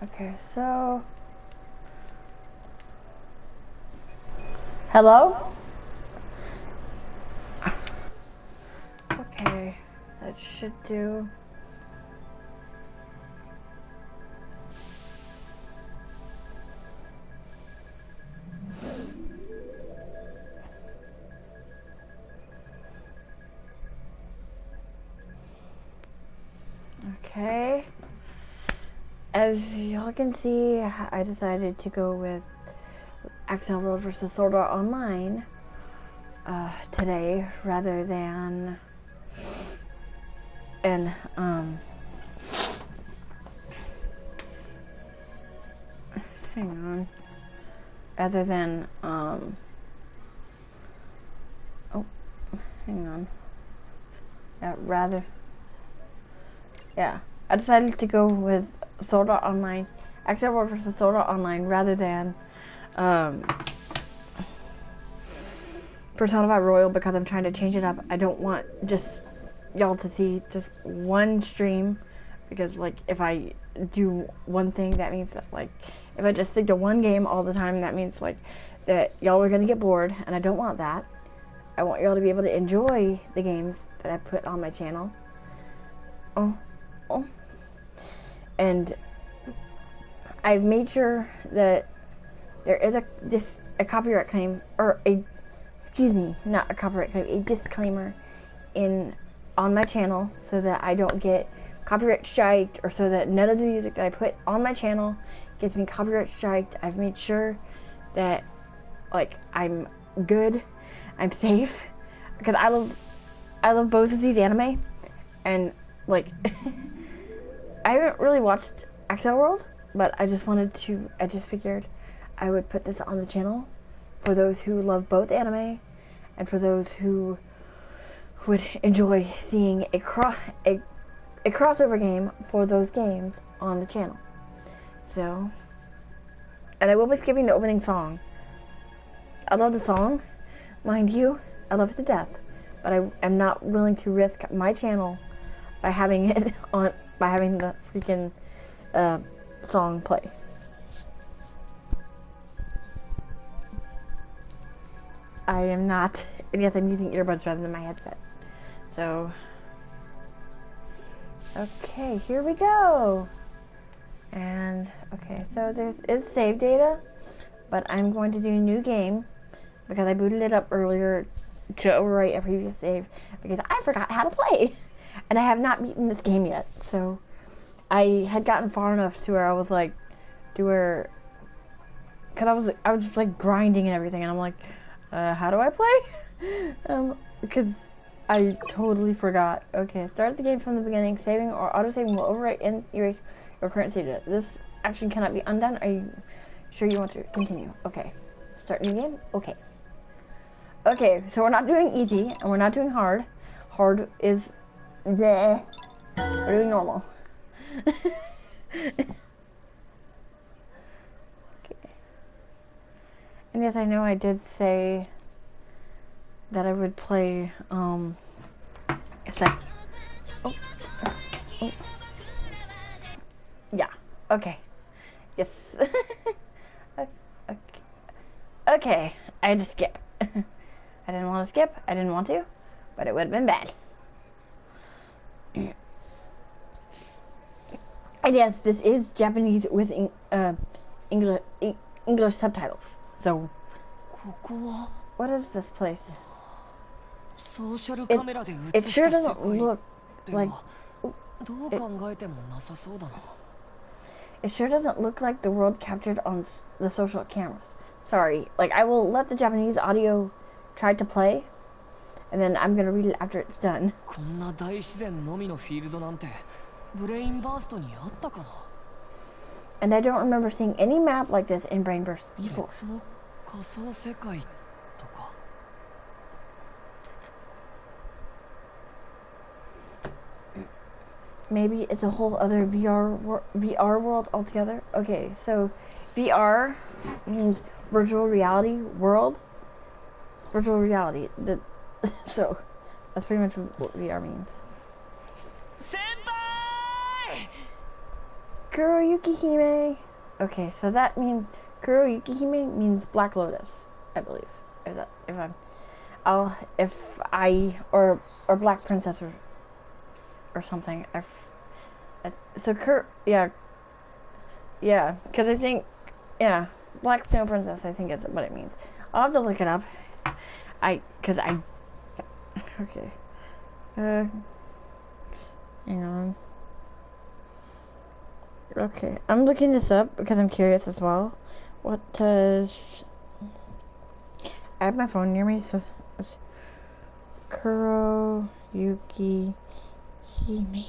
Okay, so... Hello? Okay, that should do. Okay. As y'all can see, I decided to go with Accel World versus Sword Art Online today, rather than hang on, rather than oh, hang on, I decided to go with Sword Art Online, Accel World versus Sword Art Online, rather than Persona 5 Royal, because I'm trying to change it up. I don't want just y'all to see just one stream, because like if I do one thing, that means that like if I just stick to one game all the time, that means like that y'all are gonna get bored, and I don't want that. I want y'all to be able to enjoy the games that I put on my channel. And I've made sure that there is a copyright claim, or not a copyright claim, a disclaimer on my channel, so that I don't get copyright striked, or so that none of the music that I put on my channel gets me copyright striked. I've made sure that like I'm good, I'm safe, because I love both of these anime, and like I haven't really watched Accel World, but I just figured I would put this on the channel for those who love both anime, and for those who would enjoy seeing a crossover game for those games on the channel. So, and I will be skipping the opening song. I love the song, mind you, I love it to death, but I am not willing to risk my channel by having the freaking song play. I am not, and yes, I'm using earbuds rather than my headset. So, okay, here we go. And, okay, so is save data, but I'm going to do a new game, because I booted it up earlier to overwrite a previous save, because I forgot how to play, and I have not beaten this game yet. So I had gotten far enough to where I was like, because I was just like grinding and everything, and I'm like, how do I play? Because I totally forgot. Okay, start the game from the beginning. Saving or auto-saving will overwrite and erase your current save data. This action cannot be undone. Are you sure you want to continue? Okay. Start new game? Okay. Okay, so we're not doing easy, and we're not doing hard. Hard is bleh. We're doing normal. Okay. And yes, I know I did say that I would play, it's like, yeah, okay, yes, okay, I had to skip. I didn't want to skip, I didn't want to, but it would have been bad. And yes, this is Japanese with English subtitles. So, what is this place? It sure doesn't look like... It sure doesn't look like the world captured on the social cameras. Sorry, like I will let the Japanese audio try to play, and then I'm gonna read it after it's done. And I don't remember seeing any map like this in Brain Burst before. Maybe it's a whole other VR world altogether. Okay, so VR means virtual reality world. Virtual reality. So that's pretty much what VR means. Kuro Yukihime. Okay, so that means Kuro Yukihime means Black Lotus, I believe. If I or Black Princess or something. So yeah, because I think Black Snow Princess. I think is what it means. I'll have to look it up. Okay. Hang on. Okay, I'm looking this up because I'm curious as well. What does... I have my phone near me, so it's Kuro Yuki Hime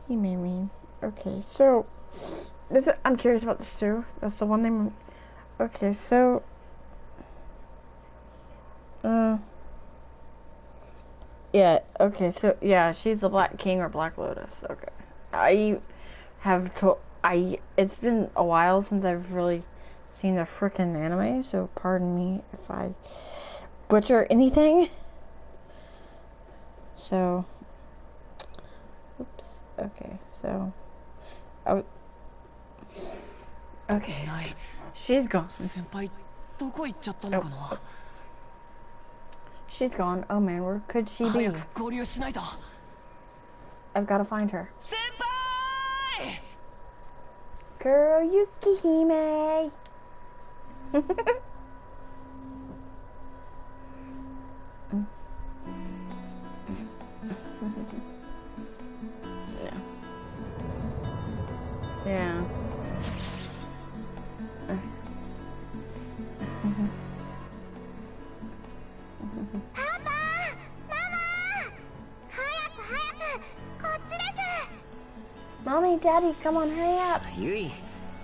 mean. Okay, so I'm curious about this too. That's the one name. Okay, so yeah. Okay, so yeah, she's the Black King or Black Lotus. Okay, it's been a while since I've really seen the frickin' anime, so pardon me if I butcher anything. So, oops. Okay, so, okay, she's gone. Oh. She's gone. Oh man, where could she be? I've got to find her. Kuro Yukihime. Yeah. Mommy, Daddy, come on, hurry up. Yui,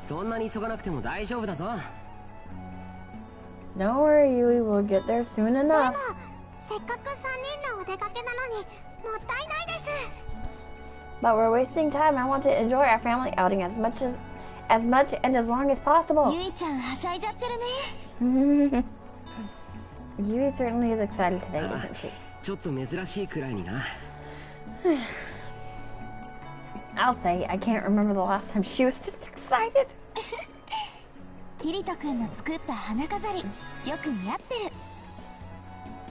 そんなに急がなくても大丈夫だぞ。 Don't worry, Yui, we'll get there soon enough. But we're wasting time. I want to enjoy our family outing as much and as long as possible. Yui certainly is excited today, isn't she? ちょっと珍しいくらいにな。 I'll say, I can't remember the last time she was this excited. キリト君の作った花飾り、よく似合ってる。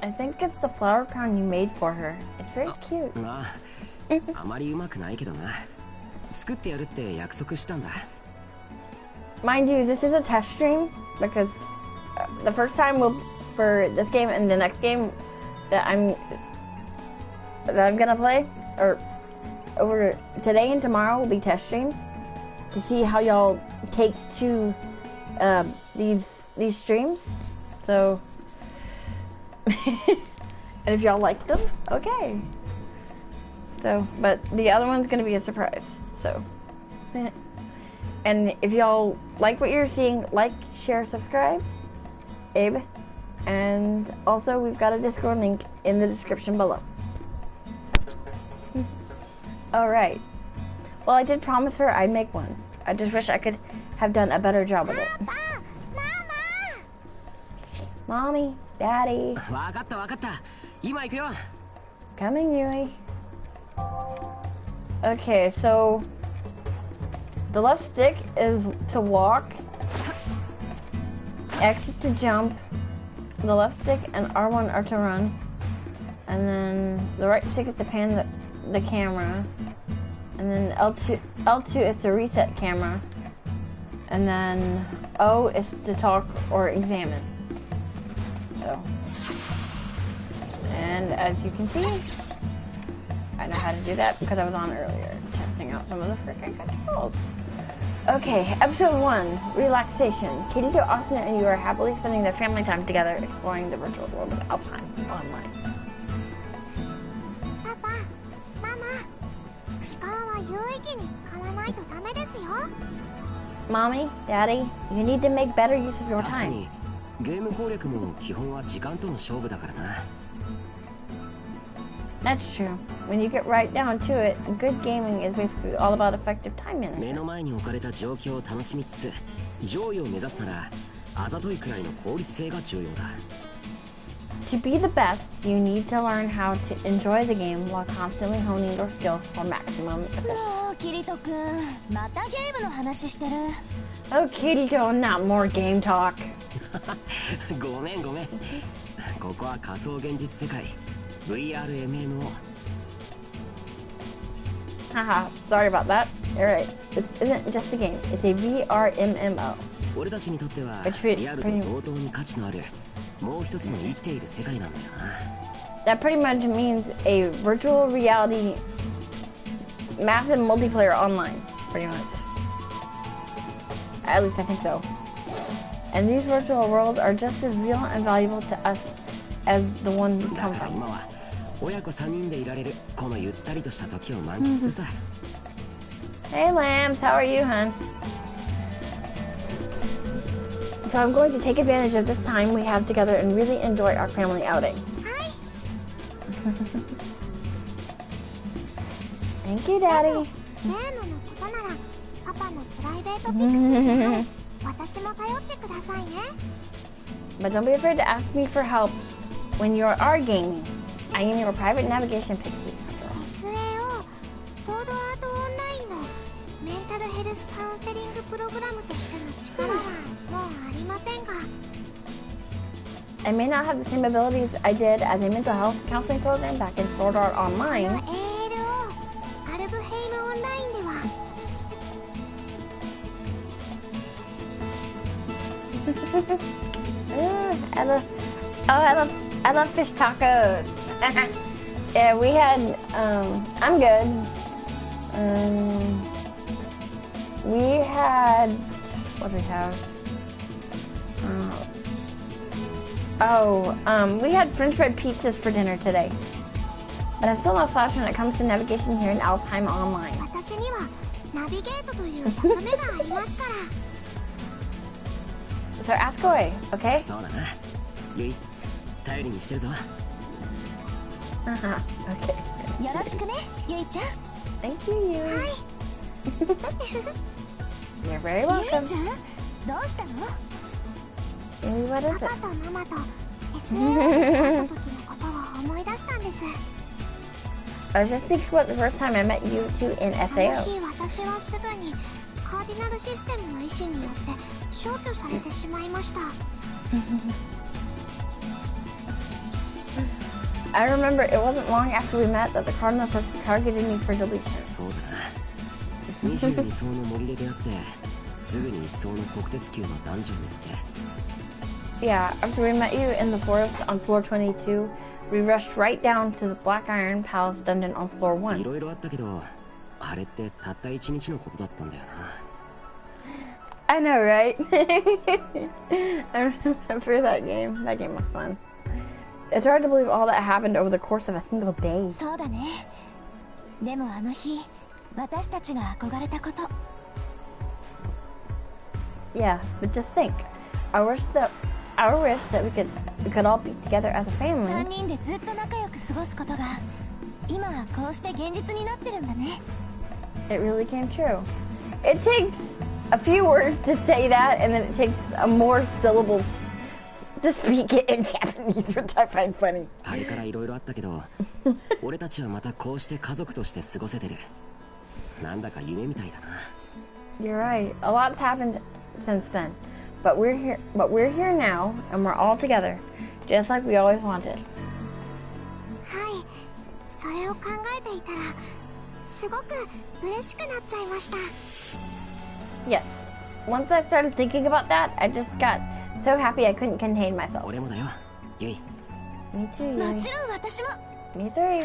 I think it's the flower crown you made for her. It's very cute. あまりうまくないけどな。作ってやるって約束したんだ。 Mind you, this is a test stream because the first time for this game and the next game that I'm gonna play, or over today and tomorrow will be test streams to see how y'all take to these streams. So and if y'all like them, okay. So, but the other one's gonna be a surprise. So, and if y'all like what you're seeing, like, share, subscribe, Abe, and also we've got a Discord link in the description below. All right. Well, I did promise her I'd make one. I just wish I could have done a better job with it. Mommy, Daddy. わかったわかった。今行くよ。 Coming, Yui. Okay, so the left stick is to walk, X is to jump, the left stick and R1 are to run, and then the right stick is to pan the camera, and then L2 is to reset camera, and then O is to talk or examine. So, and as you can see, I know how to do that because I was on earlier testing out some of the freaking controls. Okay, episode 1, relaxation. Kirito, Austin, and you are happily spending their family time together exploring the virtual world of Alpine online. Mommy, Daddy, you need to make better use of your time. ゲーム攻略も基本は時間との勝負だからな。 That's true. When you get right down to it, good gaming is basically all about effective time 目 management. の前に置かれた状況を楽しみつつ、上位を目指すならあざといくらいの効率性が重要だ。 To be the best, you need to learn how to enjoy the game while constantly honing your skills for maximum efficiency. キリトくん、またゲームの話してる。 Oh, Kirito, not more game talk. ごめんごめん。ここは仮想現実世界 VRMMO。 Haha, sorry about that. You're right. This isn't just a game. It's a VRMMO. 俺たちにとっては Which リアルと同等に価値のあるもう一つの生きている世界なんだよな。 That pretty much means a virtual reality massive multiplayer online, pretty much. At least I think so. And these virtual worlds are just as real and valuable to us as the ones we だ come から from. 今は親子3人でいられるこのゆったりとした時を満喫するさ。 Hey lambs, how are you, hun? So I'm going to take advantage of this time we have together and really enjoy our family outing. Thank you, Daddy. ゲームのことならパパのプライベートピクシーで私も頼ってくださいね。 But don't be afraid to ask me for help when you are gaming. I am your private navigation pixie. SAO ソードアートオンラインのメンタルヘルスカウンセリングプログラムとしての力はもうありませんが I may not have the same abilities I did as a mental health counseling program back in Sword Art この Online. ALO アルブヘイムオンラインでは I love fish tacos. Yeah, we had, I'm good. We had, what did we have? We had French bread pizzas for dinner today. But I'm still not slouch when it comes to navigation here in Alpine Online. 私にはナビゲートという役目がありますから So ask away, okay? そうだな。ゆい、頼りにしてるぞ。 Uh-huh, okay. よろしくね、ゆいちゃん。 Thank you, you. はい You're very ゆい welcome. ちゃん、どうしたの？ Amy, what is パ it? パとママと SAO で会った時のことを思い出したんです I was just thinking about the first time I met you two in あの SAO. 日私はすぐにカーディナルシステムの意思によって消去されてしまいました I remember it wasn't long after we met that the Cardinals had targeted me for deletion. そうだな。22層の森で出会ってすぐに1層の国鉄級のダンジョンに行って Yeah, after we met you in the forest on floor 22, we rushed right down to the Black Iron Palace dungeon on floor い 1. ろいろあったけどあれってたった1日のことだったんだよな。 I know, right? I remember that game. That game was fun. It's hard to believe all that happened over the course of a single day. そうだね。でもあの日、私たちが憧れたこと。Yeah, but just think. I wish that we could all be together as a 3 family. 人でずっと仲良く過ごすことが、今はこうして現実になってるんだね。 It really came true. It takes a few words to say that, and then it takes a more syllables to speak it in Japanese, which I find funny. あれからいろいろあったけど俺たちはまたこうして家族として過ごせてる。なんだか夢みたいだな。 You're right. A lot's happened since then, but we're here now, and we're all together, just like we always wanted. はいそれを考えていたらすごく嬉しくなっちゃいました Yes. Once I started thinking about that, I just got so happy I couldn't contain myself. 俺もだよ、ゆい。 Me too, も Yui. ちろん私も。 Me too.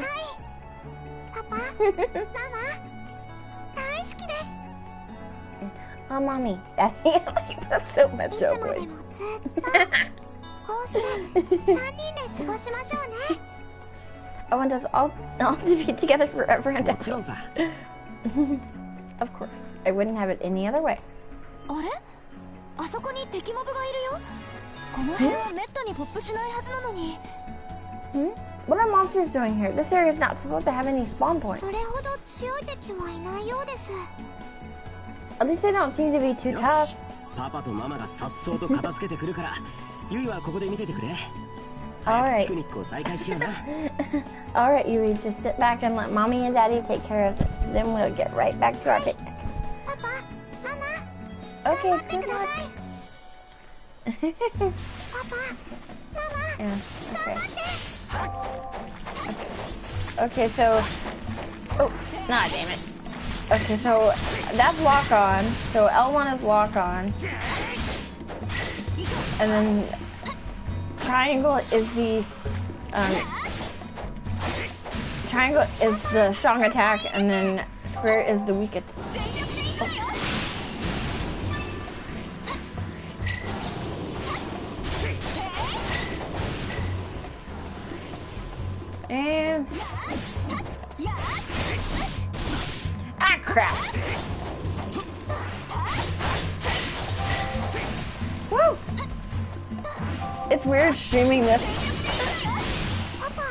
パパママ大好きです Oh, mommy. Daddy, I like that so い much, つ oh まで boy. もずっとこうして3人で過ごしましょうね I want us all to be together forever and もちろん ever. さ。 Of course. I wouldn't have it any other way. あれ？あそこに敵モブがいるよ。この辺はめったにポップしないはずなのに。 What are monsters doing here? This area is not supposed to have any spawn points. それほど強い敵はいないようです At least they don't seem to be too よ tough. し、パパとママがさっそうと片付けてくるからゆいはここで見ててくれ。Alright. ピクニックを再開しような。 Alright, Yui, just sit back and let mommy and daddy take care of it. Then we'll get right back to our picnic. パパ、ママ、 Okay, 待って good くだ luck. さい。パパ、ママ、 Yeah, 頑 okay. 張って。 Okay, so... Oh, nah, damn it. Okay, so that's lock on. So L1 is lock on. And then triangle is the... triangle is the strong attack, and then square is the weak attack. And... Ah, crap! Woo! It's weird streaming this. パパ、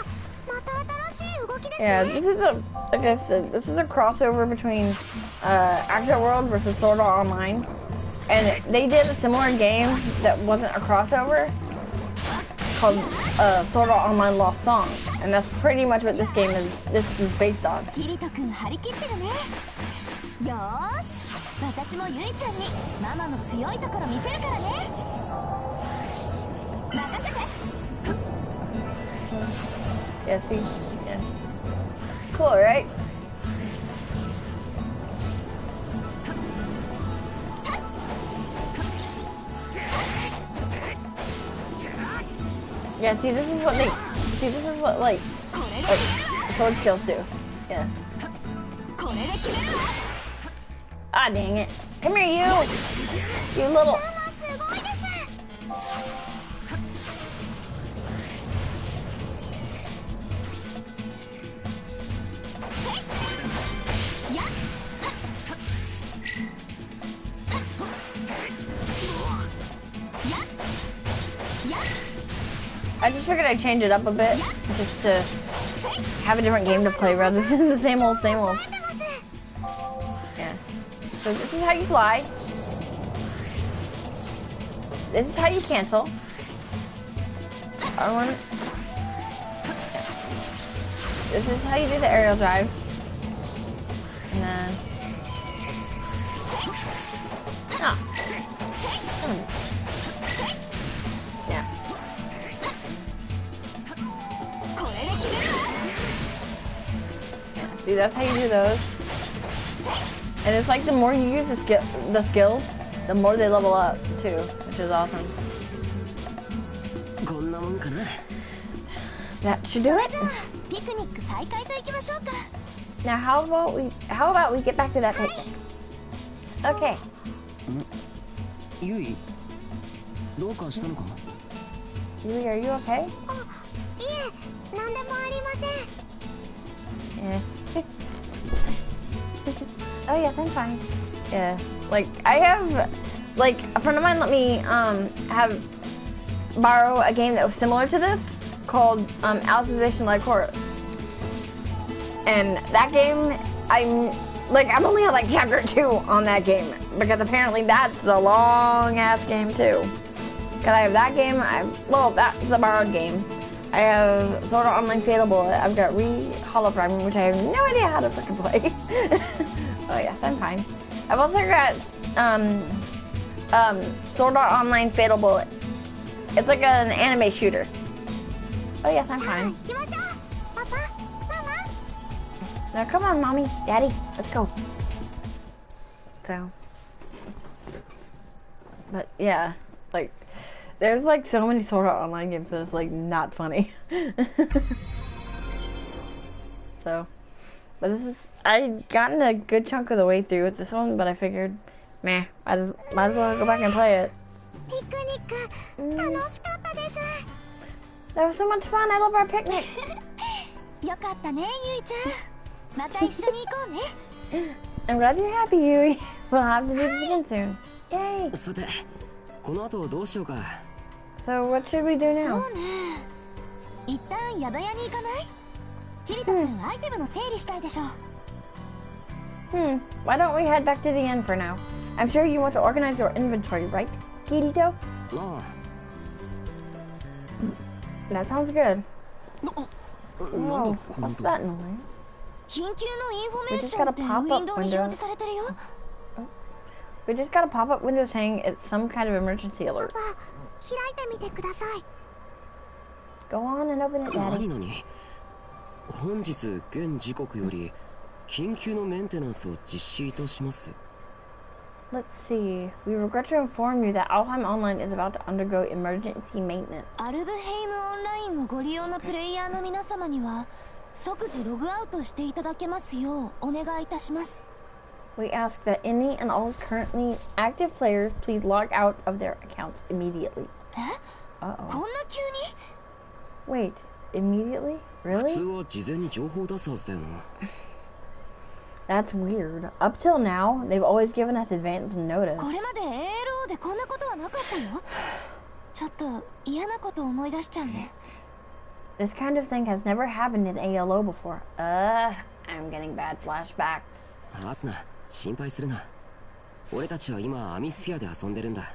また新しい動きですね。 Yeah, this is a, like I said, this is a crossover between Accel World versus Sword Art Online. And they did a similar game that wasn't a crossover called Sword Art Online Lost Song. And that's pretty much what this game is based on. キリト君張り切ってるね。よーし、私もゆいちゃんにママの強いところ見せるからね。任せて。 Yeah, see? Yeah. Cool, right? Yeah, see, this is what they... See, this is what, like sword skills do. Yeah. これで決めるわ。 Ah, dang it. Come here, you! You little... ママ、すごいです。 やっ。 I just figured I'd change it up a bit, just to have a different game to play rather than the same old, same old. Yeah. So this is how you fly. This is how you cancel. R1. This is how you do the aerial drive. And then... Ah. Yeah. See, that's how you do those. And it's like the more you use the skills, the more they level up too, which is awesome. こんなもんかな。 That should do it. じゃあピクニック再開といきましょうか。 Now how about we get back to that picnic? Okay. ゆい、どうかしたのか？ Yui, are you okay? あ、いえ、なんでもありません。 Yeah. Oh yes, I'm fine. Yeah. Like I have, like a friend of mine let me borrow a game that was similar to this called Alicization Like Horror. And that game, I'm only on like chapter 2 on that game because apparently that's a long ass game too. Cause I have that game, that's a borrowed game. I have Sword Art Online Fatal Bullet. I've got Hollow Prime, which I have no idea how to freaking play. Oh yes, I'm fine. I've also got Sword Art Online Fatal Bullet. It's like an anime shooter. Oh yes, I'm さあ、 fine. 行きましょう。パパ、ママ。 Now come on, mommy, daddy, let's go. So, but yeah, like there's like so many Sword Art Online games that it's like not funny. So, but this is, I'd gotten a good chunk of the way through with this one, but I figured, meh, might as well go back and play it. ピクニック、楽しかったです。 That was so much fun. I love our picnic. よかったね、ゆいちゃん。また一緒に行こうね。 I'm glad you're happy, Yui. We'll have to do this again soon. Yay. さて、この後どうしようか。 So what should we do そ now? うね。一旦宿屋に行かない？キリト君、アイテムの整理したいでしょ。 Why don't we head back to the inn for now? I'm sure you want to organize your inventory, right, Kirito? ああ。That sounds good. Whoa, what's that noise? 緊急のインフォメーシ We just ョン got a って pop-up ウィンドウに表 window. 示されてるよ。 We just got a pop-up window saying it's some kind of emergency パ alert. パ、開いてみてください。 Go on and open it, 何 Daddy. 々本日現時刻より緊急のメンテナンスを実施いたします。 Let's see. We regret to inform you that Alheim Online is about to undergo emergency maintenance. アルブヘイムオンラインをご利用のプレイヤーの皆様には即時ログアウトしていただけますようお願いいたします。 We ask that any and all currently active players please log out of their accounts immediately. こんな急に Wait, immediately? 普 Really? 通は事前に情報を出すはずだよな。 That's weird. Up till now, they've always given us advance notice. これまで ALO でこんなことはなかったよ。ちょっと嫌なことを思い出しちゃうね。 This kind of thing has never happened in ALO before. I'm getting bad flashbacks. アスナ、心配するな。俺たちは今アミスフィアで遊んでるんだ。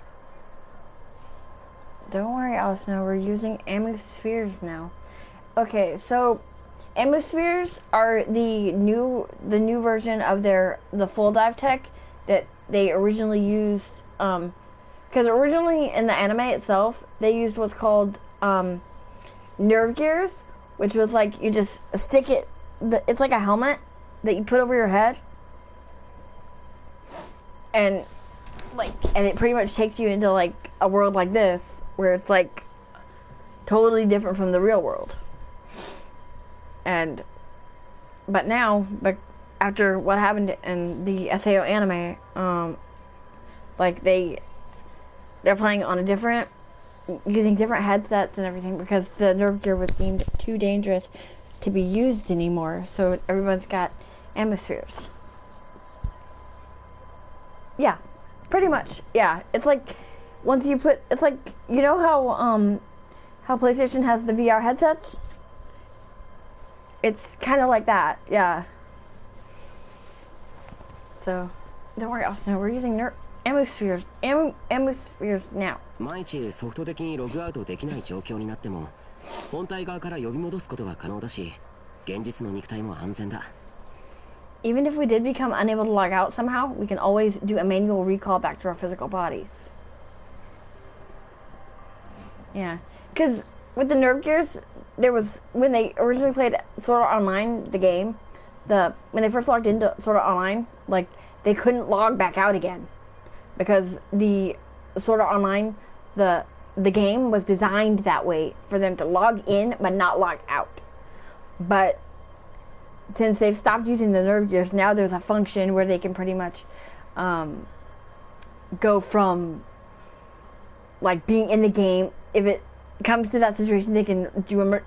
Don't worry, Asuna, we're using Amuspheres now. Okay, so Amuspheres are the new version of the full dive tech that they originally used. Because originally in the anime itself, they used what's called nerve gears, which was like you just stick it. It's like a helmet that you put over your head, and it pretty much takes you into like a world like this, where it's like totally different from the real world. But now, after what happened in the SAO anime, like they're playing on using different headsets and everything because the nerve gear was deemed too dangerous to be used anymore. So everyone's got Amuspheres. Yeah, pretty much. Yeah, it's like once you put, it's like, you know how PlayStation has the VR headsets? It's kind of like that, yeah. So, don't worry, Austin, we're using Amuspheres now. 毎日ソフト的にログアウトできない状況になっても、本体側から呼び戻すことが可能だし、現実の肉体も安全だ。Even if we did become unable to log out somehow, we can always do a manual recall back to our physical bodies. Yeah, because with the nerve gears, there was, when they originally played Sword Art Online, the game, when they first logged into Sword Art Online, like, they couldn't log back out again. Because the Sword Art Online, the game was designed that way for them to log in but not log out. But since they've stopped using the nerve gears, now there's a function where they can pretty much go from like being in the game. If it comes to that situation, they can do a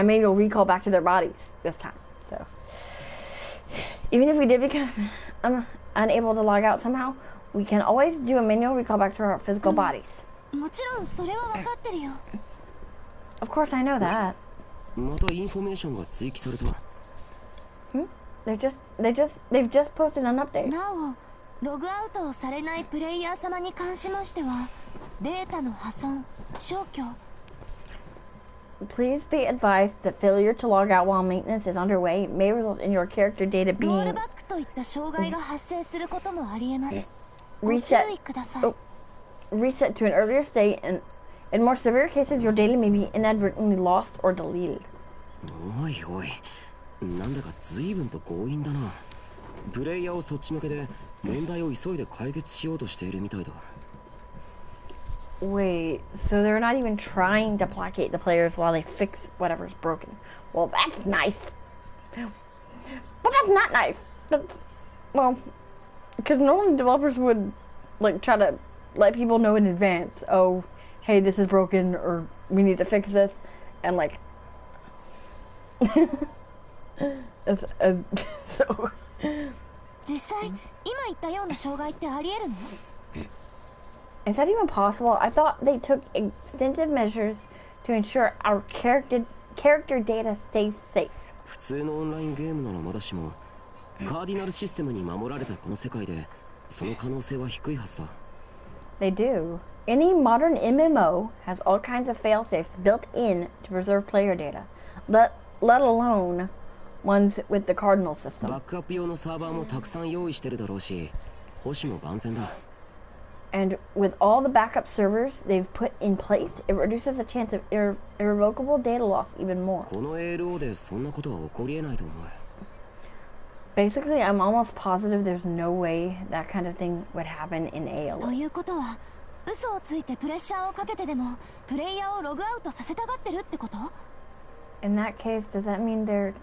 manual recall back to their bodies this time. So even if we did become unable to log out somehow, we can always do a manual recall back to our physical bodies. もちろんそれは分かってるよ。 Of course, I know that. またインフォメーションが追記された。They've just posted an update. なお、ログアウトをされないプレイヤー様に関しましては、データの破損、消去。 Please be advised that failure to log out while maintenance is underway may result in your character data ロール being バックといった障害が発生することもありえます。ご reset 注意ください。reset to an earlier state, and in more severe cases, your data may be inadvertently lost or deleted. おいおい、なんだか随分と強引だな。プレイヤーをそっちのけで問題を急いで解決しようとしているみたいだ。Wait, so they're not even trying to placate the players while they fix whatever's broken. Well, that's nice. But that's not nice. Well, because normally developers would like try to let people know in advance. Oh, hey, this is broken, or we need to fix this, and like, so. 実際、今言ったような障害ってあり得るの？ Is that even possible? I thought they took extensive measures to ensure our character data stays safe. 普通のオンラインゲームならまだしも、カーディナルシステムに守られたこの世界で、その可能性は低いはずだ。They do. Any modern MMO has all kinds of failsafes built in to preserve player data, let alone ones with the cardinal system. バックアップ用のサーバーもたくさん用意してるだろうし、保守も万全だ。And with all the backup servers they've put in place, it reduces the chance of irrevocable data loss even more. この ALO でそんなことは起こりえないと思う。Basically, I'm almost positive there's no way that kind of thing would happen in と ALO. いうことは嘘をついてプレッシャーをかけてでもプレイヤーをログアウトさせたがってるってこと？ In that case, does that mean they're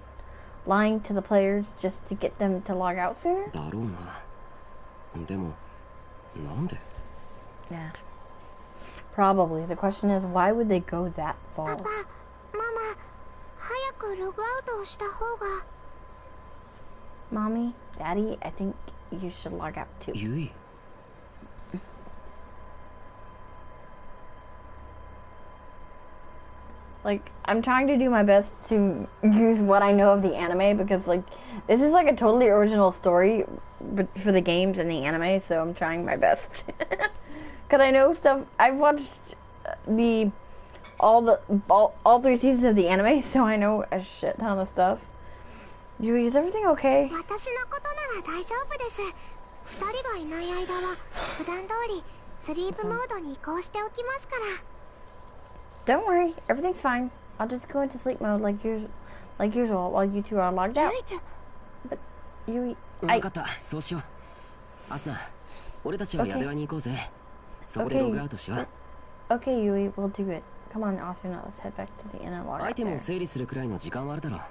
lying to the players just to get them to log out sooner? だろうな。でも、なんで？ Yeah. Probably. The question is, why would they go that パ far? パ、ママ、早くログアウトをした方が。 Mommy, Daddy, I think you should log out too. ゆい。Like, I'm trying to do my best to use what I know of the anime because, like, this is like a totally original story for the games and the anime, so I'm trying my best. Because I know stuff. I've watched all 3 seasons of the anime, so I know a shit ton of stuff. Yui, is everything okay? 私のことなら大丈夫です。2人がいない間は普段通りスリープモードに移行しておきますから。 Don't worry, everything's fine. I'll just go into sleep mode like usual while you two are logged ゆ out. いちゃん But Yui, わかった、そうしよう。アスナ、俺たちは宿屋に行こうぜ。そこでログアウトしよう。 okay, Yui, we'll do it. Come on, Asuna, let's head back to the inn and log ア out イテムを there. 整理するくらいの時間はあるだろう。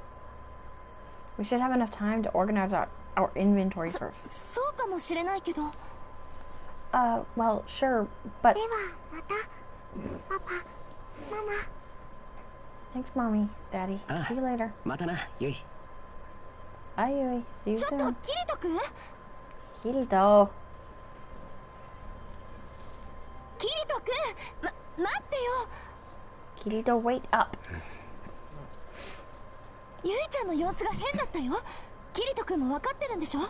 We should have enough time to organize our inventory first. そうかもしれないけど Well, sure, but ではまた、パパ、ママ。 thanks, Mommy, Daddy. Ah. See you later. またな、ゆい。 Bye, Yui. See you ちょっと soon. キリトくん Kirito. キリトくん待ってよ Kirito, wait up. ゆいちゃんの様子が変だったよキリトくんも分かってるんでしょ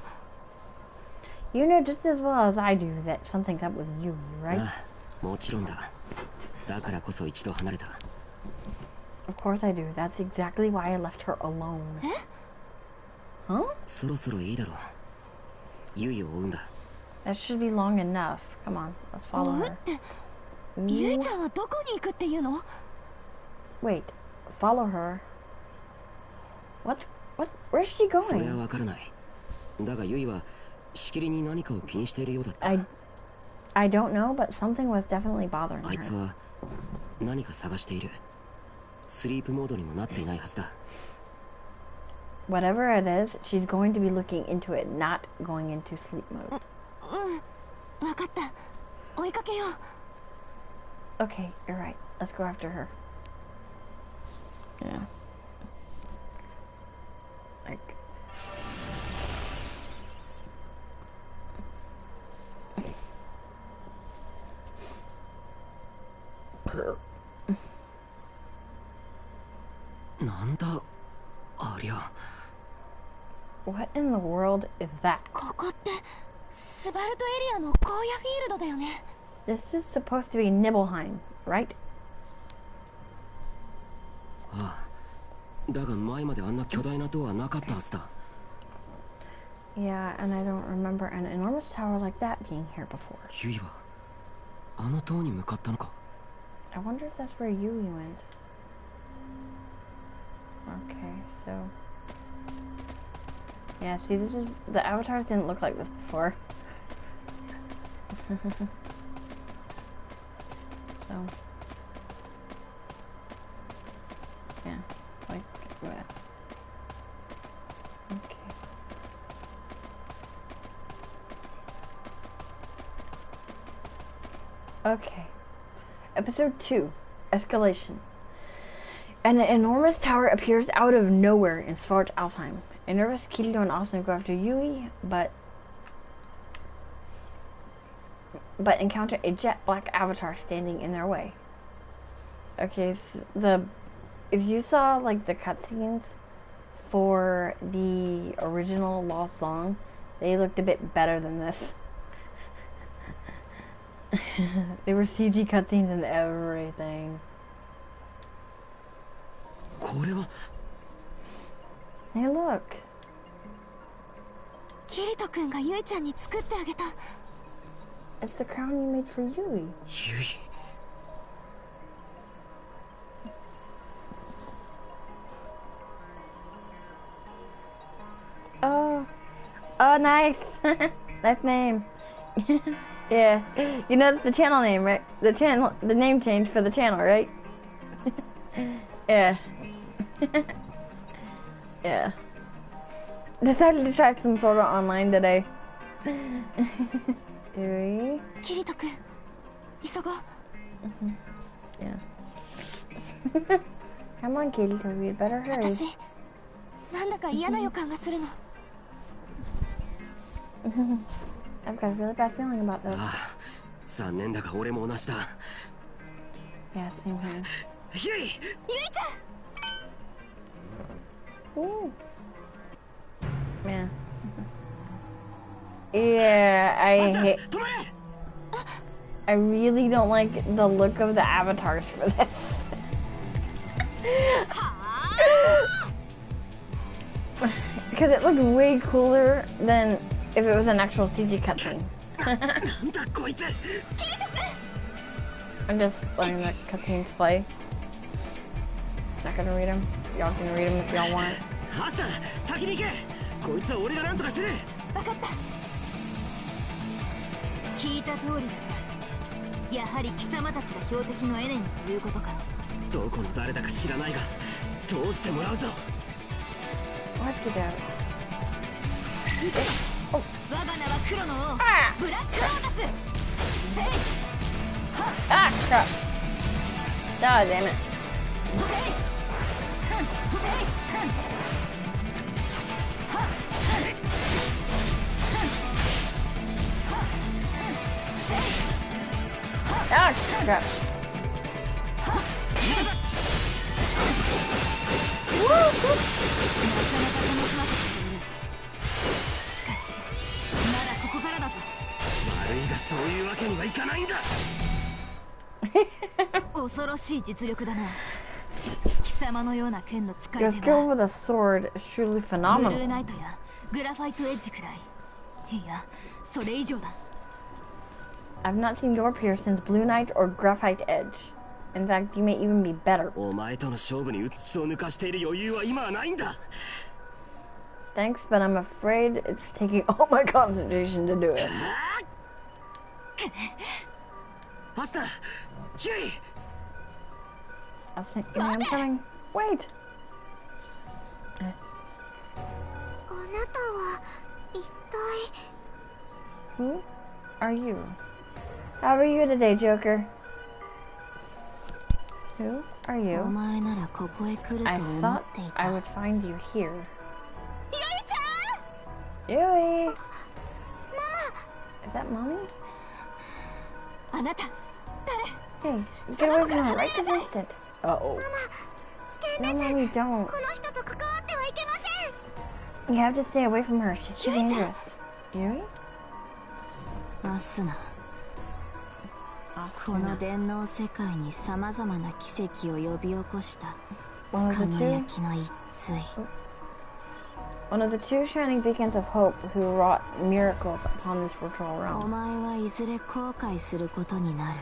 You know just as well as I do that something's up with Yui, right? ああ、もちろんだ。だからこそ一度離れた。 Of course I do. That's exactly why I left her alone. Huh? そろそろいいだろう。ゆいを追うんだ。 That should be long enough. Come on, let's follow 追う her. ってゆいちゃんはどこに行くっていうの Wait, follow her? Where's she それは going? わからない。だがゆいはしきりに何かを気にしているようだった。 I don't know, but something was definitely bothering あいつ her. は何か探している。スリープモードにもなっていないはずだ。 Whatever it is, she's going to be looking into it, not going into sleep mode. 分かった追いかけよう Okay, you're right. Let's go after her. Yeah. Like. What? なんだありゃ。 What in the world is that? ここってスバルトエリアの荒野フィールドだよね This is supposed to be Nibelheim, right? ああ。だが前まであんな巨大な塔はなかったはずだ。 Yeah, and I don't remember an enormous tower like that being here before. ゆいはあの塔に向かったのか。 I wonder if that's where Yui went. Okay, so... Yeah, see, this is... The avatars didn't look like this before. So... Yeah, like that. Okay. Okay. Episode 2, Escalation. An enormous tower appears out of nowhere in Svartalfheim. A nervous Kirito and Asuna go after Yui, but encounter a jet black avatar standing in their way. Okay, so if you saw like the cutscenes for the original Lost Song, they looked a bit better than this. They were CG cutscenes and everything. これは Hey, look. キリト君がユイちゃんに作ってあげた。 It's the crown you made for Yui. ユイ Oh, nice. Nice name. Yeah, you know that's the channel name, right? The name change for the channel, right? Yeah. Yeah. Decided to try some sort of online today. Yui. キリト君、急ごう。 Yeah. Come on, Katie, we better hurry. 私、なんだか嫌な予感がするの。 I've got a really bad feeling about this. ああ残念だが俺も同じだ Yeah, same here. ユイユイちゃん。 Ooh. Yeah. Yeah, I really don't like the look of the avatars for this. Because it looks way cooler than if it was an actual CG cutscene. なんだこいつ I'm just letting the cutscenes play. Not gonna read them. Y'all can read them if y'all want. ハスター先に行けこいつは俺が何とかするわかった。聞いた通りだね。やはり貴様たちが標的のエネミーということか。どこの誰だか知らないが通してもらうぞ What to do? 我が名は黒の王、ブラックロータス。セイ Ah, crap. Ah, damn it. セイフンセイフンはっフンフンはっフンセイ Ah, crap. Woo! なかなか楽しませてくれる。しかしまだここからだぞ。悪いがそういうわけにはいかないんだ恐ろしい実力だな。貴様のような剣の使い Your 手 skill は with a sword is truly ブル phenomenal. ーナイトやグラファイトエッジくらい。いや、それ以上だ。 I've not seen your peer since Blue Knight or Graphite Edge. In fact, you may even be better. お前との勝負にうつつを抜かしている余裕は今はないんだ Thanks, but I'm afraid it's taking all my concentration to do it. ハスターユイ I was thinking, I'm coming. Wait! あなたは一体 Who are you? How are you today, Joker? Who are お you? 前ならここへ来ると I 思 thought っていた。 I would find you here. ゆいちゃん。 Yui! Is that mommy? あなた、誰？ Hey, get away from her right this instant. Uh-oh. 危険 No, です mommy, don't. この人と関わってはいけません You have to stay away from her. She's too dangerous. Yui? アスナ。この電脳世界にさまざまな奇跡を呼び起こした One of the 輝 two? きの一対。 One of the two shining beacons of hope who wrought miracles upon this virtual お realm. 前はいずれ後悔することになる。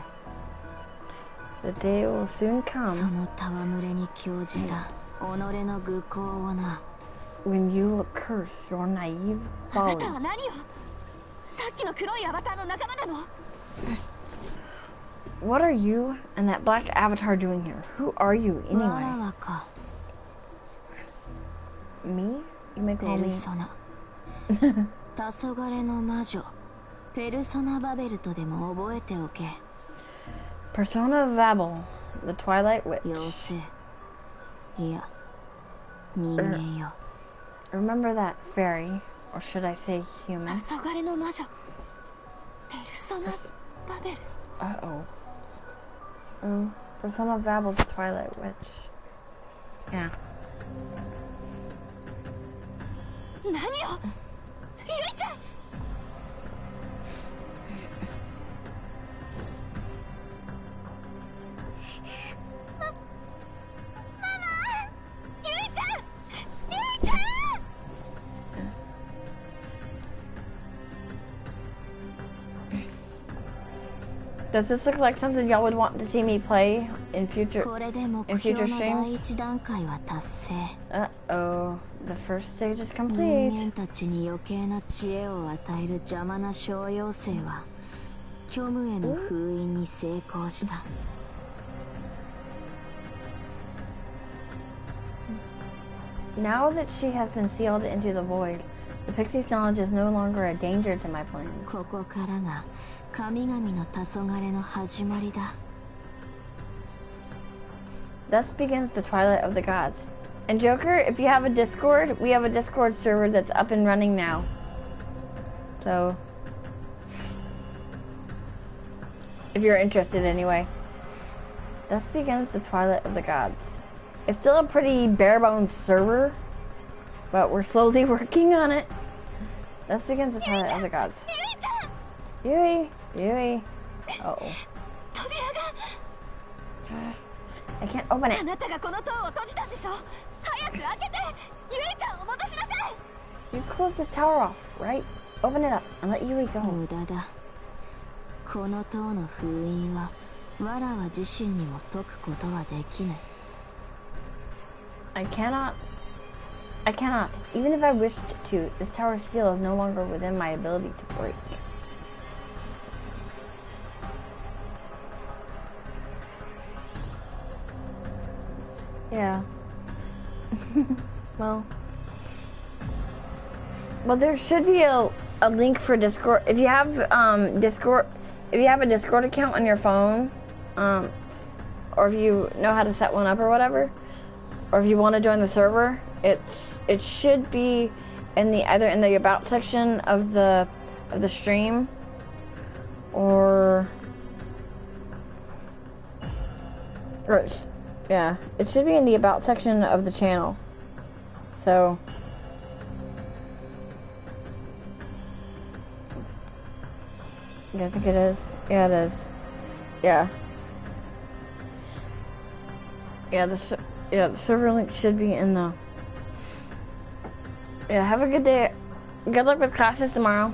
The day will soon そ come の戯れに興じた己の愚行をな。 when you will curse your naive あな folly. たは何を？さっきの黒いアバターの仲間なの？ What are you and that black avatar doing here? Who are you わ anyway? らわか。 Me? You may ペ call ル me. ソナ。黄昏の魔女。ペルソナバベルとでも覚えておけ。 Persona of Babel, the Twilight Witch. 妖精。いや、人間よ。 Remember that fairy, or should I say human? 黄昏の魔女。ペルソナバベル。 Uh-oh. Oh, Persona of Babel, the Twilight Witch. Yeah. 何を？ゆいちゃん。Does this look like something y'all would want to see me play in future streams? Uh-oh. The first stage is complete. Now that she has been sealed into the void, the pixie's knowledge is no longer a danger to my plans. Thus begins the Twilight of the Gods. And Joker, if you have a Discord, we have a Discord server that's up and running now. So, if you're interested anyway. Thus begins the Twilight of the Gods. It's still a pretty bare-bones server, but we're slowly working on it. Thus begins the Twilight of the Gods. Yui! Yui! Uh-oh. I can't open it. You closed this tower off, right? Open it up and let Yui go. I cannot. Even if I wished to, this tower's seal is no longer within my ability to break. Yeah. Well, there should be a link for Discord. If you have if you have a Discord account on your phone, or if you know how to set one up or whatever, or if you want to join the server, it should be in the either in the about section of the stream, or yeah, it should be in the about section of the channel. So yeah, I think it is. Yeah, it is. Yeah. Yeah, the server link should be in the. Yeah, have a good day. Good luck with classes tomorrow.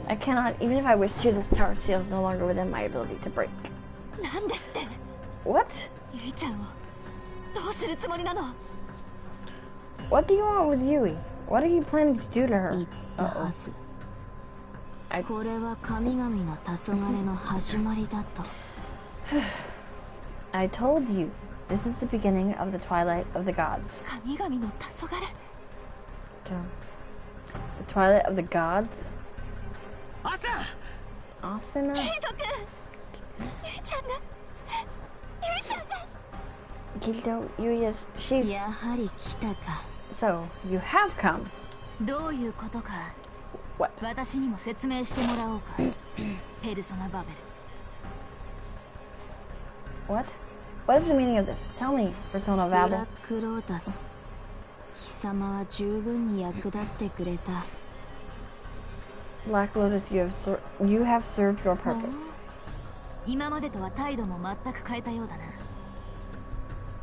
I cannot, even if I wish to, this tower seal is no longer within my ability to break. What? What do you want with Yui? What are you planning to do to her? I told you, this is the beginning of the Twilight of the Gods. The Twilight of the Gods? Asuna? Kirito, Yui is... she's... So, you have come. What? What? What is the meaning of this? Tell me, Persona Babel. Black Lotus, you have served your purpose.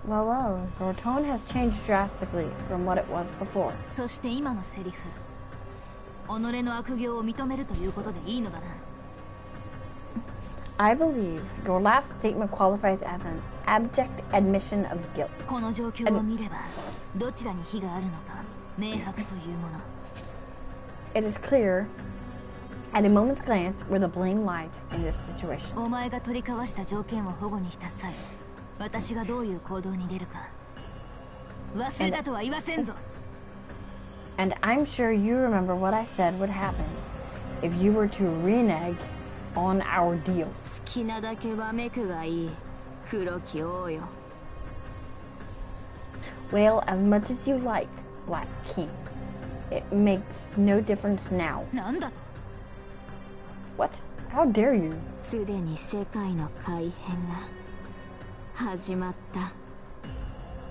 Well, your tone has changed drastically from what it was before. I believe your last statement qualifies as an abject admission of guilt. It is clear, at a moment's glance, where the blame lies in this situation. And I'm sure you remember what I said would happen if you were to renege on our deal. Well, as much as you like, Black King. It makes no difference now. What? How dare you?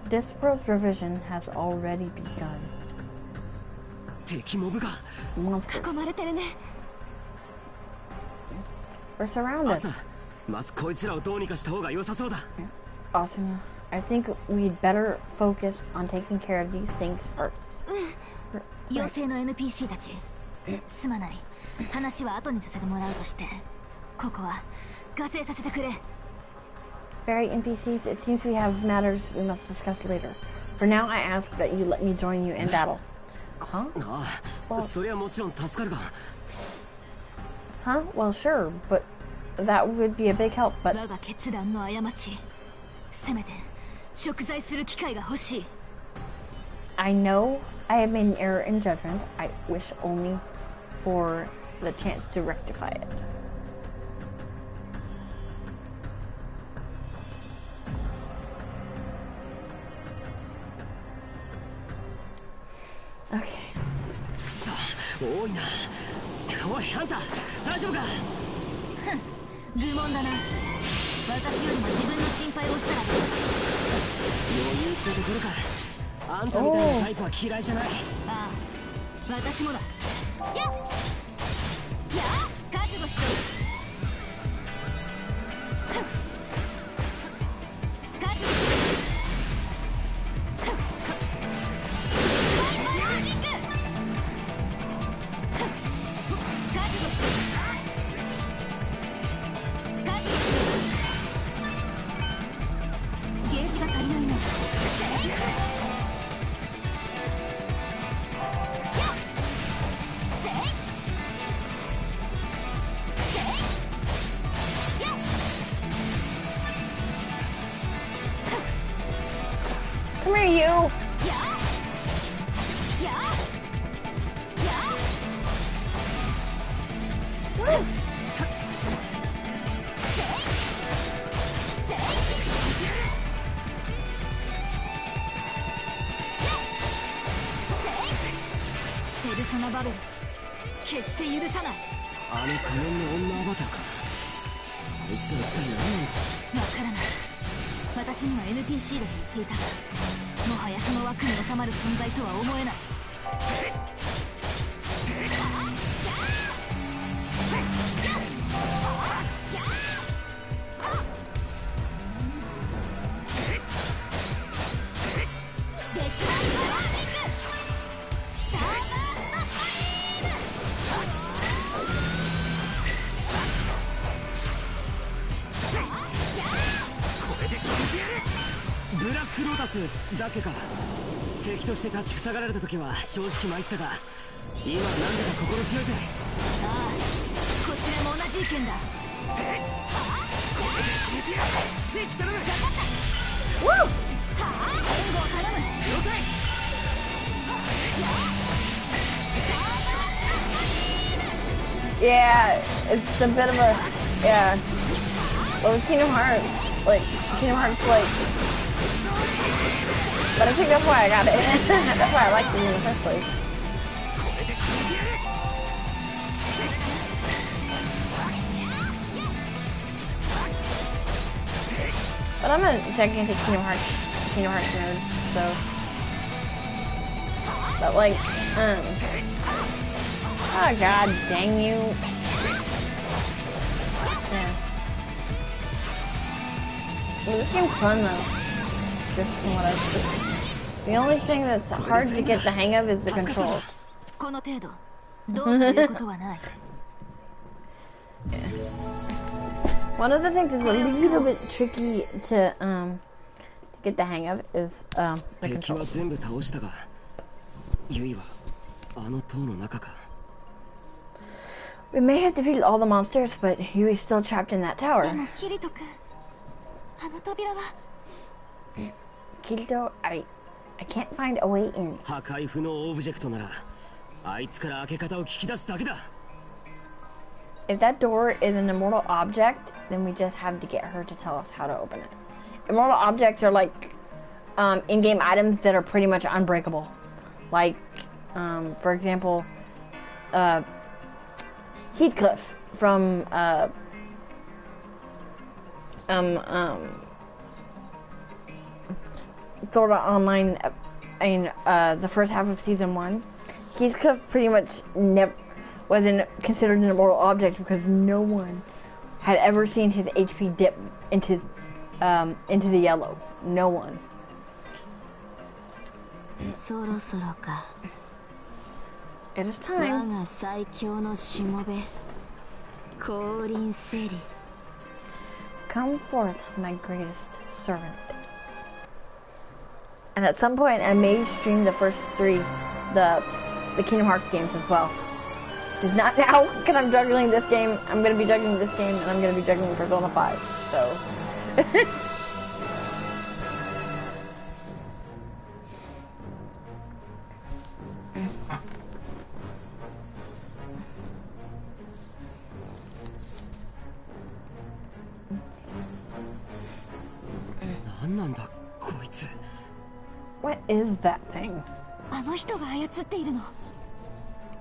This world's revision has already begun. Monsters. We're surrounded. Awesome. I think we'd better focus on taking care of these things first. ここは加勢させてくれ。 Fairy NPCs, it seems we have matters we must discuss later. For now, I ask that you let me join you in battle. Huh? ああ、 Well, それはもちろん助かるが。 huh? Well, sure, but that would be a big help, but... 我が決断の過ち。せめて贖罪する機会が欲しい。 I know I have made an error in judgment. I wish only for the chance to rectify it. Okay. くそ、多いな。おい、あんた、大丈夫か？愚問だな。私よりも自分の心配をしたら。余裕ってところか。あんたみたいなタイプは嫌いじゃない。ああ、私もだ。やっやっ覚悟しろ。覚悟しろ。ゲージが足りないな。Come here, you! Woo.ペルソナバブル、決して許さない。あの仮面の女アバターか。あいつは一体何なんだ。わからない。私には NPC だと言っていたが、もはやその枠に収まる存在とは思えない。ブラックロータスだけか。敵として立ちふさがられた時は正直参ったが、今はなんだか心強いぜ。ああ、こちらも同じ意見だ。聖地頼む。分かった。はあ、援護を頼む。了解。Yeah, it's a bit of a... Yeah. Well, with Kingdom Hearts, like, Kingdom Hearts, like... But I think that's why I got it. That's why I liked it in the first place. But I'm a gigantic Kingdom Hearts nerd, so... But like, oh god dang you. Yeah. Well, this game's fun though. Just from what I've seen. The only thing that's hard to get the hang of is the controls. この程度、どうということはない。One of the things that's a little bit tricky to get the hang of is the 敵は controls. 全部倒したが、ユイはあの塔の中か。We may have defeated all the monsters, but Yui's still trapped in that で tower. もキリト君、あの扉は。Kirito, I can't find a way in. 破壊不能オブジェクトなら、あいつから開け方を聞き出すだけだ。If that door is an immortal object, then we just have to get her to tell us how to open it. Immortal objects are like in-game items that are pretty much unbreakable. Like, for example, Heathcliff from Sword Art Online in the first half of season 1. Heathcliff pretty much never wasn't considered an immortal object because no one had ever seen his HP dip into the yellow. No one. そろそろか。 It is 我 time. が最強のしもべ。降臨せり。 Come forth, my greatest servant. And at some point, I may stream the first three, the Kingdom Hearts games as well. Just not now, because I'm juggling this game. I'm going to be juggling this game, and I'm going to be juggling Persona 5. So. What is that thing? あの人が操っているの。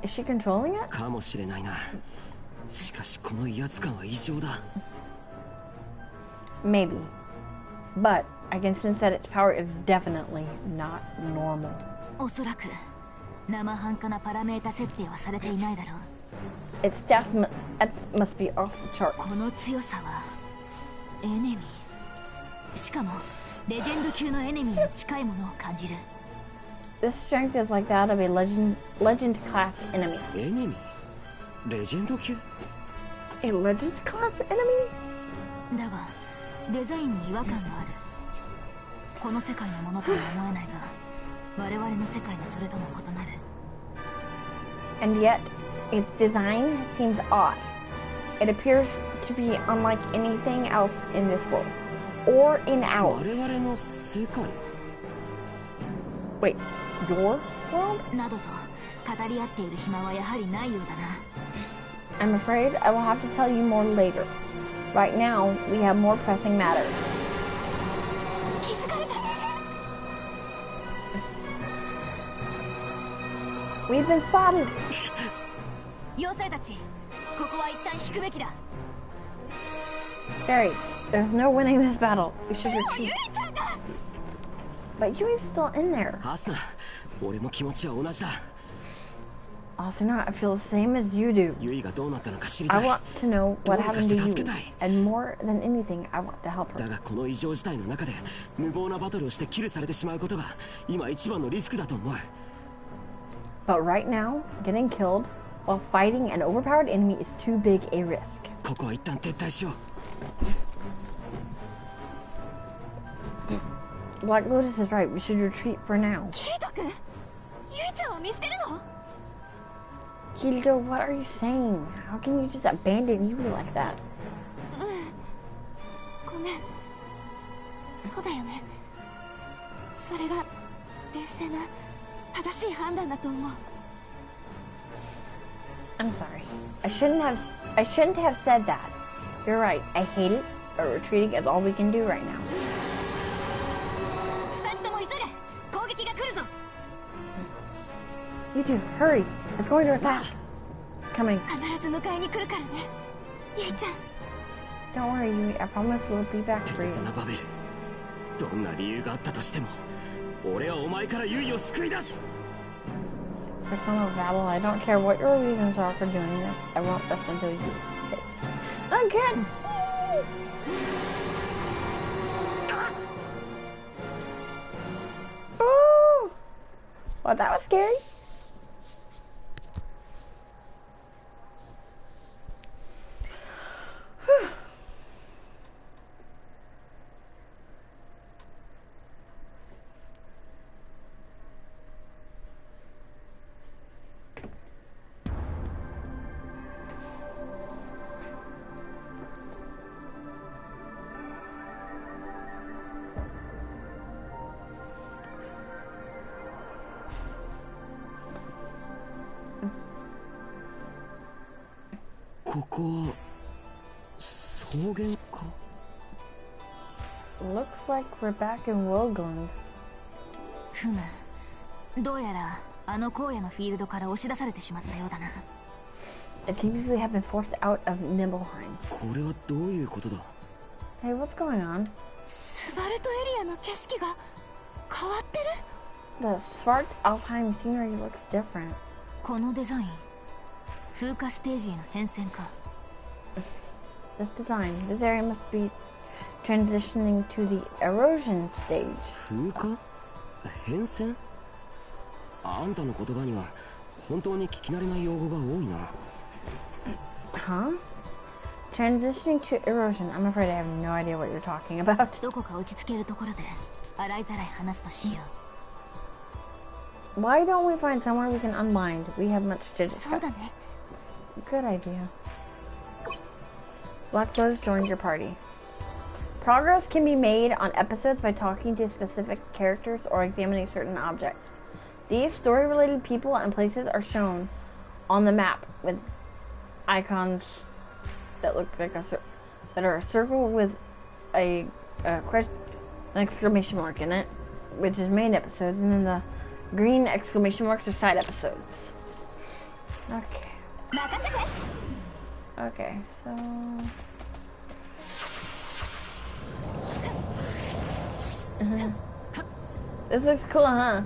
Is she controlling it? かもしれないな。しかしこの威圧感は異常だ。Maybe. But I can sense that its power is definitely not normal. おそらく生半可なパラメータ設定はされていないだろう。 Its staff must be off the chart. この強さはエネミー。しかもレジェンド級のエネミーに近いものを感じる。 This strength is like that of a legend class enemy. Enemy? レジェンド級? A legend class enemy? だがデザインに違和感がある。この世界のものとは思えないが、我々の世界のそれとも異なる。 And yet, its design seems odd. It appears to be unlike anything else in this world, or in ours. 我々の世界? Wait, your world? などと語り合っている暇はやはりないようだな。 I'm afraid I will have to tell you more later. Right now, we have more pressing matters. 気づかれた。 We've been spotted. 妖精たち、ここは一旦引くべきだ。 Fairies, there's no winning this battle. We should でも retreat. ユイちゃんが。 But Yui's still in there. ハスナ、俺も気持ちは同じだ。 Asuna, I feel the same as you do. ユイがどうなったのか知り I たい。 want to know what どうか happened し to て助 you. けたい。 And more than anything, I want to help だ her. がこの異常事態の中で無謀なバトルをしてキルされてしまうことが今一番のリスクだと思う。 But right now, getting killed while fighting an overpowered enemy is too big a risk. ここは一旦撤退しよう。 Black Lotus is right. We should retreat for now. キリト君、ユイちゃんを見捨てるの？ Kirito, what are you saying? How can you just abandon Yui like that? ごめん。そうだよね。それが冷静な正しい判断だと思う。 I'm sorry. I shouldn't have said that. You're right. I hate it, but retreating is all we can do right now. 二人とも急げ。攻撃が来るぞ。 You two, hurry. It's going to attack. Coming. 必ず迎えに来るからね。ユイちゃん。 Don't worry, Yui. I promise we'll be back ペ for ル you. ソナバベル、どんな理由があったとしても俺はお前からユイを救い出す。 Persona Babel, I don't care what your reasons are for doing this. I won't rest until you say. Again! Ooh! Well, that was scary. Whew. Looks like we're back in Worldland. ふむ。どうやらあの荒野のフィールドから押し出されてしまったようだな。 It seems we have been forced out of Nibelheim. これはどういうことだ？ Hey, what's going on? スバルトエリアの景色が変わってる。 The Svart Alfheim scenery looks different. このデザイン、風化ステージへの変遷か。 This design, this area must be transitioning to the erosion stage. 風化？変遷？あんたの言葉には本当に聞き慣れない用語が多いな。Huh? Transitioning to erosion. I'm afraid I have no idea what you're talking about. どこか落ち着けるところで洗いざらい話すとしよう。 Why don't we find somewhere we can unwind? We have much to そう discuss. だね。 Good idea. Black Rose joins your party. Progress can be made on episodes by talking to specific characters or examining certain objects. These story-related people and places are shown on the map with icons that look like that are a circle with an exclamation mark in it, which is main episodes, and then the green exclamation marks are side episodes. Okay. Okay, so this looks cool, huh?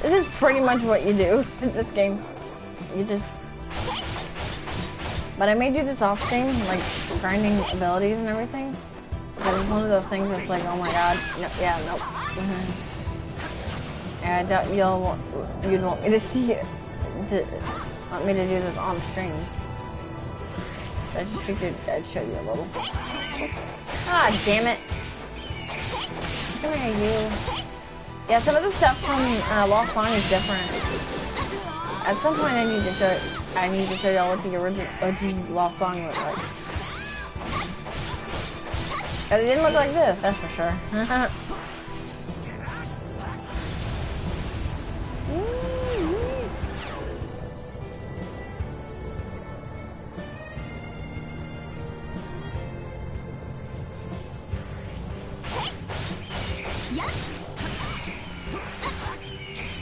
This is pretty much what you do in this game. You just... But I made you this off stream, like grinding abilities and everything. Because it's one of those things that's like, oh my god, no, yeah, nope. Yeah, I doubt you'd want me to see it. Want me to do this on stream. I just figured I'd show you a little. Ah, damn it. Come here, you. Yeah, some of the stuff from Lost Song is different. At some point, I need to show y'all what the original OG Lost Song looked like. It didn't look like this, that's for sure.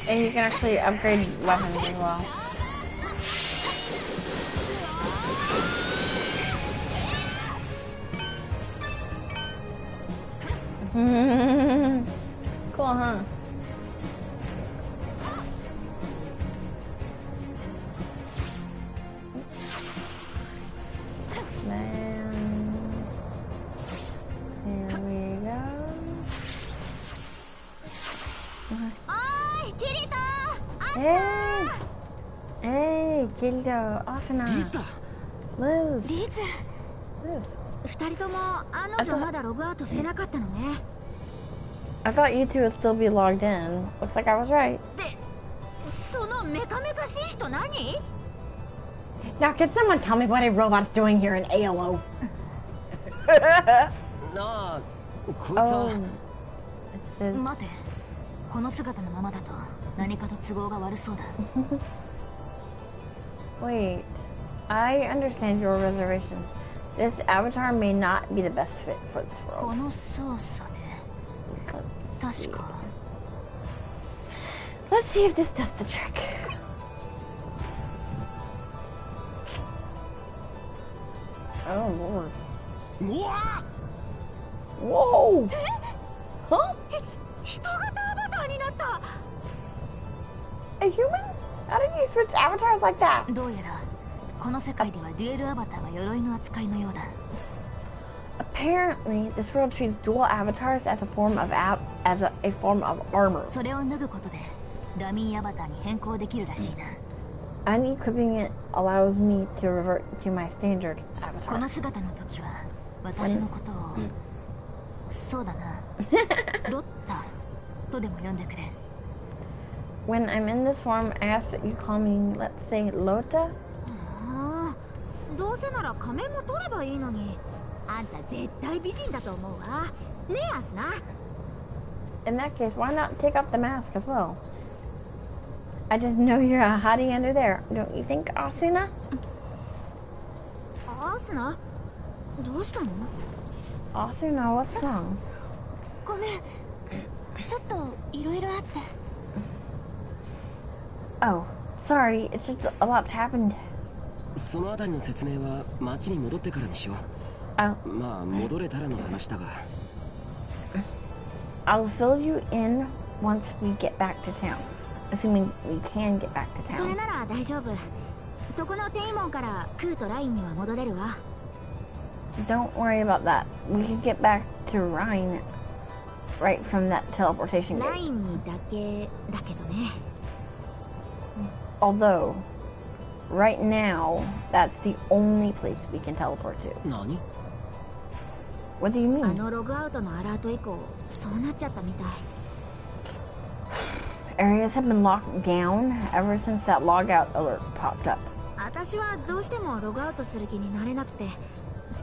And you can actually upgrade weapons as well. Cool, huh? Hey, Kirito, Asuna. Liz. リズ。二人ともあの女まだログアウトしてなかったのね。I thought you two would still be logged in. Looks like I was right. で、そのメカメカしい人何？ Now, can someone tell me what a robot's doing here in ALO? なあ、こいつは。待て、この姿のままだと何かと都合が悪そうだ。Wait, I understand your reservation. This avatar may not be the best fit for this world. この操作で確か。Let's see if this does the trick. Oh lord. Whoa! Huh? 人型アバターになった。A human? How did you switch avatars like that? どうやらこの世界ではデュエルアバターは鎧の扱いのようだ。Apparently, this world treats dual avatars as a form of armor. それを脱ぐことでダミーアバターに変更できるらしいな。Unequipping it allows me to revert to my standard avatar. この姿の時は私のことを、そうだな、ロッタとでも呼んでくれ。When I'm in this form, I ask that you call me, let's say, Lota? ああ、どうせなら仮面も取ればいいのに。あんた絶対美人だと思うわ。ねえ、アスナ。In that case, why not take off the mask as well? I just know you're hiding under there, don't you think, Asuna? アスナ、どうしたの？ Asuna, what's wrong? ごめん、ちょっといろいろあって。Oh, sorry, it's just a lot's happened. そのあたりの説明は町に戻ってからにしよう。I'll まあ戻れたらの話だが。I'll fill you in once we get back to town, assuming we can get back to それ town. なら大丈夫。そこの天門からクーとラインには戻れるわ。 Don't worry about that. We can get back to Rhine right from that teleportation ラ gate. インにだけだけどね。 Although, right now, that's the only place we can teleport to. 何？ What do you あ mean? のログアウトのアラート以降、そうなっちゃったみたい。 Areas have been locked down ever since that logout alert popped up. 私はどうしてもログアウトする気になれなくて、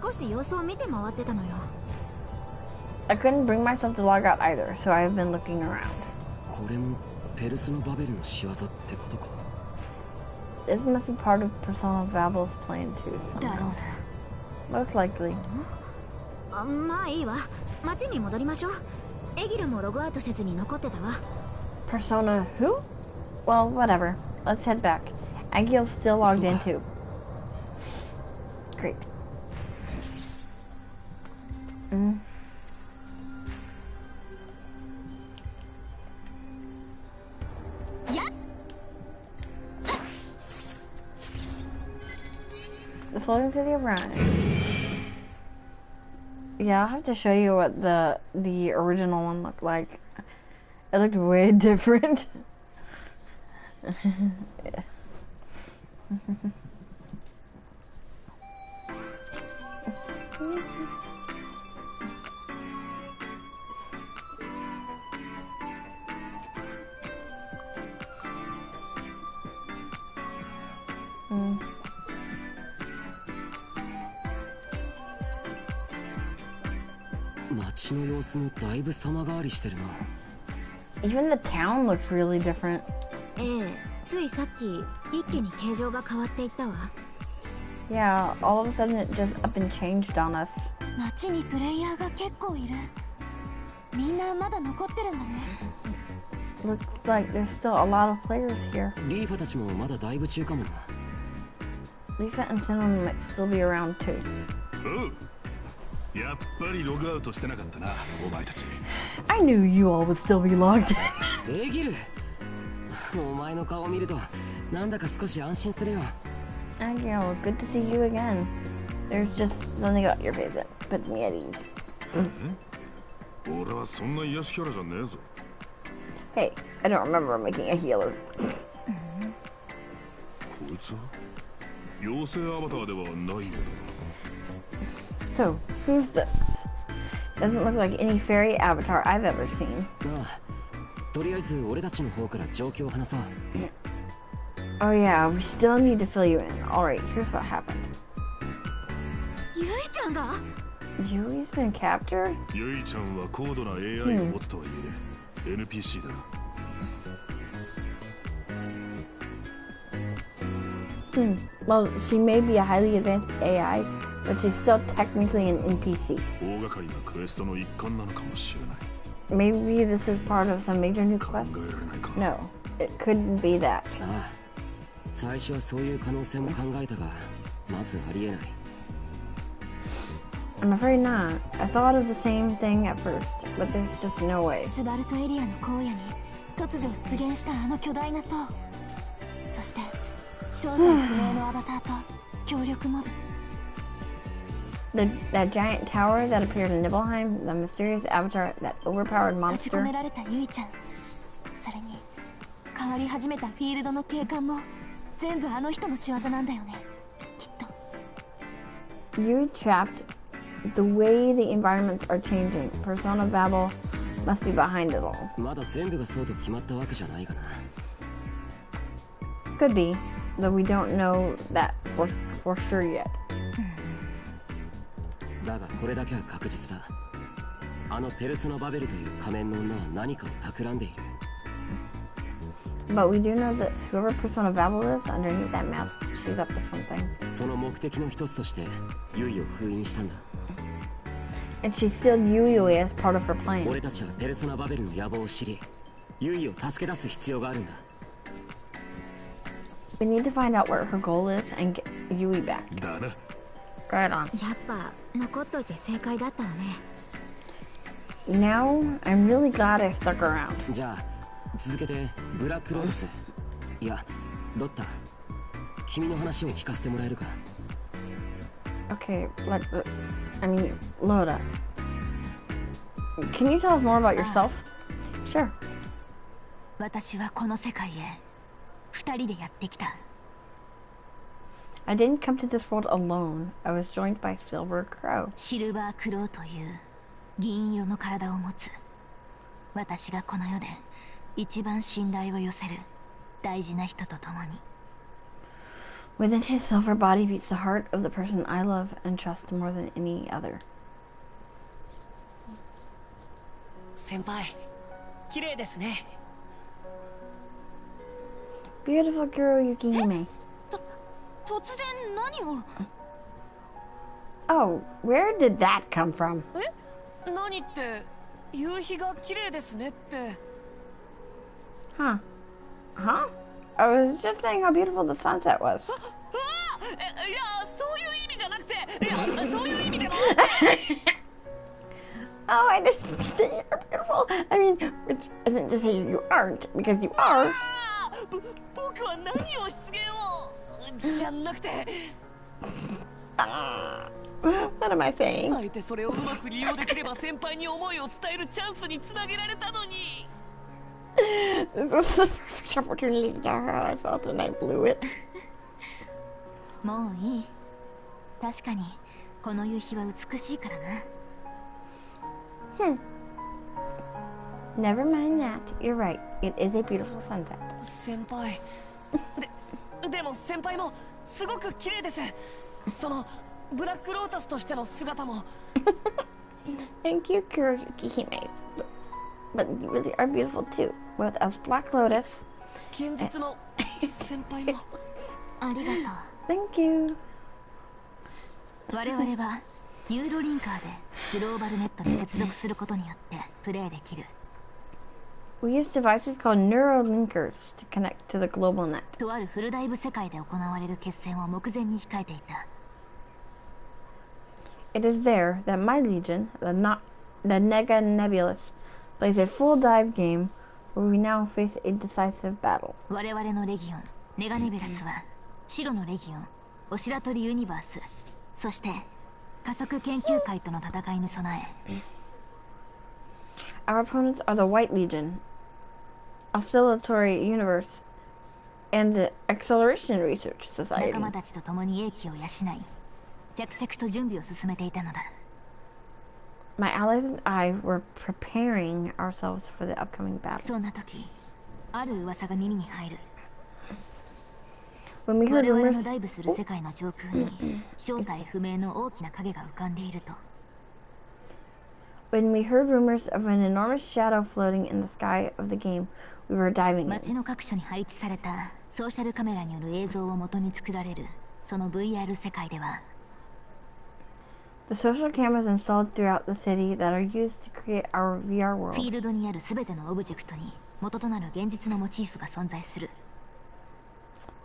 少し様子を見て回ってたのよ。 I couldn't bring myself to log out either, so I've been looking around. これもペルソナバベルの仕業ってことか。This must be part of Persona Babel's plan too, だろ somehow. うな。 Most likely. あ、まあいいわ。町に戻りましょう。エギルもログアウトせずに残ってたわ。 Persona who? Well, whatever. Let's head back. Agil's still logged in too. Great. Yeah. The floating city of Rhine. Yeah, I'll have to show you what the original one looked like. It looked way different. Yeah.街の様子もだいぶ様変わりしてるな。 Even the town looks really different. ええ、ついさっき一気に形状が変わっていったわ。 Yeah, all of a sudden it just up and changed on us. 街にプレイヤーが結構いる。みんなまだ残ってるんだね。 Looks like there's still a lot of players here. リーファたちもまだだいぶ中かもな。 Leafa and Cinnamon might still be around too. おう、やっぱりログアウトしてなかったな、お前たち。 I knew you all would still be logged in. エギル、お前の顔を見るとなんだか少し安心するよ。 Agil, good to see you again. There's just something about your face that puts me at ease. 俺はそんな癒しキャラじゃねえぞ。 Hey, I don't remember making a healer. こいつは妖精アバターではないよな。 So, who's this? Doesn't look like any fairy avatar I've ever seen. ああ、とりあえず俺たちの方から状況を話そう。 Oh yeah, we still need to fill you in. Alright, here's what happened. ゆいちゃんが Yui's been captured? ゆいちゃんは高度な AI を持つとはいえ、NPC だ。 Well, she may be a highly advanced AI, but she's still technically an NPC. 大掛かりなクエストの一環なのかもしれない。 Maybe this is part of some major new 考 quest? えられないか。 No, it couldn't be that. ああ、最初はそういう可能性も考えたが、まずありえない。 I'm afraid not. I thought of the same thing at first, but there's just no way. スバルトエリアの荒野に突如出現したあの巨大な塔。そして正体不明のアバターと強力モブ。 That giant tower that appeared in Nibelheim, the mysterious avatar, that overpowered 閉じ込め monster. られたゆいちゃん。それに変わり始めたフィールドの景観も全部あの人の仕業なんだよね。きっと。 Yui trapped. The way the environments are changing, Persona Babel must be behind it all. まだ全部がそうと決まったわけじゃないかな。 Could be, though we don't know that for sure yet. だがこれだけは確実だ。あのペルソナバベルという仮面の女は何かを企んでいる。 But we do know that whoever Persona Babel is, underneath that mask, she's up to something. その目的の一つとしてユイを封印したんだ。 And she sealed Yui as part of her plan. 俺たちはペルソナバベルの野望を知り、ユイを助け出す必要があるんだ。We need to find out what her goal is and get Yui back. だな。 Right on. やっぱ残っといて正解だったわね。 Now, I'm really glad I stuck around. じゃあ続けてブラックロータス、いやロッタ、君の話を聞かせてもらえるか。 Okay, Loda. Can you tell us more about yourself? Sure. 私はこの世界へ二人でやってきた。 I didn't come to this world alone. I was joined by Silver Crow. シルバークローという銀色の体を持つ私がこの世で一番信頼を寄せる大事な人と共に。 Within his silver body beats the heart of the person I love and trust more than any other. 先輩、綺麗ですね。 Beautiful girl Yukihime. 突然何を。 Oh, where did that come from? 何って夕日が綺麗ですねって。 Huh? I was just saying how beautiful the sunset was. いや、そういう意味じゃなくて、いや、そういう意味では。Oh, I didn't say you're beautiful. I mean, which isn't to say you aren't, because you are. 僕は何を失言をじゃなくて。 What am I saying? あえてそれをうまく利用できれば先輩に思いを伝えるチャンスにつなげられたのに。 This was the perfect opportunity to tell her how I felt and I blew it. もういい。確かにこの夕日は美しいからな。 Never mind that. You're right. It is a beautiful sunset. 先輩。でも先輩もすごく綺麗です。そのブラックロータスとしての姿も。 Thank you, Kurokihime. But you really are beautiful too. With us Black Lotus. 現実の先輩も。ありがと Thank you. う。我々はニューロリンカーでグローバルネットに接続することによってプレイできる。 We use devices called neurolinkers to connect to the global net. とあるフルダイブ世界で行われる決戦を目前に控えていた。 It is there that my legion, the Nega Nebulous, plays a full dive game where we now face a decisive battle. 我々のレギオンネガネベラスは白のレギオンオシラトリユニバース、そして加速研究会との戦いに備え。 Our opponents are the White Legion, Oscillatory Universe, and the Acceleration Research Society. 仲間たちと共に英気を養い、着々と準備を進めていたのだ。 My allies and I were preparing ourselves for the upcoming battle. そんな時、ある噂が耳に入る。 When we 我 heard 々 rumors, のダイブする世界の上空に正体不明の大きな影が浮かんでいると。 when we heard rumors of an enormous shadow floating in the sky of the game we were diving in. 街の各所に配置されたソーシャルカメラによる映像を元に作られるその VR 世界では、 The social cameras installed throughout the city that are used to create our VR フィ world ールドにある全てのオブジェクトに元となる現実のモチーフが存在する。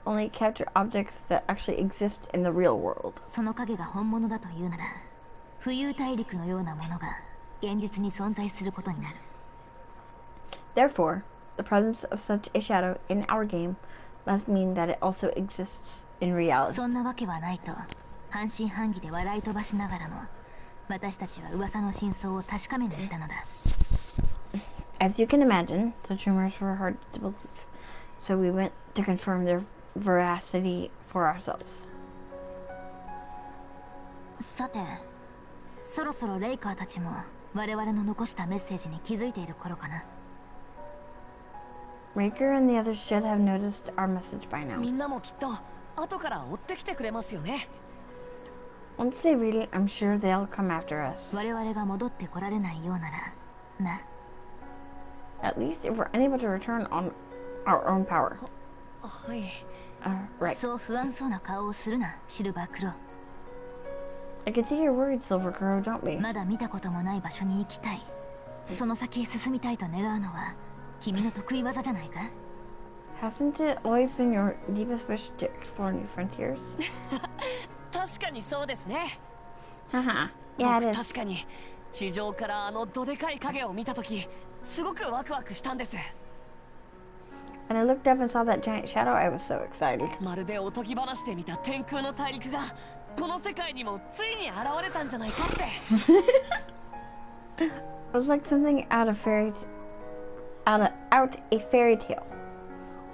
only capture objects that actually exist in the real world. その影が本物だというなら、浮遊大陸のようなものが現実に存在することになる。 Therefore, the presence of such a shadow in our game must mean that it also exists in reality. そんなわけはないと半信半疑で笑い飛ばしながらも、私たちは噂の真相を確かめに行ったのだ。 As you can imagine, such rumors were hard to believe, so we went to confirm their veracity for ourselves. さて、そろそろレイカーたちも我々の残したメッセージに気づいている頃かな。 Raker and the others should have noticed our message by now. みんなもきっと後から追ってきてくれますよね。 Once they read it, I'm sure they'll come after us. 我々が戻ってこられないようならな。 At least if we're unable to return on our own power. はい。 Right. そう不安そうな顔をするな、シルバークロー。 I can see you're worried, Silver Crow, don't we? まだ見たこともない場所に行きたい。その先へ進みたいと願うのは君の得意技じゃないか。Hasn't it always been your deepest wish to explore new frontiers? 確かにそうですね。 Haha. Yeah, it 僕 is. 確かに地上からあのどでかい影を見たとき、すごくワクワクしたんです。 When I looked up and saw that giant shadow, I was so excited. まるでおとぎ話で見た天空の大陸がこの世界にもついに現れたんじゃないかって。 It was like something out a fairy tale.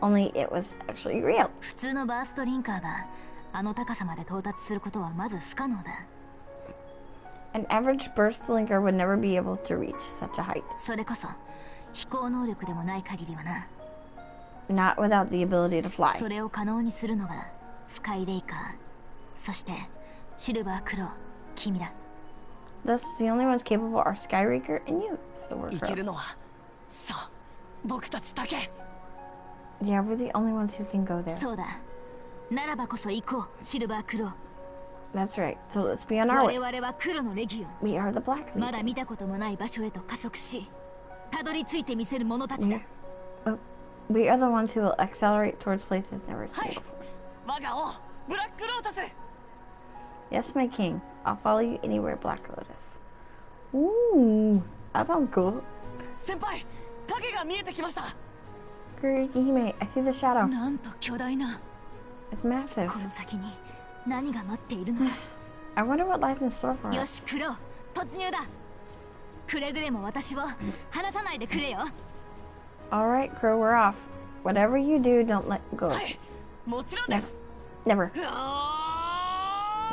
Only it was actually real. 普通のバーストリンカーがあの高さまで到達することはまず不可能だ。 An average burst linker would never be able to reach such a height. それこそ飛行能力でもない限りはな。 Not without the ability to fly. それを可能にするのがスカイレイカー、そしてシルバークロー、君だ。 Thus, the only ones capable are Skyraker and you, Silver 行ける Crow. のはそう僕たちだけ。 Yeah, we're the only ones who can go there. そうだ。ならばこそ行こう、シルバークロー。 That's right. So let's be on our 我 way. 々は黒のレギオン。 We are the Black まだ Legion. 見たこともない場所へと加速し、たどり着いてみせる者たちだ。 We are the ones who will accelerate towards places never は seen い before. 我が王ブラックロータス。 Yes, my king. I'll follow you anywhere, Black Lotus. Ooh, that sounds cool. 先輩影が見えてきました。 Kurihime, I see the shadow. なんと巨大な。 It's massive. この先に何が待っているのだ。 I wonder what lies in store for よ us. し、クロー、突入だ。くれぐれも私を離さないでくれよ。 Alright, Crow, we're off. Whatever you do, don't let go. はい、もちろんです。 Never. うわ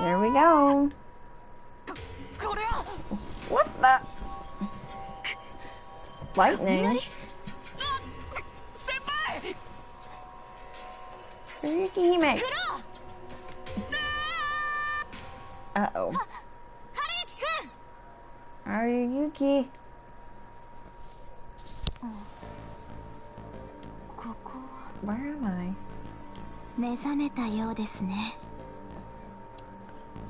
There we go. ーこれは What the? Lightning. 先輩 Kurihime. クロー、 Uh-oh. ハルユキくん。 Aruyuki. ここは Where am I? 目覚めたようですね。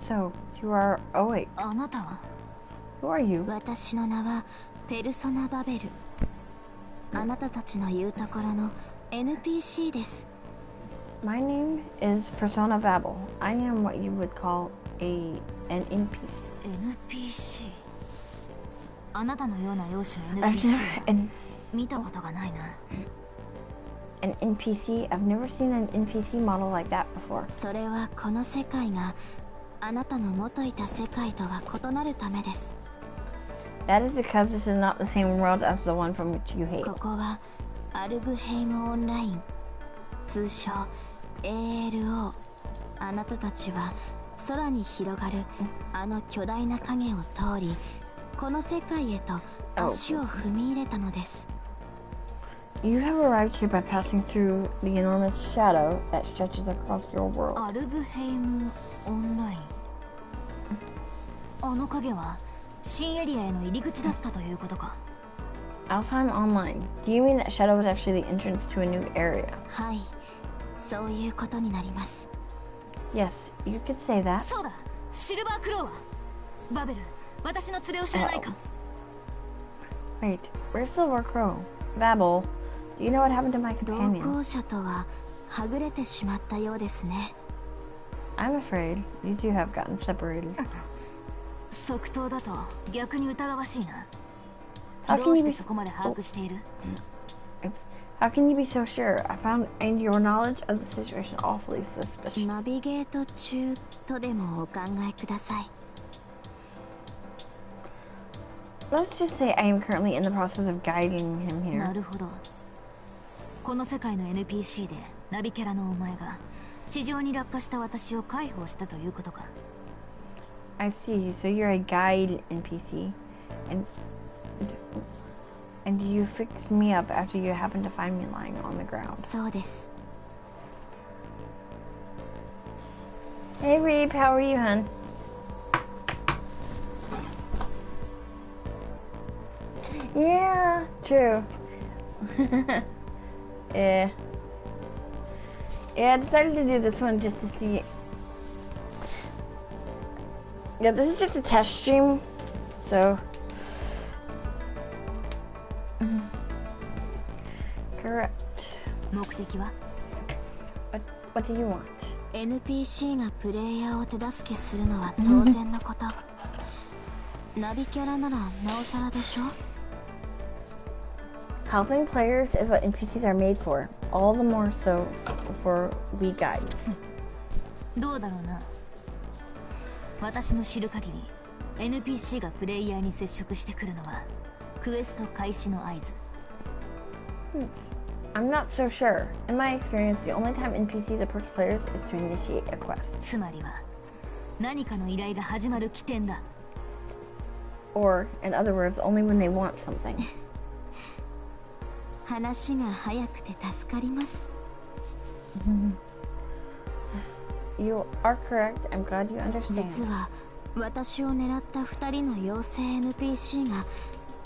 So, you are awake. あなたは？ Who are you? 私の名はペルソナバベル。あなたたちの言うところの NPC です。 My name is Persona Babel. I am what you would call an NPC. NPC。あなたのような容姿の NPC は An 見たことがないな。 NPC? I've never seen an NPC model like that before. それはこの世界があなたの元いた世界とは異なるためです。 That is because this is not the same world as the one from which you hate. ここはアルブヘイムオンライン、通称 ALO。 あなたたちは空に広がるあの巨大な影を通り、この世界へと足を踏み入れたのです。 You have arrived here by passing through the enormous shadow that stretches across your world. アルブヘイムオンライン。あの影は新エリアへの入り口だったということか。 Alfheim Online. Do you mean that shadow was actually the entrance to a new area? はい、そういうことになります。 Yes, you could say that. そうだ、シルバークローはバベル、私の連れを知らないか。 Wait, where's Silver Crow? Babel, do you know what happened to my 同 companion? 行者とははぐれてしまったようですね。 I'm afraid you two have gotten separated. 即答だと逆に疑わしいな。 How ど can う you して be そこまで把握している？ How can you be so sure? I found your knowledge of the situation awfully suspicious. ナビゲート中とでもお考えください。 Let's just say I am currently in the process of guiding him な here. るほど。この世界の NPC でナビキャラのお前が地上に落下した私を解放したということか。 I see. So you're a guide NPC, and you fixed me up after you happened to find me lying on the ground. そうです。 Hey Reap, how are you, hun? Yeah, true. Yeah. Yeah, I decided to do this one just to see. Yeah, this is just a test stream, so. Correct. 目的は What do you want? NPC がプレイヤーを手助けするのは当然のこと。ナビキャラならなおさらでしょ。 Helping players is what NPCs are made for. All the more so for we guides. どうだろうな。私の知る限り NPC がプレイヤーに接触してくるのはクエスト開始の合図。I'm not so sure. In my experience, the only time NPCs approach players is to initiate a quest. つまりは何かの依頼が始まる起点だ。 Or, in other words, only when they want something. 話が早くて助かります。 You are correct. I'm glad you understand. 実は私を狙った2人の妖精 NPC が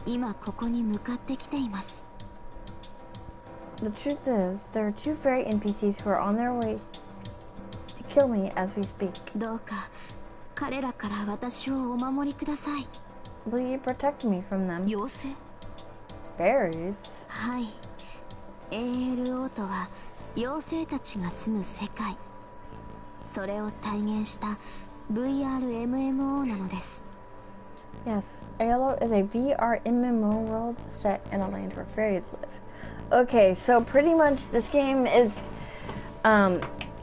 今ここに向かってきています。 The truth is, there are two fairy NPCs who are on their way to kill me as we speak. どうか彼らから私をお守りください。 Will you protect me from them? 妖精？ Fairies? はい。ALO とは妖精たちが住む世界。それを体現した VRMMO なのです。 Yes, Accel is a VR MMO world set in a land where fairies live. Okay, so pretty much this game is,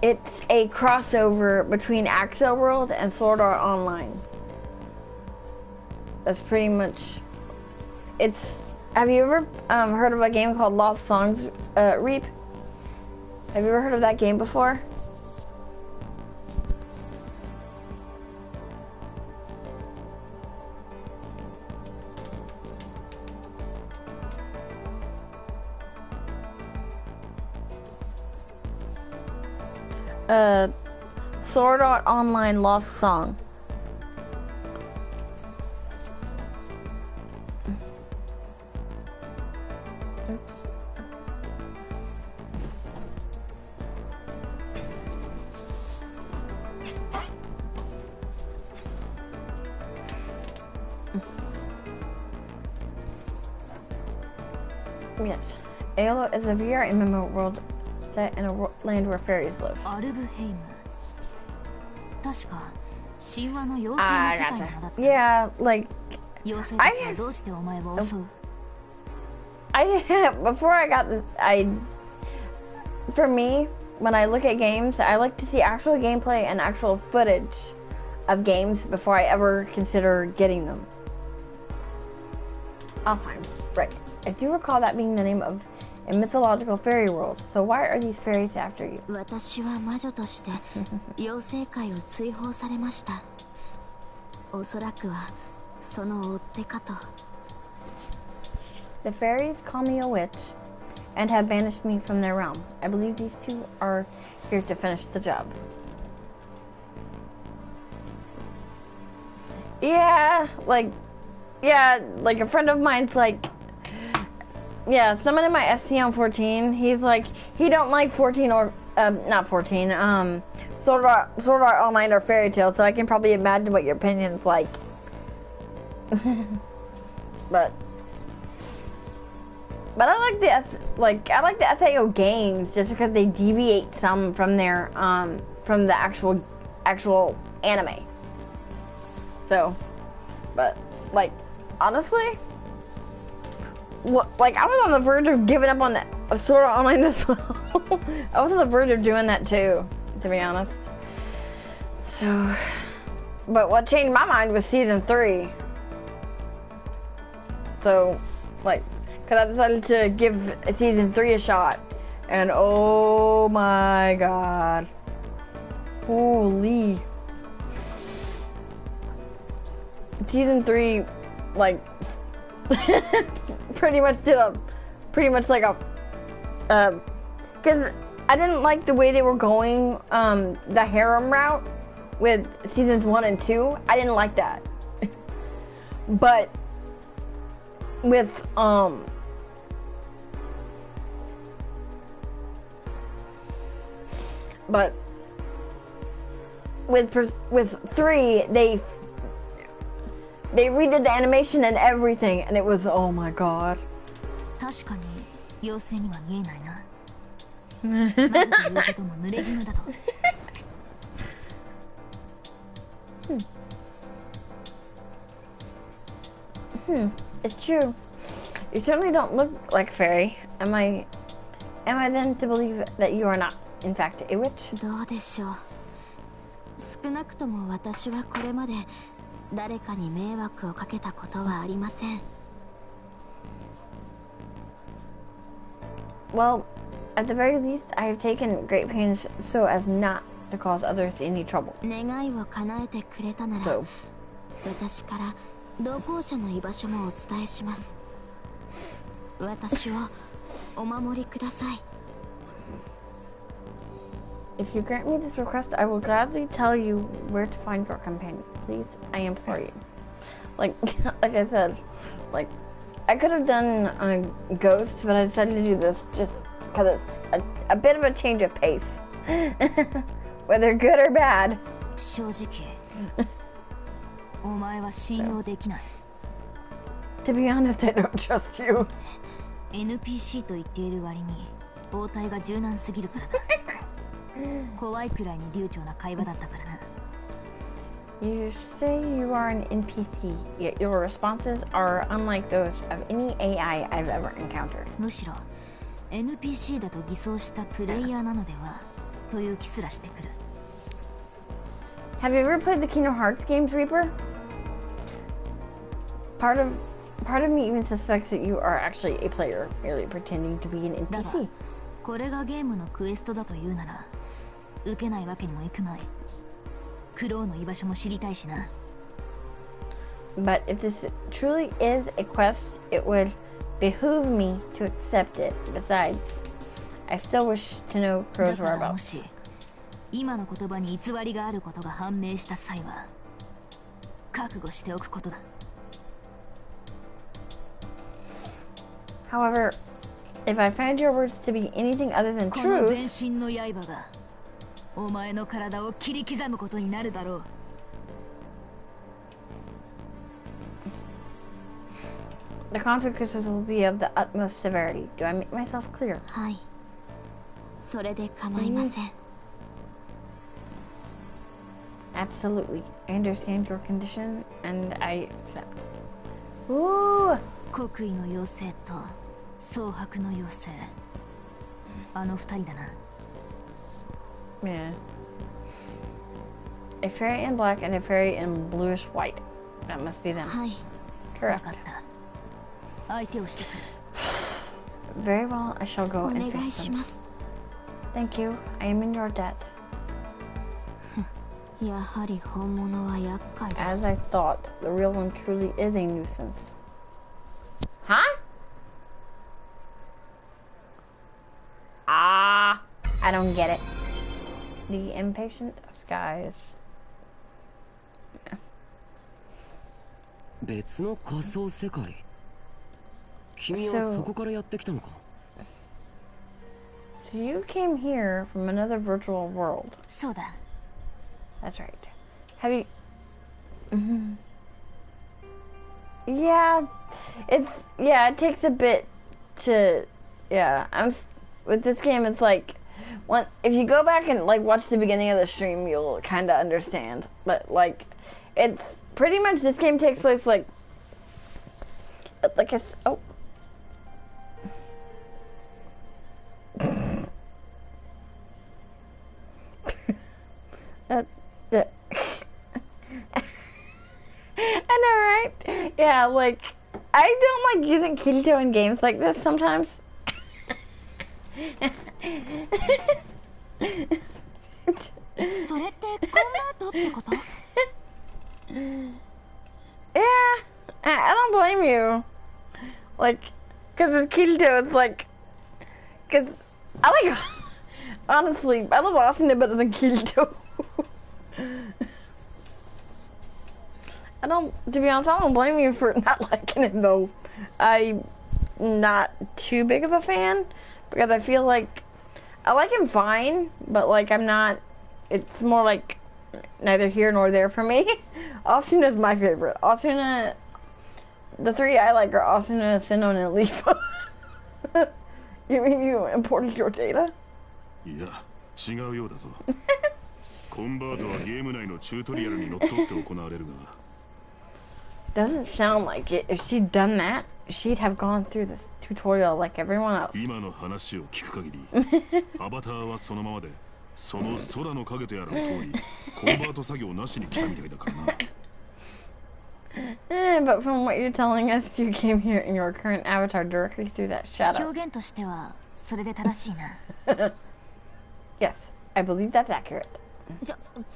it's a crossover between Accel World and Sword Art Online. That's pretty much, it's, have you ever heard of a game called Lost Songs Reap? Have you ever heard of that game before? Sword Art Online Lost Song. Yes, Accel is a VR MMO world set in a land where fairies live. アルブヘイム。確か神話の妖精の世界の名だった。Yeah, like 妖精たちはどうしてお前を襲う？ before I got this, for me, when I look at games, I like to see actual gameplay and actual footage of games before I ever consider getting them. Alfheim, right. I do recall that being the name of a mythological fairy world. So why are these fairies after you? 私は魔女として妖精界を追放されました。おそらくはその追っ手かと。 The fairies call me a witch and have banished me from their realm. I believe these two are here to finish the job. Yeah, like a friend of mine's like, yeah, someone in my FC on 14, he's like, he don't like 14 or, not 14, Sword Art Online or Fairy Tail, so I can probably imagine what your opinion's like. But I like I like the SAO games just because they deviate some from their, from the actual anime. So, but, like, honestly, like, I was on the verge of giving up on Sword Art Online as well. I was on the verge of doing that too, to be honest. So, but what changed my mind was season 3. So, like, because I decided to give season 3 a shot, and oh my god, holy. Season 3, like, pretty much like a, because I didn't like the way they were going, the harem route with seasons 1 and 2. I didn't like that. But with, with 3, they redid the animation and everything, and it was, oh my god. 確かに妖精には見えないな。まずということも濡れ衣だと。It's true. You certainly don't look like a fairy. Am I then to believe that you are not, in fact, a witch? どうでしょう。少なくとも私はこれまで誰かに迷惑をかけたことはありません。Well, at the very least, I have taken great pains so as not to cause others any trouble. 願いを叶えてくれたなら、 So, 私から同行者の居場所もお伝えします。私をお守りください。if you grant me this request, I will gladly tell you where to find your companion. Please, I implore you. Like I said, like, I could have done a ghost, but I decided to do this just because it's a bit of a change of pace. Whether good or bad. 正直、お前は信用できない。To be honest, I don't trust you. NPC と言っている割に応対が柔軟すぎるからな。怖いくらいに流暢な会話だったからな。You say you are an NPC, yet your responses are unlike those of any AI I've ever encountered. むしろ NPC だと偽装したプレイヤーなのではという気すらしてくる。Have you ever played the Kingdom Hearts games, Reaper? Part of me even suspects that you are actually a player, merely pretending to be an だが NPC. これがゲームのクエストだというなら受けないわけにもいくまい。クロウの居場所も知りたいしな。But if this truly is a quest, it would behoove me to accept it. Besides, I still wish to know だ Crow's からも whereabouts. し今の言葉に偽りがあることが判明した際は覚悟しておくことだ。 However, if I find your words to be anything other than この truth, 全身の刃がお前の体を切り刻むことになるだろう。 the consequences will be of the utmost severity. Do I make myself clear? はい、それで構いません。 Absolutely. I understand your condition, and I accept. Ooh! 国威の妖精と蒼白の妖精、あの二人だな。 Yeah. A fairy in black and a fairy in bluish white. That must be them. はい、わ Correct. かった。相手をしてくる。 Very well, I shall go お and 願い face し them. ます。 Thank you. I am in your debt. やはり本物は厄介だ。 As I thought, the real one truly is a nuisance. Huh? Ah, I don't get it. The impatient skies. 別の仮想世界。君はそこからやってきたのか。 So you came here from another virtual world. そうだ。 That's right. Have you? Yeah, it takes a bit to. Yeah, with this game. It's like, if you go back and like watch the beginning of the stream, you'll kind of understand. But like, it's pretty much this game takes place like a oh. I know, right? Yeah, like, I don't like using Kirito in games like this sometimes. それってコンバートってこと？ Yeah, I don't blame you. Like, because with Kirito, it's like, because I like, honestly, I love Asuna better than Kirito. To be honest, I don't blame you for not liking it though. I'm not too big of a fan because I feel like I like him fine, but like I'm not, it's more like neither here nor there for me. Asuna is my favorite. Asuna, the three I like are Asuna, Sinnoh, and Leaf. You mean you imported your data? いや、違うようだぞ。コンバートはゲーム内のチュートリアルにのっとって行われるが。Doesn't sound like it. If she'd done that, she'd have gone through this tutorial like everyone else. 今の話を聞く限り、アバターはそのままで、その空の影とやらを通り、コンバート作業なしに来たみたいだからな。But from what you're telling us, you came here in your current avatar directly through that shadow. 表現としてはそれで正しいな。Yes, I believe that's accurate. ち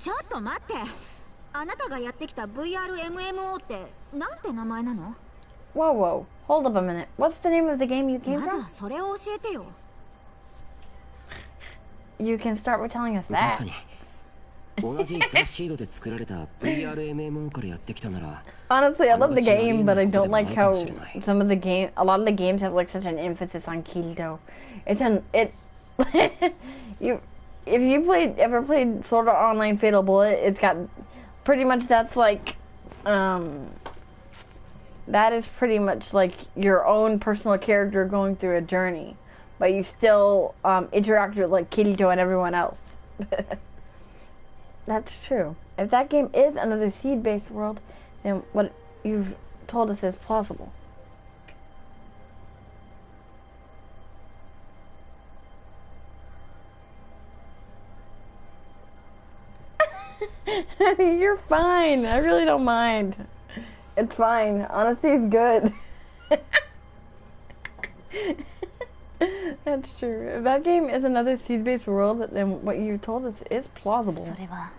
ょっと待って。あなたがやってきた VRMMO ってなんて名前なの？ Whoa, whoa. Hold up a minute. What's the name of the game you came まず from? はそれを教えてよ。You can start with telling us 確か that. に。同じザ・シードで作られた VRMMO からやってきたなら。 Honestly, I love the game, but I don't like how some of the a lot of the games have like such an emphasis on Kirito. If you ever played Sword Art Online Fatal Bullet, it's got pretty much that's like that is pretty much like your own personal character going through a journey, but you still interact with like Kirito and everyone else. That's true. If that game is another seed-based world, then what you've told us is plausible. You're fine. I really don't mind. It's fine. Honesty is good. That's true. If that game is another seed-based world, then what you told us is plausible. それは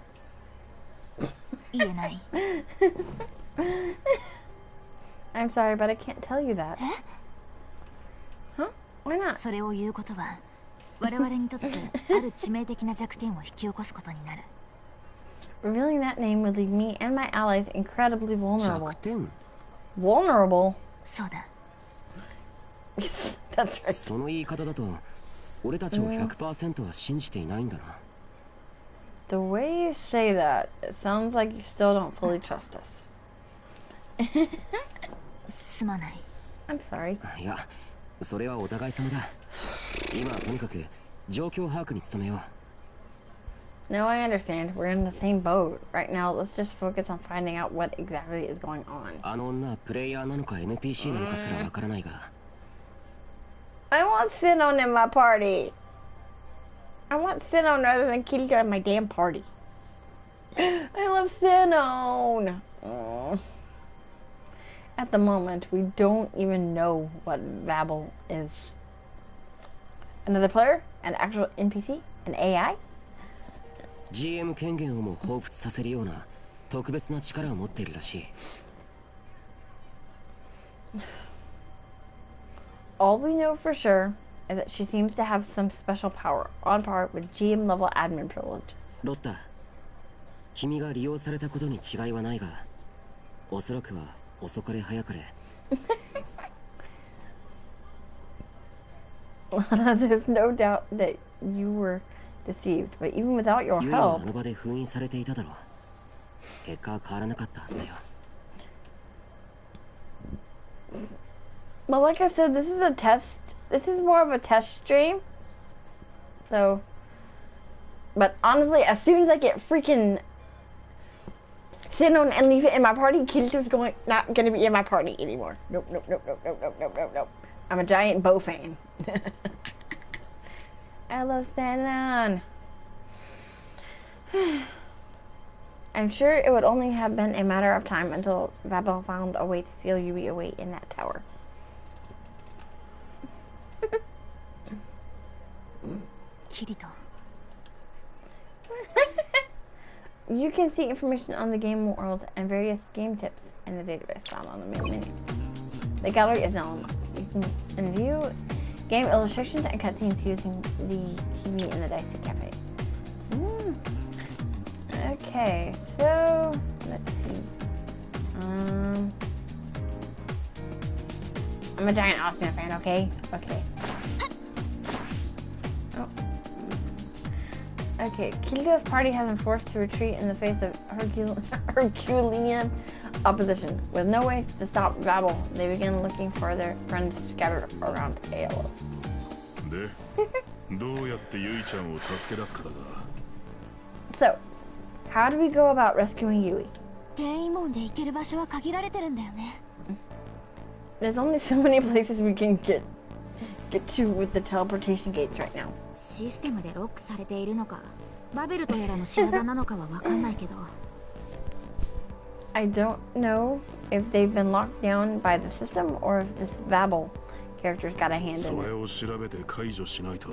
言えない。I'm sorry, but I can't tell you that. Huh? Why not? それを言うことは我々にとってある致命的な弱点を引き起こすことになる。Revealing that name would leave me and my allies incredibly vulnerable. 弱点 Vulnerable? そうだ。That's right. その言い方だと俺たちを 100% は信じていないんだな。The way you say that, it sounds like you still don't fully trust us. すまない。I'm sorry. いや、それはお互い様だ。今はとにかく状況把握に努めよう。No, I understand. We're in the same boat. Right now, let's just focus on finding out what exactly is going on. あの女はプレイヤーなのか NPC なのかすらわからないが。I want Sinon in my party. I want Sinon rather than Kirito in my damn party. I love Sinon. At the moment, we don't even know what Babel is. Another player? An actual NPC? An AI? GM 権限をも彷彿させるような特別な力を持っているらしい。All we know for sure is that she seems to have some special power, on par with GM level admin privileges. ロッタ、君が利用されたことに違いはないが、おそらくは遅かれ早かれ。There's no doubt that you were deceived, but even without your ユイは help, あの場で封印されていただろう。結果は変わらなかったはずだよ。well, like I said, this is a test. This is more of a test stream. So, but honestly, as soon as I get freaking Sinon and leave it in my party, Kirito's not gonna be in my party anymore. Nope, nope, nope, nope, nope, nope, nope, nope, nope. I'm a giant Bo fan. I love Sinon. I'm sure it would only have been a matter of time until Babel found a way to seal Yui away in that tower. Kirito. You can see information on the game world and various game tips in the database found on the main menu. The gallery is now unlocked. You can view game illustrations and cutscenes using the TV in the Dicey Cafe. Okay, so let's see. I'm a giant Austin fan, okay? Okay. Oh. Okay, Kirito's party has been forced to retreat in the face of Herculean opposition. With no ways to stop Babel, they begin looking for their friends scattered around ALO. で、So, how do we go about rescuing Yui? 転移門で行ける場所は限られてるんだよね。 There's only so many places we can get to with the teleportation gates right now. システムでロックされているのか、バベルとやらの仕業なのかはわかんないけど。I don't know if they've been locked down by the system or if this Babel character's got a hand in it. それを調べて解除しないと、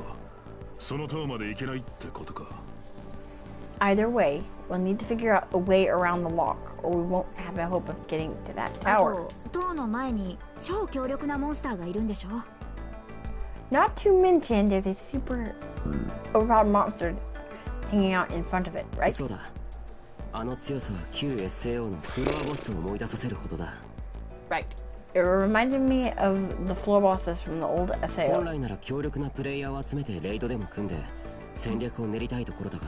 その塔まで行けないってことか。Either way, we'll need to figure out a way around the lock, or we won't have a hope of getting to that tower. 塔の前に超強力なモンスターがいるんでしょ? Not to mention, there's a super overpowered monster hanging out in front of it, right? そうだ。あの強さは旧 SAO のフロアボスを思い出させるほどだ。Right. It reminded me of the floor bosses from the old 本 SAO. 来なら強力なプレイヤーを集めてレイドでも組んで戦略を練りたいところだが。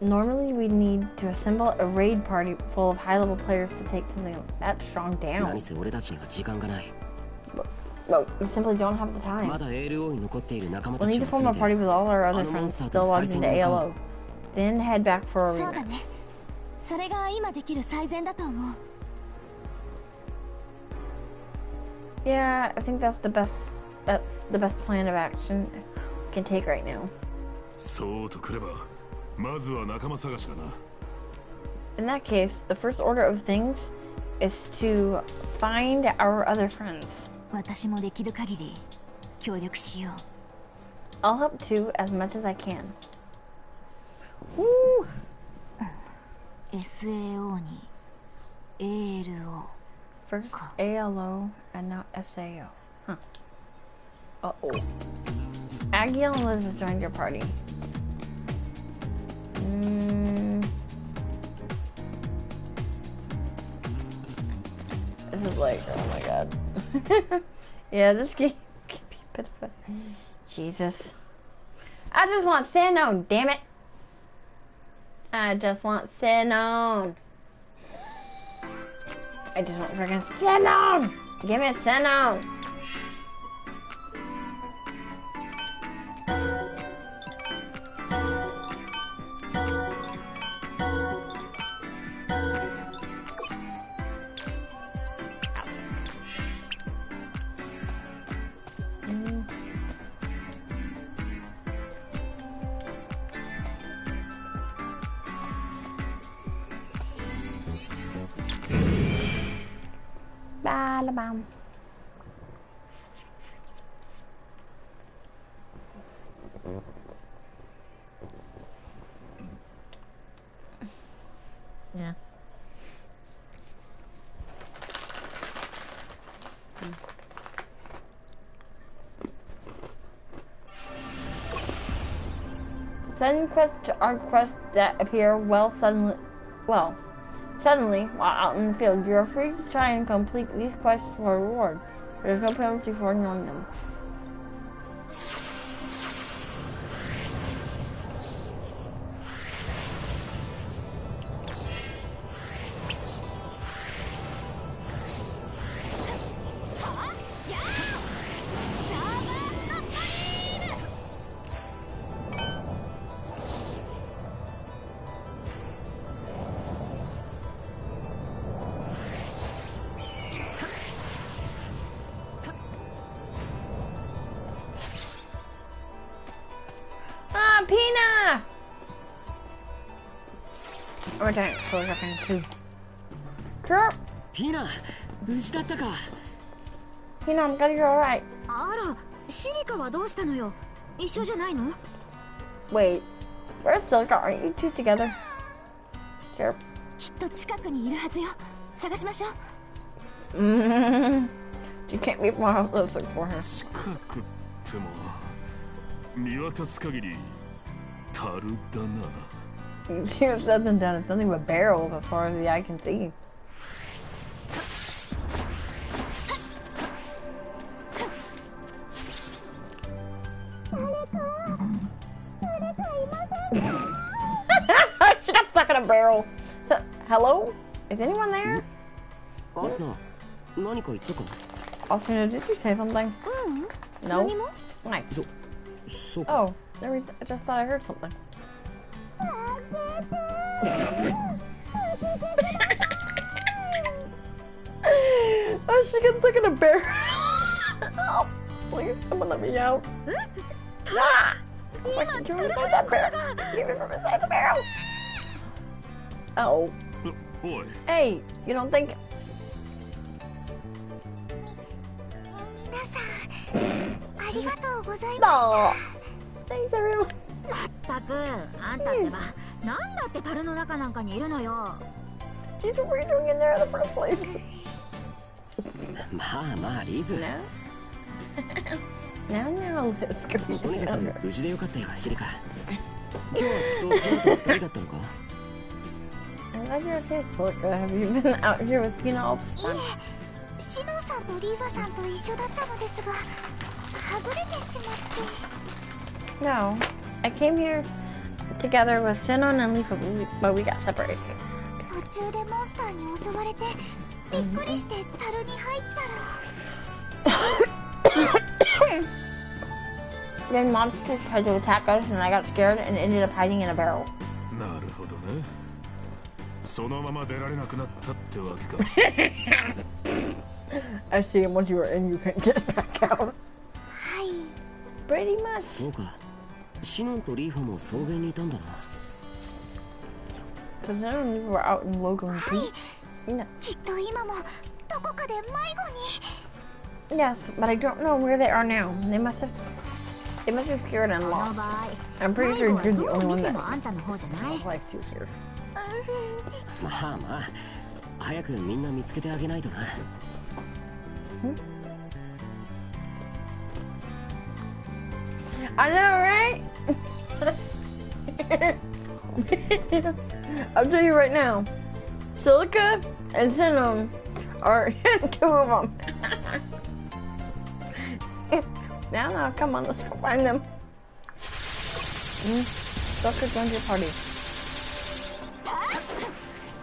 Normally, we'd need to assemble a raid party full of high-level players to take something that strong down. 何せ俺たちには時間がない。But we simply don't have the time. まだ ALO に残っている仲間 We'll たち need を to 集 form め a て party with all our other あのモン friends スター still と logged 再戦 into に向かう。 ALO. Then head back for a そうだ rematch. ね。それが今できる最善だと思う。 Yeah, I think that's the best plan of action we can take right now. そうとくれば、まずは仲間探しだな。In that case, the first order of things is to find our other friends. 私もできる限り協力しよう。 I'll help too, as much as I can. Woo! SAO に ALO。 First ALO and now SAO. Huh. Uh-oh. Accel and Liz has joined your party. This is like, oh my god. Yeah, this game can be pitiful. Jesus. I just want Sinone, damn it. I just want Sinone. I just want freaking Sinone. Give me Sinone. Ba-la-bam. Yeah. Sudden quests are quests that appear suddenly while out in the field. You are free to try and complete these quests for a reward. There is no penalty for ignoring them. Pina! Oh, dang, so we're having two. Sure. ピーナ、無事だったか。 Pina, I'm glad you're alright. あら、シリカはどうしたのよ。一緒じゃないの? Wait, where's Silica? Aren't you two together? Sure. きっと近くにいるはずよ。探しましょう。You can't be far off. Let's look for her. 近くっても見渡す限り樽だな。There's nothing done. It's nothing but barrels as far as the eye can see. She got stuck in a barrel. Hello? Is anyone there? アスナ、何か言ったか? Austin, did you say something? No? 何も? Nice. そうか。 Oh, I just thought I heard something. Oh, she gets stuck in a barrel. Oh, please, someone let me out. Ah! What did you inside that barrel? Get me from inside the barrel. Oh. Boy. Hey, you don't think... 皆さんありがとうござい No. まし Thanks, everyone. まったくあんたってばなんだって樽の中なんかにいるのよ。 Jeez, what were you doing in there in the first place? まあまあリーズ。 Now, let's go. とにかく無事でよかったよ、シリカ。今日はずっとピノと二人だったのか？ I like your taste, look. Have you been out here with Pino all the た。い time? え、シノンさんとリーバさんと一緒だったのですが、はぐれてしまって。 No. I came here together with Sinon and Leafa, but we got separated. 途中でモンスターに襲われて、びっくりして樽に入ったら。 Then monsters tried to attack us, and I got scared and ended up hiding in a barrel. なるほどね。そのまま出られなくなったってわけか。I see, and once you were in, you couldn't get back out. はい。 Pretty much. そうか。シノンとリーファも草原にいたんだな。 So Sinon and Leafa were out in Logan はい Peak. No. きっと今もどこかで迷子に。 Yes, but I don't know where they are now. They must be scared and この lost. 場合 I'm 迷 pretty 子 sure は you're ど the う only 見 one て that もあんたの方じゃない。 has life to here. まあまあ、早くみんな見つけてあげないとな。I know, right? I'll tell you right now. Silica and Sinon are two of them. Now, come on, let's go find them. Silica joins your party.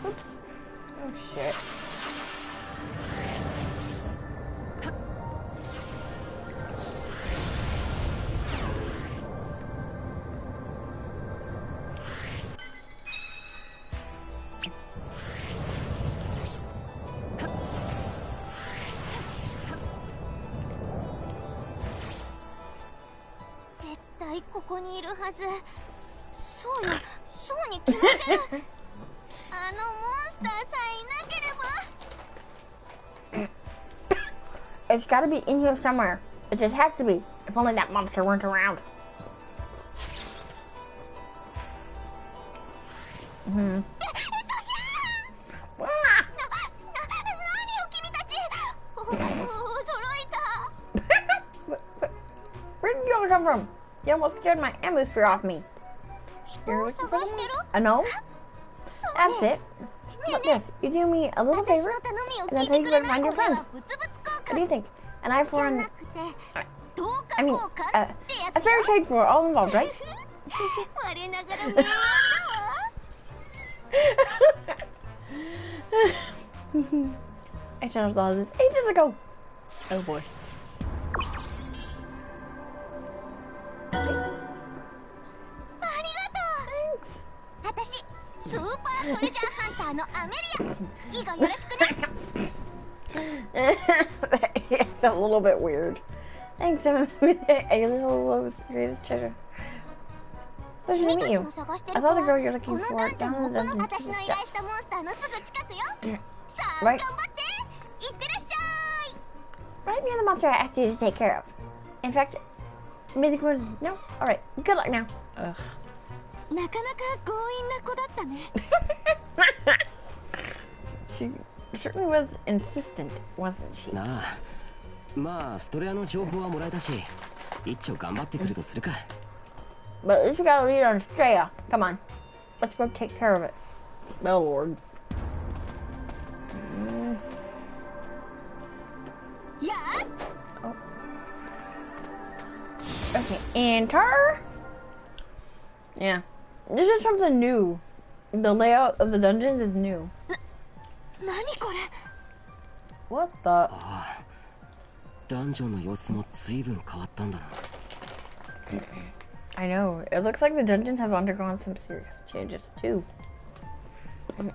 Oops. Oh shit.絶対ここにいるはず。そうよ、そうに決まってる。あのモンスターさえいなければ。 It's gotta be in here somewhere. It just has to be. If only that monster weren't around. Mm-hmm. 何よ君たち。驚いた。 Where did you all come from? You almost scared my atmosphere off me. 人を探してる。 A gnome? そう That's ね。 it. Look this. You do me a little 私 favor. の頼みを and 聞 I'll い tell て you く where れ to ない find your ことは friend. 物々交 What do you 換 think? An eye じ for ゃ an... なくて同化 I mean, 交換ってや a つ fair よ。 trade for all involved, right? 我ながら名案だわ。 I should have thought of this ages ago. Oh boy. ありがとう。私スーパートレジャーハンターのアメリア。以後よろしくね。 It's a little bit weird. Thanks, I'm a little creative treasure. Pleasure to 君 meet たち you. の探して I る子 thought the は girl you're こ looking の for ダンジョン down の in こ the の dungeon 私の依 just 頼 step. したモンスターのすぐ近くよ。さあ Right. 頑張って。いってらっしゃい。 Right near the monster I asked you to take care of. In fact, music was... No? Alright, good luck now. Ugh. なかなか強引な子だったね。 She certainly was insistent, wasn't she? なあ、まあストレアの情報はもらえたし、一丁頑張ってくるとするか。 But at least you got a lead on Straya. Come on. Let's go take care of it. Oh, Lord. やあ。 Okay, enter. Yeah. This is something new. The layout of the dungeons is new. 何これ。 What the? ああ、ダンジョンの様子も随分変わったんだな。I know. It looks like the dungeons have undergone some serious changes too. And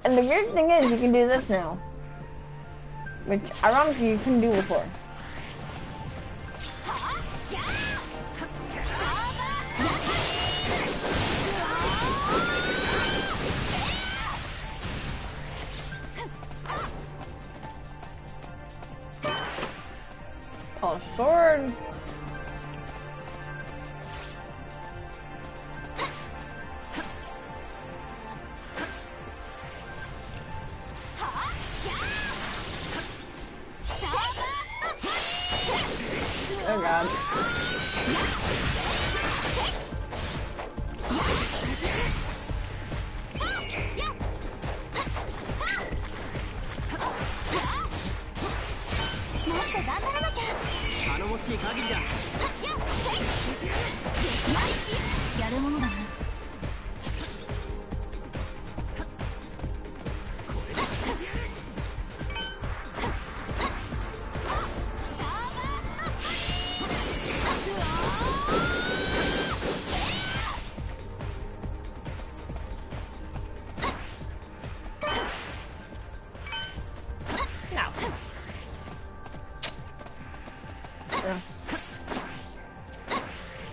the weird thing is, you can do this now, which ironically you couldn't do before. Oh, sword. Oh god.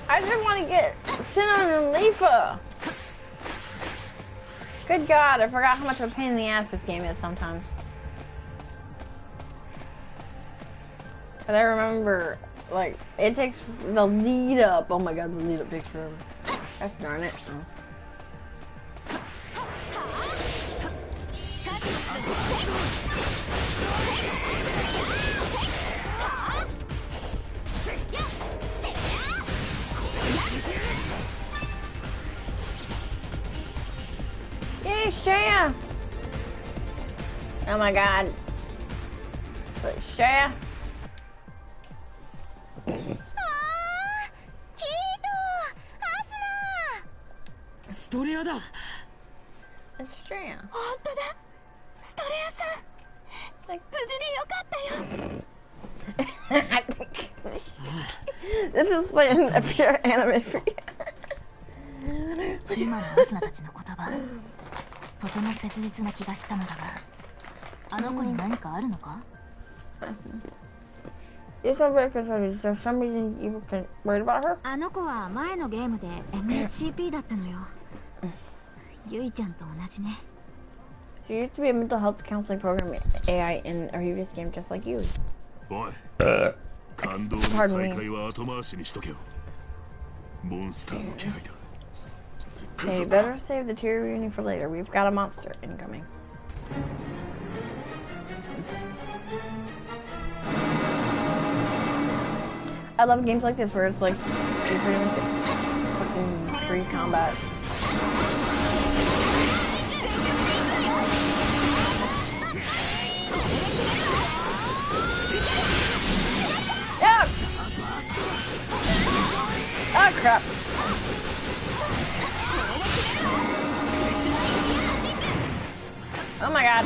I just want to get Cinnamon and Leafa. Good God, I forgot how much of a pain in the ass this game is sometimes. But I remember, like, it takes the lead up. Oh my God, the lead up takes forever. Gosh darn it. Oh. Yay, Shaya! Oh my God. But Shaya. It's Shaya. Like, this is like a pure anime for you. 今のアスナたちの言葉、とても切実な気がしたのだが、あの子に何かあるのか? Is there some reason you were worried about her? あの子は前のゲームで MHCP だったのよ。ゆいちゃんと同じね。She used to be a mental health counseling program AI in a previous game just like you. おい、感動の再会は後回しにしとけよ。モンスターの気配だ。 Okay, better save the tear reunion for later. We've got a monster incoming. I love games like this where it's like you pretty much get fucking free combat. Yeah! Oh crap! Oh my God!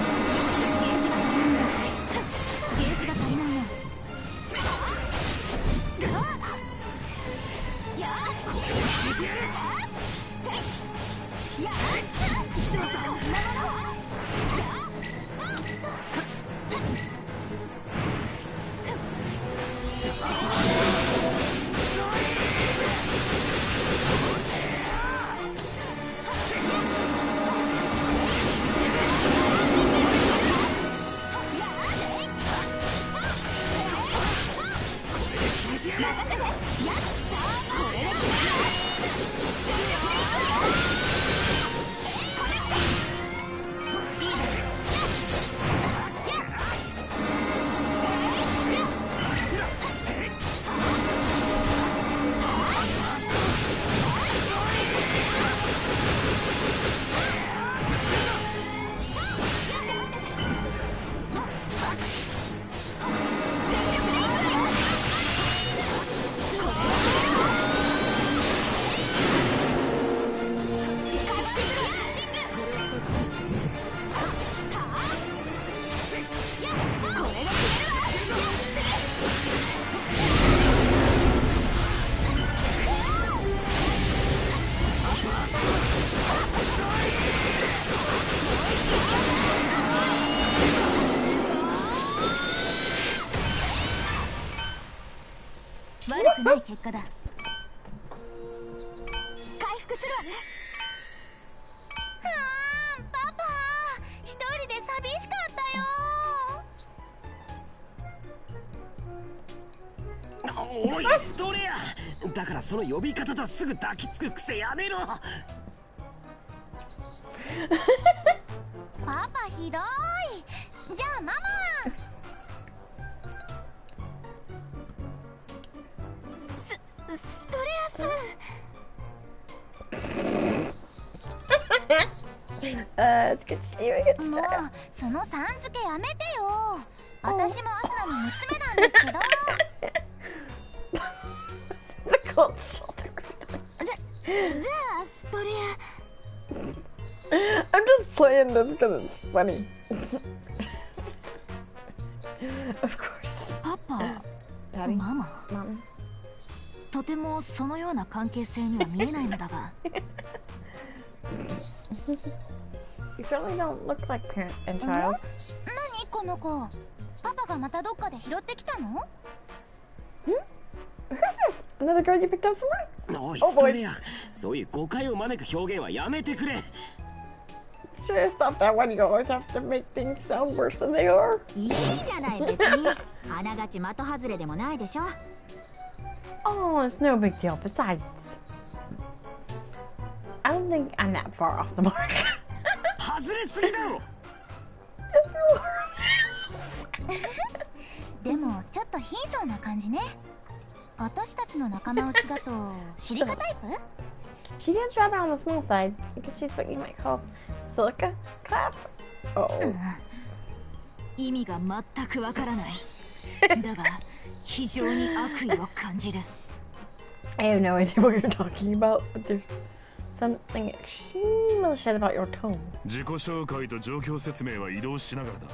ない結果だ。回復するわね。パパ、一人で寂しかったよ。おいストレア、だからその呼び方とすぐ抱きつく癖やめろ。パパひどい。じゃあママ。ストレアさん。It's good to see you again. もうそのさん付けやめてよ。私もアスナの娘なんですけど。The cold shoulder. じゃあストレア。I'm just playing this because it's funny. Of course. パパ、 Daddy? ママ、 Mom? とてもそのような関係性には見えないのだが。You certainly don't look like parent and 何 child. この子。パパがまたどっかで拾ってきたの？ Who's this? Another girl you picked up somewhere? おいストレア、そういう誤解を招く表現はやめてくれ。Should have stopped that one. You always have to make things sound worse than they are. いいじゃない別に。あながち的外れでもないでしょ。Oh, it's no big deal. Besides, I don't think I'm that far off the mark. 外れすぎだろ。でもちょっと貧相な感じね。私たちの仲間内だとシリカタイプ？ She is rather on the small side because she's what you might call silica class. Oh. 意味が全くわからない。だが非常に悪意を感じる。I have no idea what you're talking about, but there's something extremely malicious about your tone. 自己紹介と状況説明は移動しながらだ。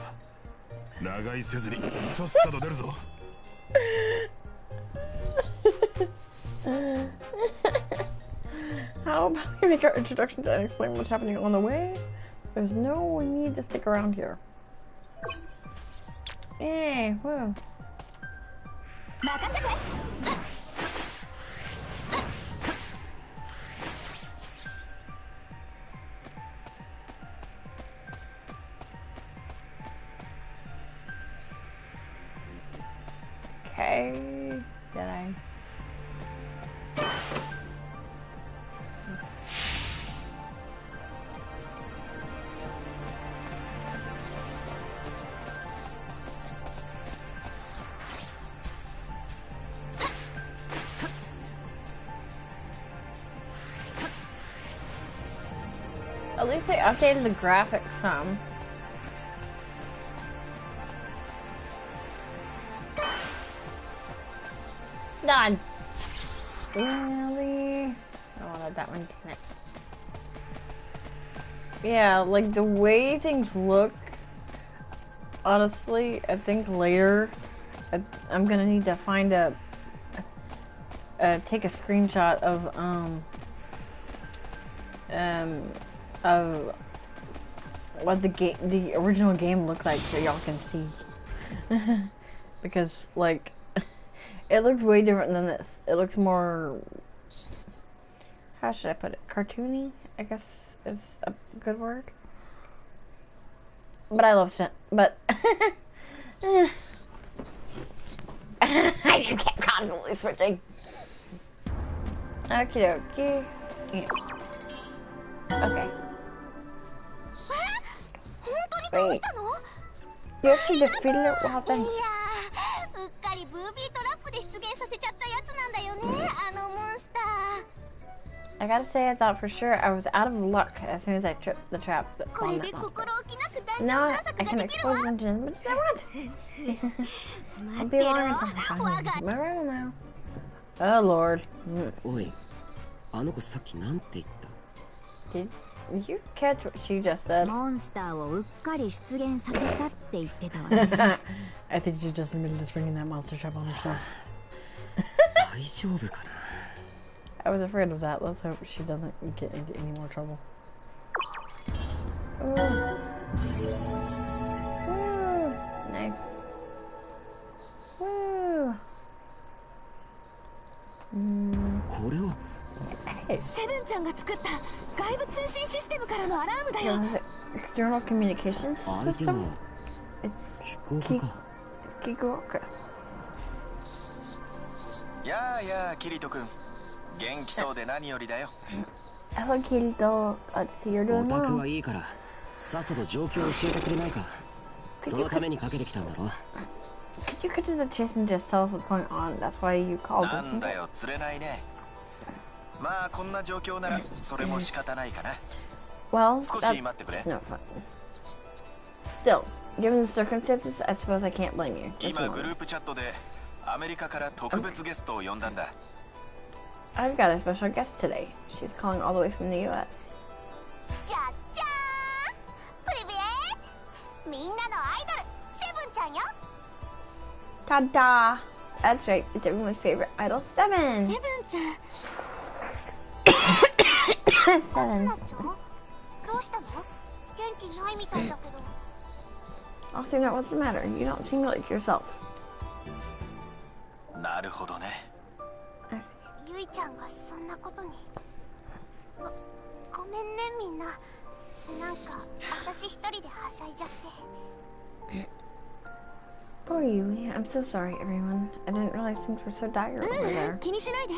長居せずにさっさと出るぞ。How about we make our introductions and explain what's happening on the way? There's no need to stick around here. Hey, woo. 任せて。Okay, did I? At least they updated the graphics some. Done. Really? Oh, let that one connect. Yeah, like the way things look. Honestly, I think later I'm gonna need to find take a screenshot of what the original game looked like so y'all can see. Because like it looks way different than this. It looks more, how should I put it, cartoony, I guess is a good word. But I love but I just kept constantly switching. Okie dokie. Yeah. Okay. Wait. You actually defeated it? Wow, thanks. うっかりブービートラップで出現させちゃったやつなんだよね、あのモンスター。 I gotta say, I thought for sure I was out of luck as soon as I tripped the trap that こ spawned れで that 心 monster. 置きなくダンジョン Now 探 I 索 can ができるわ。 expose engines, but I want. 待 I'll っ be てろ、 long until I 我 find が him. Around now. Oh lord. おい、あの子さっきなんて言った？ Did you catch what she just said? モンスターをうっかり出現させたって言ってたわね。I think she just admitted to bringing that monster trap on herself. 大丈夫かな。 I was afraid of that. Let's hope she doesn't get into any more trouble. Ooh. Woo. Nice. Woo. これはセブンちゃんが作った外部通信システムからのアラームだよ。 External communications 相手 system? は It's 飛行家か。 Kikuoka. やあやあキリト君、元気そうで何よりだよ。 Hello, Kirito. Let's see you're オ doing タク well. はいいからさっさと状況を教えてくれないか。そのためにかけてきたんだろ。 Could you cut to the chase and just tell us what's going on? That's why you called な us. んだよ釣れないね。まあこんな状況ならそれも仕方ないかな。 Well, 少 that's し待ってくれ。 no fun. Still, given the circumstances, I suppose I can't blame you. Just 今 a グルー moment. プチャットでアメリカから特別ゲストを呼んだんだ。 I've got a special guest today. She's calling all the way from the U.S. じゃじゃーん、プリビエー、みんなのアイドルセブンちゃんよ。 Ta-da! That's right. It's everyone's favorite idol, Seven. セブンちゃん、 Seven. なっちゃん、どうしたの？元気ないみたいだけど。 Also, now what's the matter? You don't seem like yourself. なるほどね。ゆいちゃんがそんなことに。ごめんねみんな。なんか私一人ではしゃいじゃって。 Poor Yui. I'm so sorry, everyone. I didn't realize things were so dire over there. 気にしないで。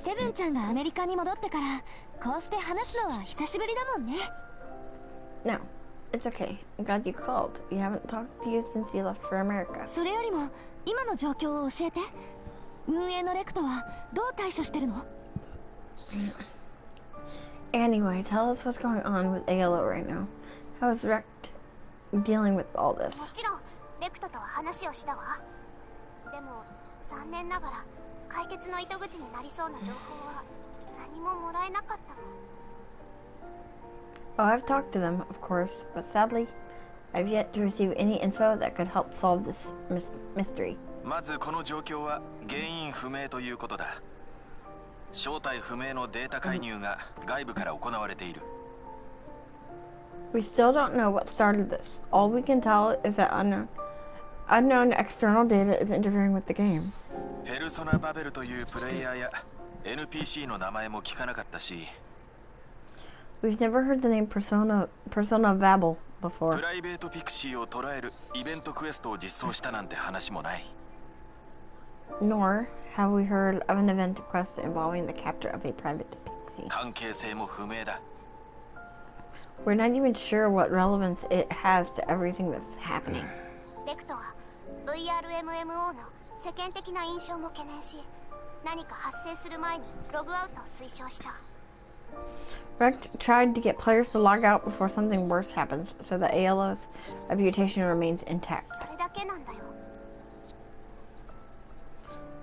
セブンちゃんがアメリカに戻ってからこうして話すのは久しぶりだもんね。 No, it's okay. I'm glad you called. We haven't talked to you since you left for America. それよりも今の状況を教えて。運営のレクトはどう対処してるの？ Anyway, tell us what's going on with ALO right now. How is Rect dealing with all this? もちろんレクトとは話をしたわ。でも残念ながら解決の糸口になりそうな情報は何ももらえなかったの。 Oh, I've talked to them, of course, but sadly, I've yet to receive any info that could help solve this mystery. まずこの状況は原因不明ということだ。正体不明のデータ介入が外部から行われている。 We still don't know what started this. All we can tell is that unknown external data is interfering with the game. ペルソナバベルというプレイヤーや NPC の名前も聞かなかったし、 We've never heard the name Persona Babel プ before. ライベートピクシーを捉えるイベントクエストを実装したなんて話もない。 Nor have we heard of an event quest involving the capture of a private pixie. 関係性も不明だ。 We're not even sure what relevance it has to everything that's happening. レクトは VRMMO の世間的な印象も懸念し、何か発生する前にログアウトを推奨した。 Rect tried to get players to log out before something worse happens, so that ALO's reputation remains intact. それだけなんだよ。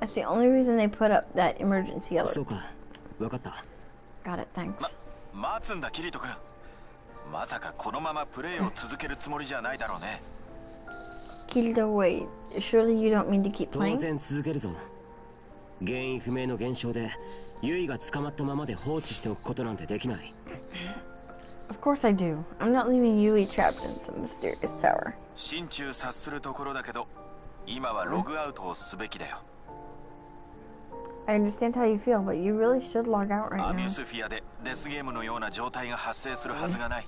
That's the only reason they put up that emergency そう alert. か、わかった。 Got it, thanks. 待つんだキリト君。まさかこのままプレイを続けるつもりじゃないだろうね。 Kirito, wait. Surely you don't mean to keep 当 playing? 然続けるぞ。原因不明の現象でユイが捕まったままで放置しておくことなんてできない。 Of course I do. I'm not leaving Yui trapped in some mysterious tower. 心中察するところだけど、今はログアウトをすべきだよ。 I understand how you feel, but you really should log out right アミュ now. スフィアでデスゲームのような状態が発生するはずがない。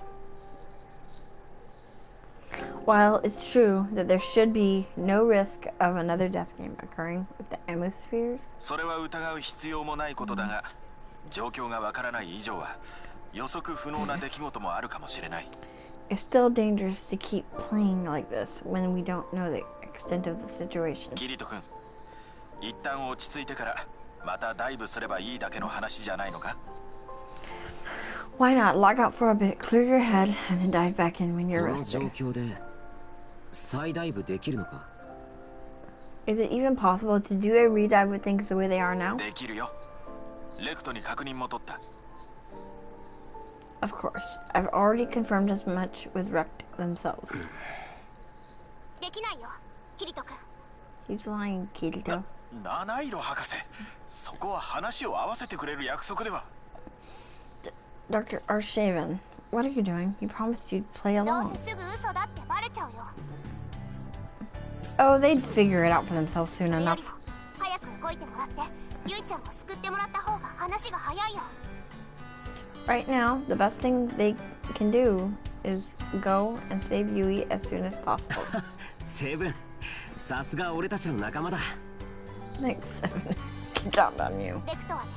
While it's true that there should be no risk of another death game occurring with the Hemispheres, それは疑う必要もないことだが、状況がわからない以上は予測不能な出来事もあるかもしれない。 it's still dangerous to keep playing like this when we don't know the extent of the situation. キリト君、一旦落ち着いてからまたダイブすればいいだけの話じゃないのか？ Why not log out for a bit, clear your head, and then dive back in when こ you're の状 rested? 況で再ダイブできるのか？ Is it even possible to do a redive with things the way they are now? できるよ。レクトに確認も取った。 Of course. I've already confirmed as much with Rect themselves. できないよ、キリト君。 He's lying, Kirito. 七色博士、そこは話を合わせてくれる約束では。 Dr. Arshaven, what are you doing? You promised you'd play どう along. せすぐ嘘だってバレちゃうよ。 Oh, they'd figure it out for themselves そ soon れよ enough. りも早く動いてもらってゆいちゃんを救ってもらった方が話が早いよ。 Right now, the best thing they can do is go and save Yui as soon as possible. セブン、さすが俺たちの仲間だ。Thanks. Good job on you. レクトはね、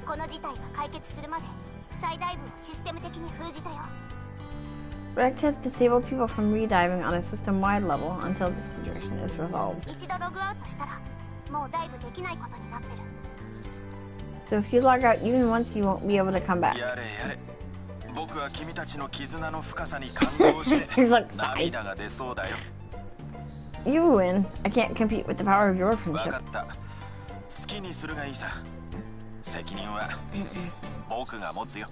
この事態が解決するまで再ダイブをシステム的に封じたよ。Rex has disabled people from rediving on a system-wide level until the situation is resolved. 一度ログアウトしたらもうダイブできないことになってる。 So if you log out even once, you won't be able to come back. やれやれ。僕は君たちの絆の深さに感動して涙が出そうだよ。You win. I can't compete with the power of your わ friendship. かった。好きにするがいいさ。責任は僕が持つよ。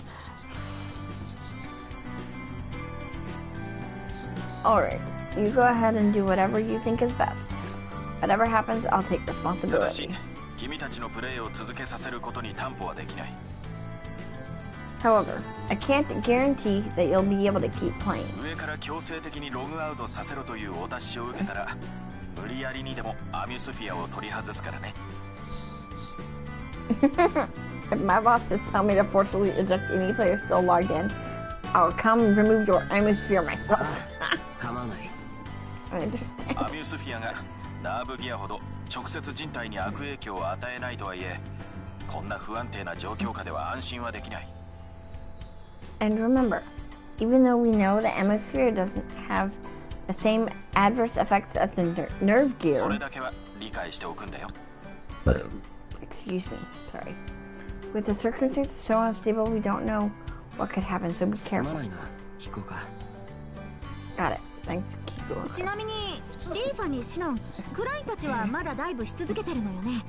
Alright, you go ahead and do whatever you think is best. Whatever happens, I'll take ただし responsibility. 君たちのプレイを続けさせることに担保はできない。 However, I can't guarantee that you'll be able to keep playing. 上から強制的にログアウトさせろというお達しを受けたら無理やりにでもアミュスフィアを取り外すからね。If my bosses tell me to forcibly eject any player still logged in, I'll come remove your atmosphere myself. 構わない。I understand. アミュスフィアがナーブギアほど直接人体に悪影響を与えないとはいえ、こんな不安定な状況下では安心はできない。 And remember, even though we know the atmosphere doesn't have the same adverse effects as the nerve それ gear. だけは理解しておくんだよ。 Excuse me, sorry. With the circumstances so unstable, we don't know what could happen, so be すま careful. ないな、聞こうか。Got it. Thanks, Kiko. ちなみにリーファにシノン、クラインたちはまだダイブし続けてるのよね。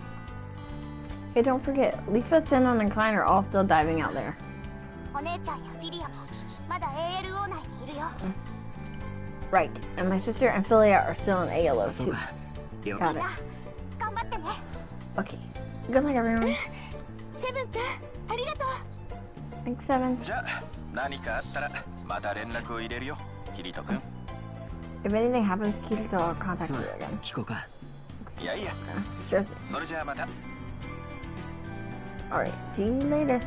Hey, don't forget, Leafa, Sinon, and Klein are all still diving out there. お姉ちゃんやフィリアもまだ ALO 内にいるよ。 Right, and my sister and Philia are still in ALO そう too. か。了 Got 解。 it. 頑張ってね。 Okay. Good luck, everyone. セブンちゃん、ありがとう。 Thanks, Seven. じゃあ何かあったらまた連絡を入れるよ、キリト君。 If anything happens, Kirito, I'll contact すまん you again. 聞こうか。いやいや、 Sure thing. それじゃあまた。 Alright, see you later.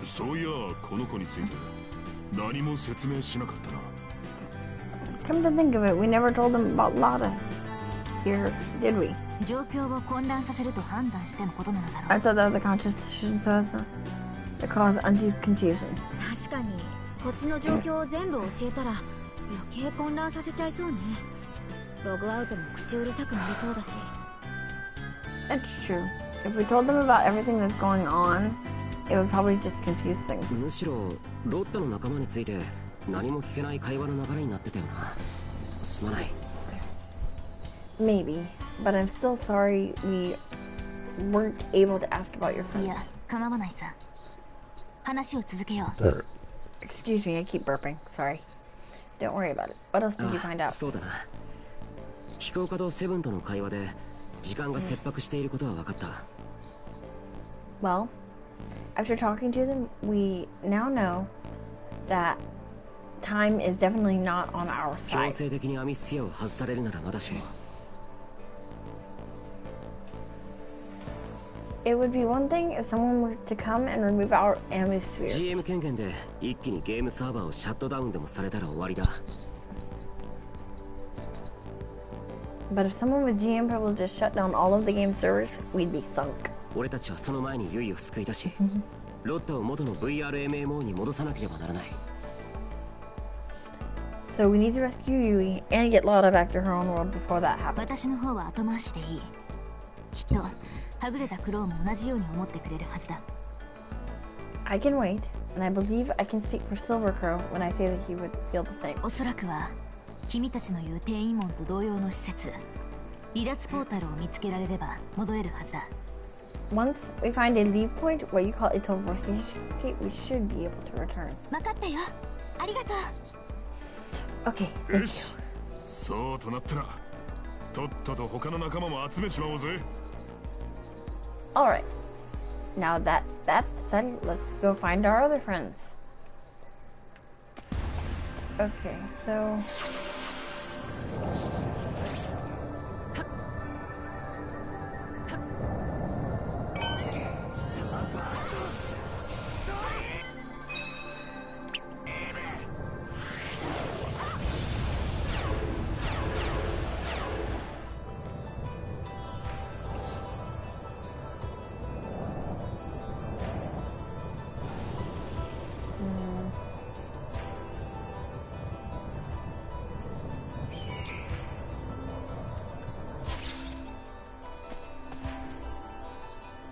そういやこの子について何も説明しなかったな。 Come to think of it, we never told them about Lada here, did we? 状況を混乱させると判断してのことなのだろ I う。 thought that was a conscious decision to cause undue confusion. 確かにこっちの状況を全部教えたら余計混乱させちゃいそうね。ログアウトも口うるさくなりそうだし。 That's true. If we told them about everything that's going on, it would probably just confuse things. むしろロッタの仲間について何も聞けない会話の流れになってたよな。すまない。 Maybe, but I'm still sorry we weren't able to ask about your い friends. や、構わないさ。話を続けよう。 Excuse me, I keep burping. Sorry. Don't worry about it. What else did you find あ、 out? そうだな。飛行家とセブンとの会話で時間が切迫していることは分かった。Well, after talking to them, we now know that time is definitely not on our 強 side. 制的にアミスフィアを外されるならまだしも。It would be one thing if someone were to come and remove our atmosphere. GM 権限で一気にゲームサーバーをシャットダウンでもされたら終わりだ。 But if someone with GM privileges shut down all of the game servers, we'd be sunk. 俺たちはその前にユイを救い出し、ロッタを元の VRMMO に戻さなければならない。 So we need to rescue Yui and get Lada back to her own world before that happens. 私の方は後回しでいい。きっとはぐれたクローも同じように思ってくれるはずだ。 I can wait, and I believe I can speak for Silver Crow when I say that he would feel the same. おそらくは君たちの言う転移門と同様の施設、離脱ポータルを見つけられれば戻れるはずだ。 Once we find a leave point, what you call a teleportation gate, we should be able to return. 分かったよ。ありがとう。 Okay, thank よし、そうとなったらとっとと他の仲間も集めちまおうぜ。 you. Alright. Now that that's decided, let's go find our other friends. Okay, so...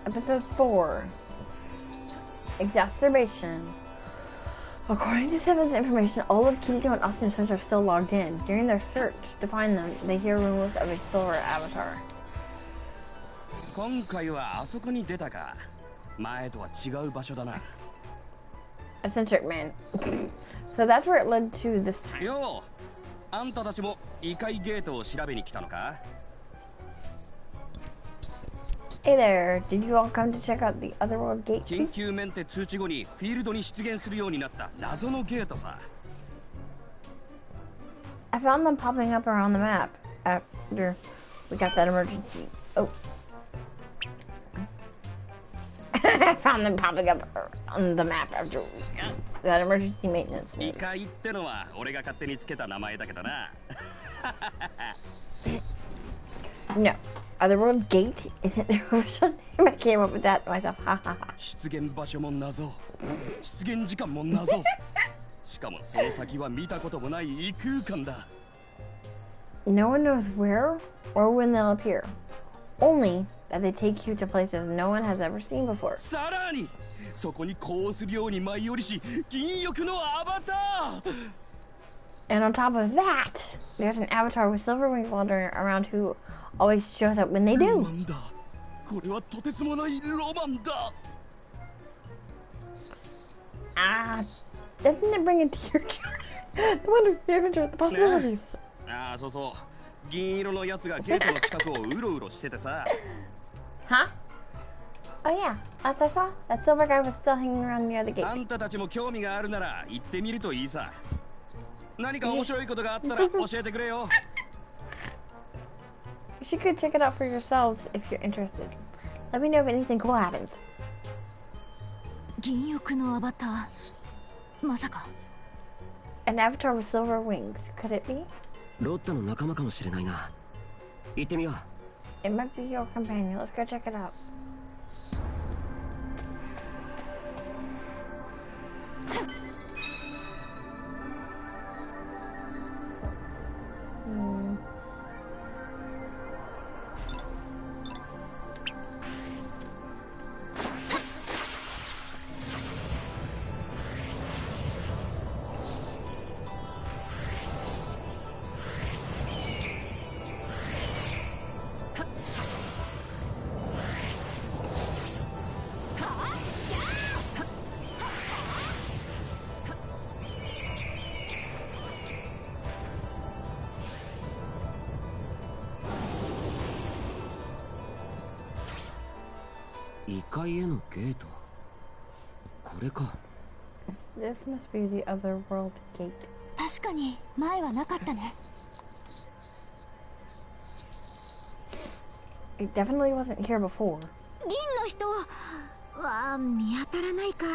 Episode 4. Exacerbation. According to Seven's information, all of Kirito and Austin's friends are still logged in. During their search to find them, they hear rumors of a silver avatar. 今回はあそこに出たか。前とは違う場所だな。Eccentric man. So that's where it led to this time. よう、あんたたちも異界ゲートを調べに来たのか? Hey there, did you all come to check out the Otherworld Gate? 緊急メンテ通知後にフィールドに出現するようになった謎のゲートさ。I found them popping up around the map after we got that emergency. Oh. I found them popping up on the map after we got that emergency maintenance. 異界ってのは俺が勝手につけた名前だけどな。No. Otherworld Gate isn't their original name. I came up with that myself. Ha ha ha. 出現場所も謎。出現時間も謎。しかもその先は見たこともない異空間だ。No one knows where or when they'll appear. Only that they take you to places no one has ever seen before. さらにそこにこうするように舞い降りし、銀翼のアバター。And on top of that, there's an avatar with silver wings wandering around who always shows up when they do. ロマンだ。これはとてつもないロマンだ。Doesn't it bring into your the wonder, the adventure, the possibilities? ああ、そうそう。銀色のやつがゲートの近くをうろうろしててさ。Huh? Oh yeah, as I saw, that silver guy was still hanging around near the gate. あんたたちも興味があるなら行ってみるといいさ。何か面白いことがあったら教えてくれよ。You should go check it out for yourselves if you're interested. Let me know if anything cool happens. 銀翼のアバター。まさか。An avatar with silver wings. Could it be? ロッタの仲間かもしれないな。行ってみよう。It might be your companion. Let's go check it out. This must be the Otherworld Gate. 確かに前はなかったね。It definitely wasn't here before. 銀の人は見当たらないか。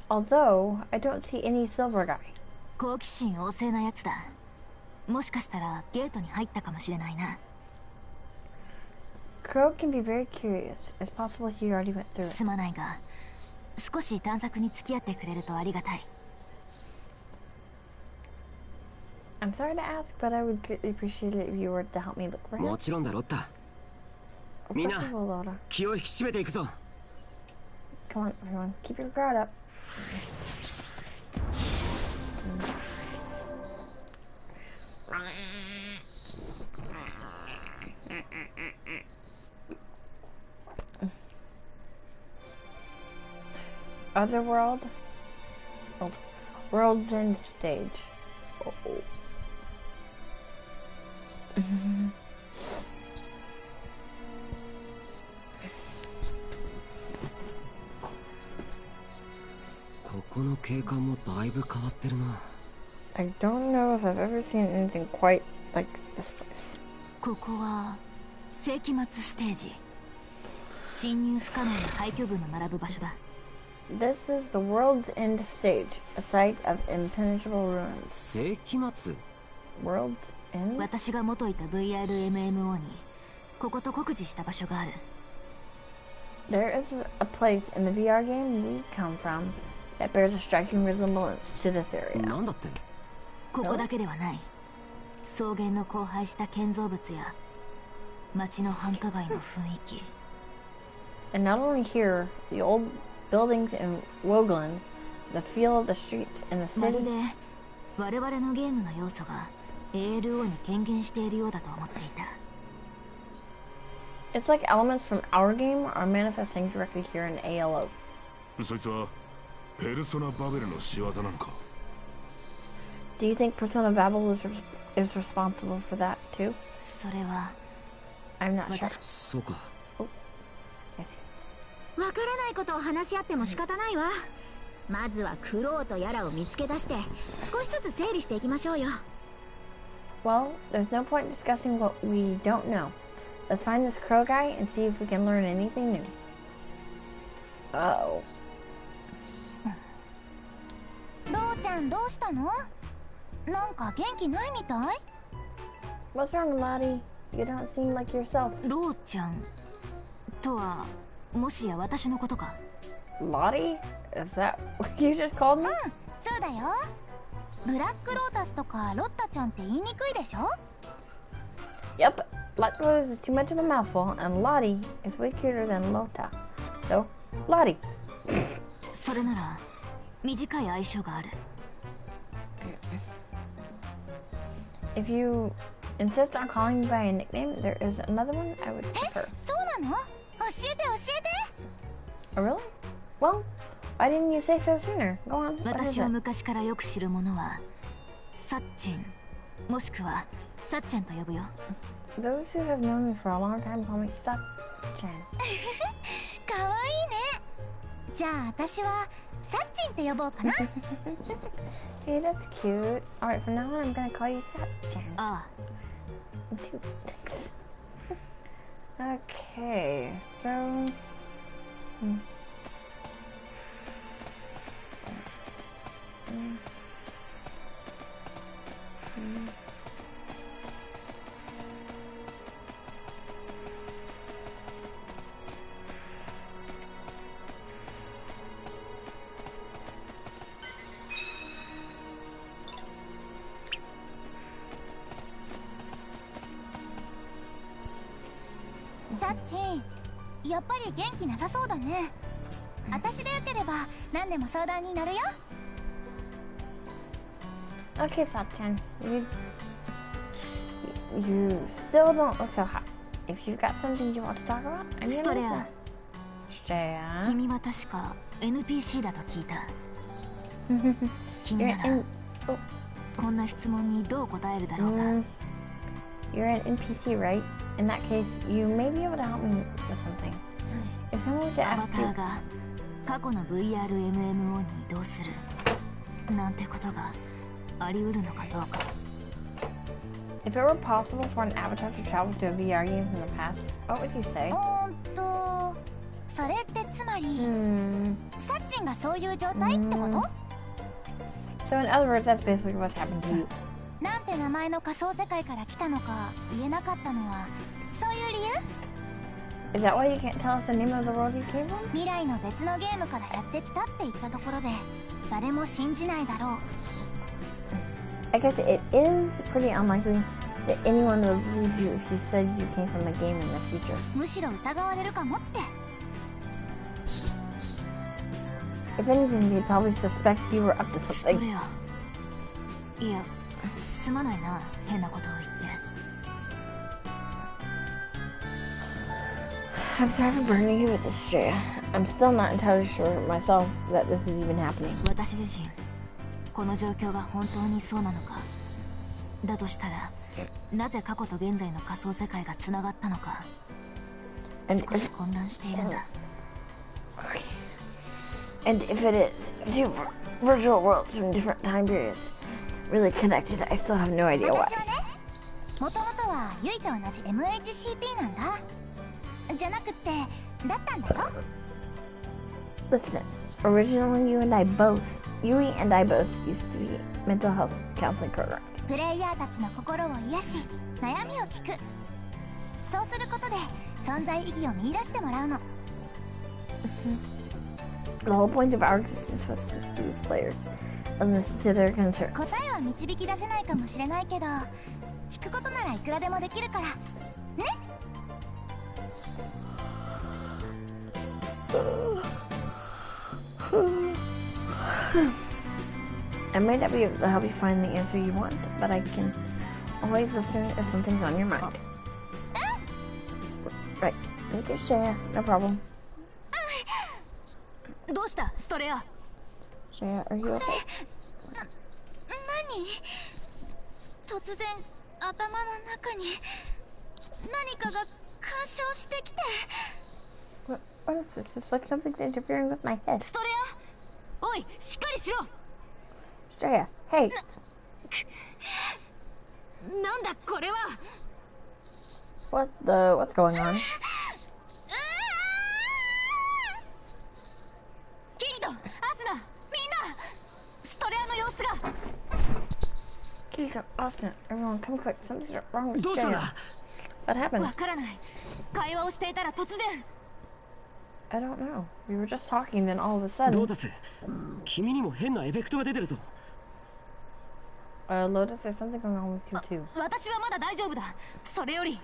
Although I don't see any silver guy. 好奇心旺盛なやつだ。もしかしたらゲートに入ったかもしれないな。Crow can be very curious. It's possible he already went through it. すまないが、少し探索に付き合ってくれるとありがたい。I'm sorry to ask, but I would greatly appreciate it if you were to help me look for him. もちろんだ、ロッタ。みんな、気を引き締めていくぞ。Come on, everyone, keep your guard up. Otherworld? World's End Stage. Uh-oh. I don't know if I've ever seen anything quite like this place. ここは世紀末ステージ。侵入不可能な廃墟群の並ぶ場所だ。This is the World's End Stage, a site of impenetrable ruins. 世紀末? World's End? 私が元いた VRMMO にここと酷似した場所がある。There is a place in the VR game we come from that bears a striking resemblance to this area. なんだって? ここだけではない。草原の荒廃した建造物や街の繁華街の雰囲気。And not only here, the old buildings in Woogland, the feel of the streets and the まる city. で我々のゲームの要素が ALO に権限しているようだと思っていた。 It's like elements from our game are manifesting directly here in ALO. そいつはペルソナバベルの仕業なのか？ Do you think Persona Babel is responsible for that too? それは I'm not sure. そうか。わからないことを話し合っても仕方ないわ。まずはクローとやらを見つけ出して少しずつ整理していきましょうよ。 Well, there's no point discussing what we don't know. Let's find this crow guy and see if we can learn anything new. Uh-oh. ローちゃんどうしたの？なんか元気ないみたい？ What's wrong, Lottie? You don't seem like yourself. ローちゃんとはもしや私のことか？ Lottie? Is that what you just called me? そうだよ。ブラックロータスとかロッタちゃんって言いにくいでしょ？ Yep. Black Rose is too much of a mouthful, and Lottie is way cuter than Lota. So, Lottie. それなら短い愛称がある。 If you insist on calling me by a nickname, there is another one I would え、 prefer. そうなの？教えて教えて。 Oh, really? Well, why didn't you say so sooner? Go on. What is 私を it? 昔からよく知る者はサッチンもしくはサッチャンと呼ぶよ。 Those who have known me for a long time call me Sat-chan. かわいいね。じゃあ私はサッチンって呼ぼうかな。Hey, that's cute. Alright, from now on I'm gonna call you Sat-chan. あ Too. Okay, so...サッチン、やっぱり元気なさそうだね。私でよければ何でも相談に乗るよ。 Okay, Sat-chan. You still don't look so hot. If you've got something you want to talk about, I'm スト gonna レア listen. 君は確か NPC だと聞いた。君 You're なら an oh, こんな質問にどう答えるだろうか。 you're an NPC, right? In that case, you may be able to help me with something. If someone were to アバ ask タ you, ーが過去の VRMMO に移動するなんてことがあり得るのかどうか。 if it were possible for an avatar to travel to a VR game from the past, what would you say? それってつまり、 サッチンがそういう状態ってこと？ So in other words, that's basically what's happened to you. なんて名前の仮想世界から来たのか言えなかったのはそういう理由？ Is that why you can't tell us the name of the world you came from? 未来の別のゲームからやってきたって言ったところで誰も信じないだろう。 I guess it is pretty unlikely that anyone would believe you if you said you came from a game in the future. むしろ疑われるかもって。 If anything, they'd probably suspect you were up to ストレ something. アいやすまないな変なことを言って。 I'm sorry for burning you with this, Shreya. I'm still not entirely sure myself that this is even happening. 私自身この状況が本当にそうなのか。だとしたらなぜ過去と現在の仮想世界がつながったのか少し混乱しているんだ。 And if it is two virtual worlds from different time periods, really connected, I still have no idea why. 私はね、もともとはユイと同じ MHCP なんだ。じゃなくってだったんだよ。 Listen, originally Yui and I both used to be mental health counseling programs. プレイヤーたちの心を癒し悩みを聞く。そうすることで存在意義を見出してもらうの。 The whole point of our existence was to soothe players and listen to their concerns. 答えは導き出せないかもしれないけど聞くことならいくらでもできるからね。I may not be able to help you find the answer you want, but I can always listen if something's on your mind. Right. Thank you, Shaya. No problem. どうしたストレア？ Shaya, are you okay? 何？突然頭の中に何かが干渉してきて。What is this? It's like something's interfering with my head. ストレア？おい、しっかりしろ。 Shaya, hey. なんだこれは。 What's going on? キリト、アスナ、みんな、ストレアの様子が。 Keisha, Austin, everyone, come quick. Something's wrong with どうしたん Shaya. だ？ What happened? わからない。会話をしていたら突然。 I don't know. We were just talking, then all of a ロ sudden. ータス、君にも変なエフェクトが出てるぞ。Lotus, there's something going on with you too. 私はまだ大丈夫だ。それより。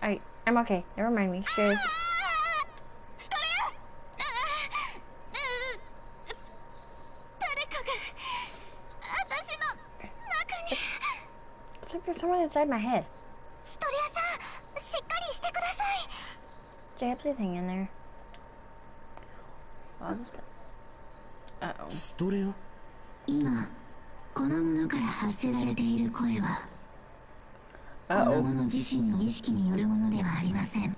I'm okay. Never mind me. Shaya's. ストレア！誰かが私の中に。 It's like there's someone inside my head. ストレアさん、しっかりしてください。 Jay, have anything in there? Uh-oh. ストレア？今この者から発せられている声はこの者自身の意識によるものではありません。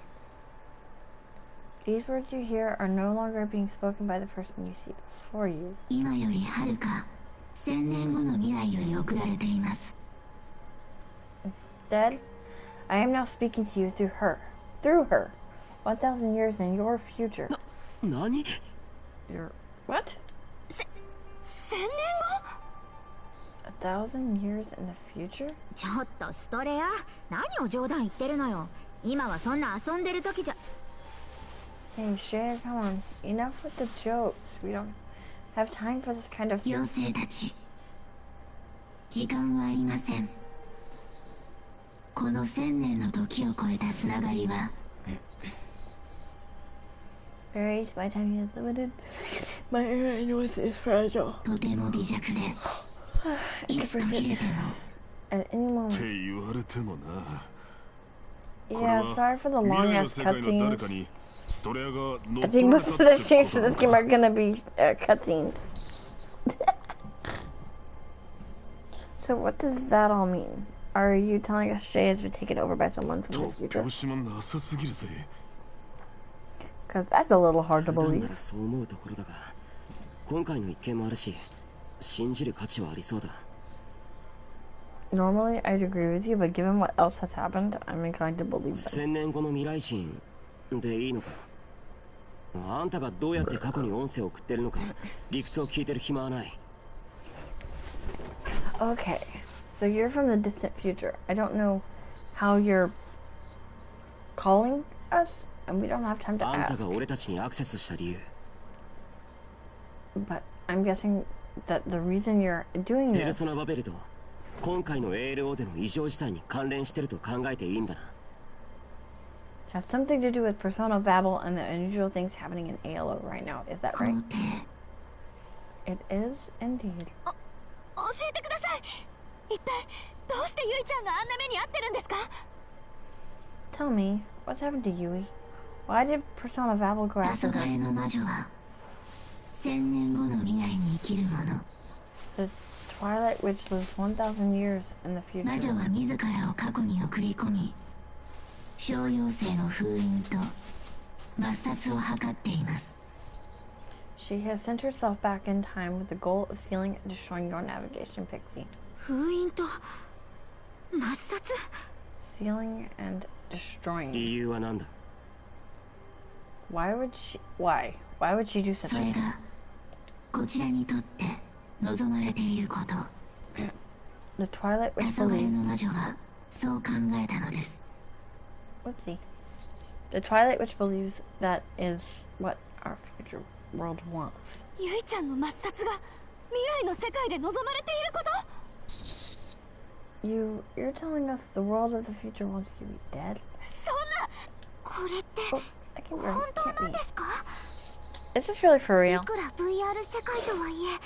These words you hear are no longer being spoken by the person you see before you. 今よりはるか1000年後の未来より送られています。 Instead, I am now speaking to you through her. Through her. 1,000 years in your future. 何？ Your what? 1000年後？ 1,000 years in the future? ちょっとストレア、何を冗談言ってるのよ。今はそんな遊んでる時じゃ。 Hey, Shay, come on. Enough with the jokes. We don't have time for this kind of... 妖精たち、時間はありません。この1000年の時を超えたつながりは Buried, my time is limited. My inner is fragile. とても微弱でいつ途切れても At any って moment. 言われてもな。 Yeah, sorry for the 未 long 来の ass 世界の誰か cutscenes. にストレアが乗 I っ think 取られ most た of って the こ streams と for な this の game か。 are gonna be cutscenes. So what does that all mean? Are you telling us Shay has been taken over by someone from the 突 future? 拍子もなさすぎるぜ。 Because that's a little hard to 普段な believe. らそう思うところだが、今回の一件もあるし、信じる価値はありそうだ。 Normally, I'd agree with you, but given what else has happened, I'm inclined to believe them. 1000年後の未来人でいいのか？あんたがどうやって過去に音声を送ってるのか、理屈を聞いてる暇はない。 Okay, so you're from the distant future. I don't know how you're calling us, and we don't have time to あんた ask. が俺たちにアクセスした理由。 But I'm guessing that the reason you're doing ペル this ソナバベルと今回の ALO での異常事態に関連してると考えていいんだな。 has something to do with Persona Babel and the unusual things happening in ALO right now. Is that 皇 right? 帝 It is indeed. 教えてください。一体どうしてユイちゃんがあんな目に遭ってるんですか？ Tell me, what's happened to Yui? Why did Persona Babel go 黄 after 昏 her? の魔女は1000年後の未来に生きる者。 The Twilight Witch lives 1,000 years in the 魔女 future. は自らを過去に送り込み小妖精の封印と抹殺を図っています。 She has sent herself back in time with the goal of stealing and destroying your navigation pixie. 封印と抹殺？ Stealing and destroying. 理由は何だ？ Why would she do そ such a れ thing? がこちらにとって望まれていること。 The Twilight 黄 Witch 昏 believes の魔女はそう考えたのです。 Whoopsie. The Twilight Witch believes that is what our future world wants. ユイちゃんの抹殺が未来の世界で望まれていること？ You're telling us the world of the future wants you to be dead? そんな。これって。can't 本 be. 当なんですか？ Is this really for い real? くら VR 世界とはいえ、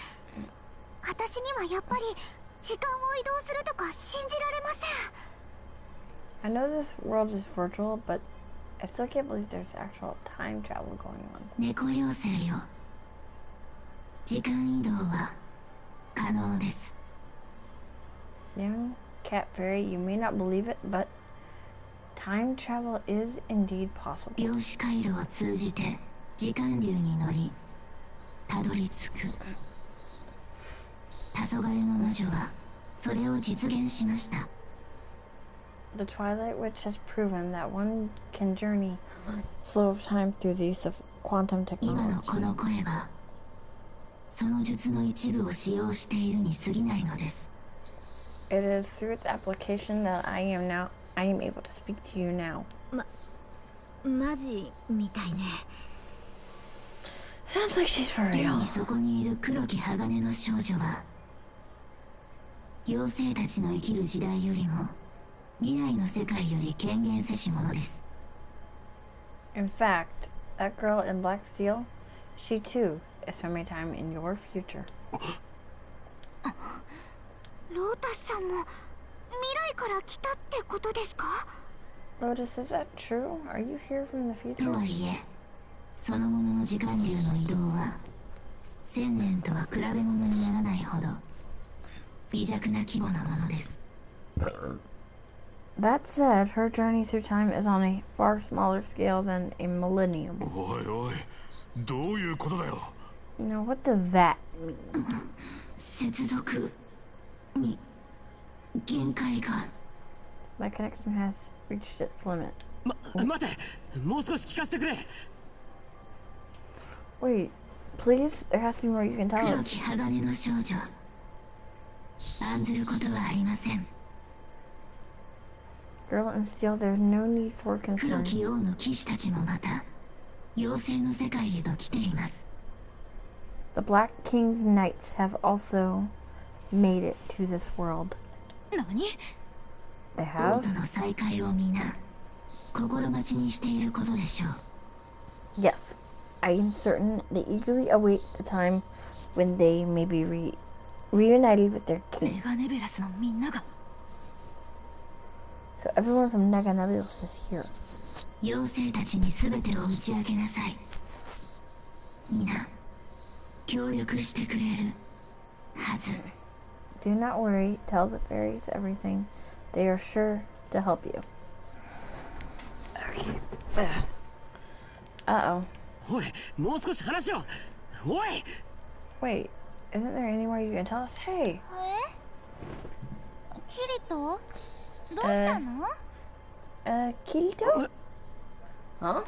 私にはやっぱり時間を移動するとか信じられません。 I know this world is virtual, but I still can't believe there's actual time travel going on. 猫妖精よ。時間移動は可能です。Young cat fairy, you may not believe it, but time travel is indeed possible. 量子回路を通じて時間流に乗り、たどり着く。黄昏の魔女はそれを実現しました。The Twilight Witch has proven that one can journey flow of time through the use of quantum 今の technology. この声は、その術の一部を使用しているに過ぎないのです。It is through its application that I am able to speak to you now. マジみたいね。Sounds like she's for 現 real. にそこにいる黒き鋼の少女は、妖精たちの生きる時代よりも未来の世界より権限せし者です。 In fact, that girl in black steel, she too is from a time in your future. ロータスさんも未来から来たってことですか？ Lotus, is that true? Are you here from the と future? はいえ、そのものの時間流の移動は1000年とは比べ物にならないほど微弱な規模なものです。 That said, her journey through time is on a far smaller scale than a millennium. おいおい、どういうことだよ。 Now, what does that mean? 接続に限界が。 My connection has reached its limit. 待て、もう少し聞かせてくれ。 Wait, please? There has to be more you can tell 黒 us. き鋼の少女、案ずることはありません。 Girl in steel, there's no need for 黒 concern. き王の騎士たちもまた妖精の世界へと来ています。 The Black King's knights have also made it to this world. 何？ They 王 have? との再会を皆心待ちにしていることでしょう。 Yes. I am certain they eagerly await the time when they may be reunited with their メ king. ガネベラスのみんなが。 So everyone from Naganabils is here. 妖精たちに全てを打ち明けなさい。皆協力してくれるはず。 Do not worry. Tell the fairies everything. They are sure to help you. Okay. Uh-oh. おい、もう少し話を。おい。 Wait. Isn't there any more you can tell us? Hey. キリト？どうしたの？ Kirito? Huh? もう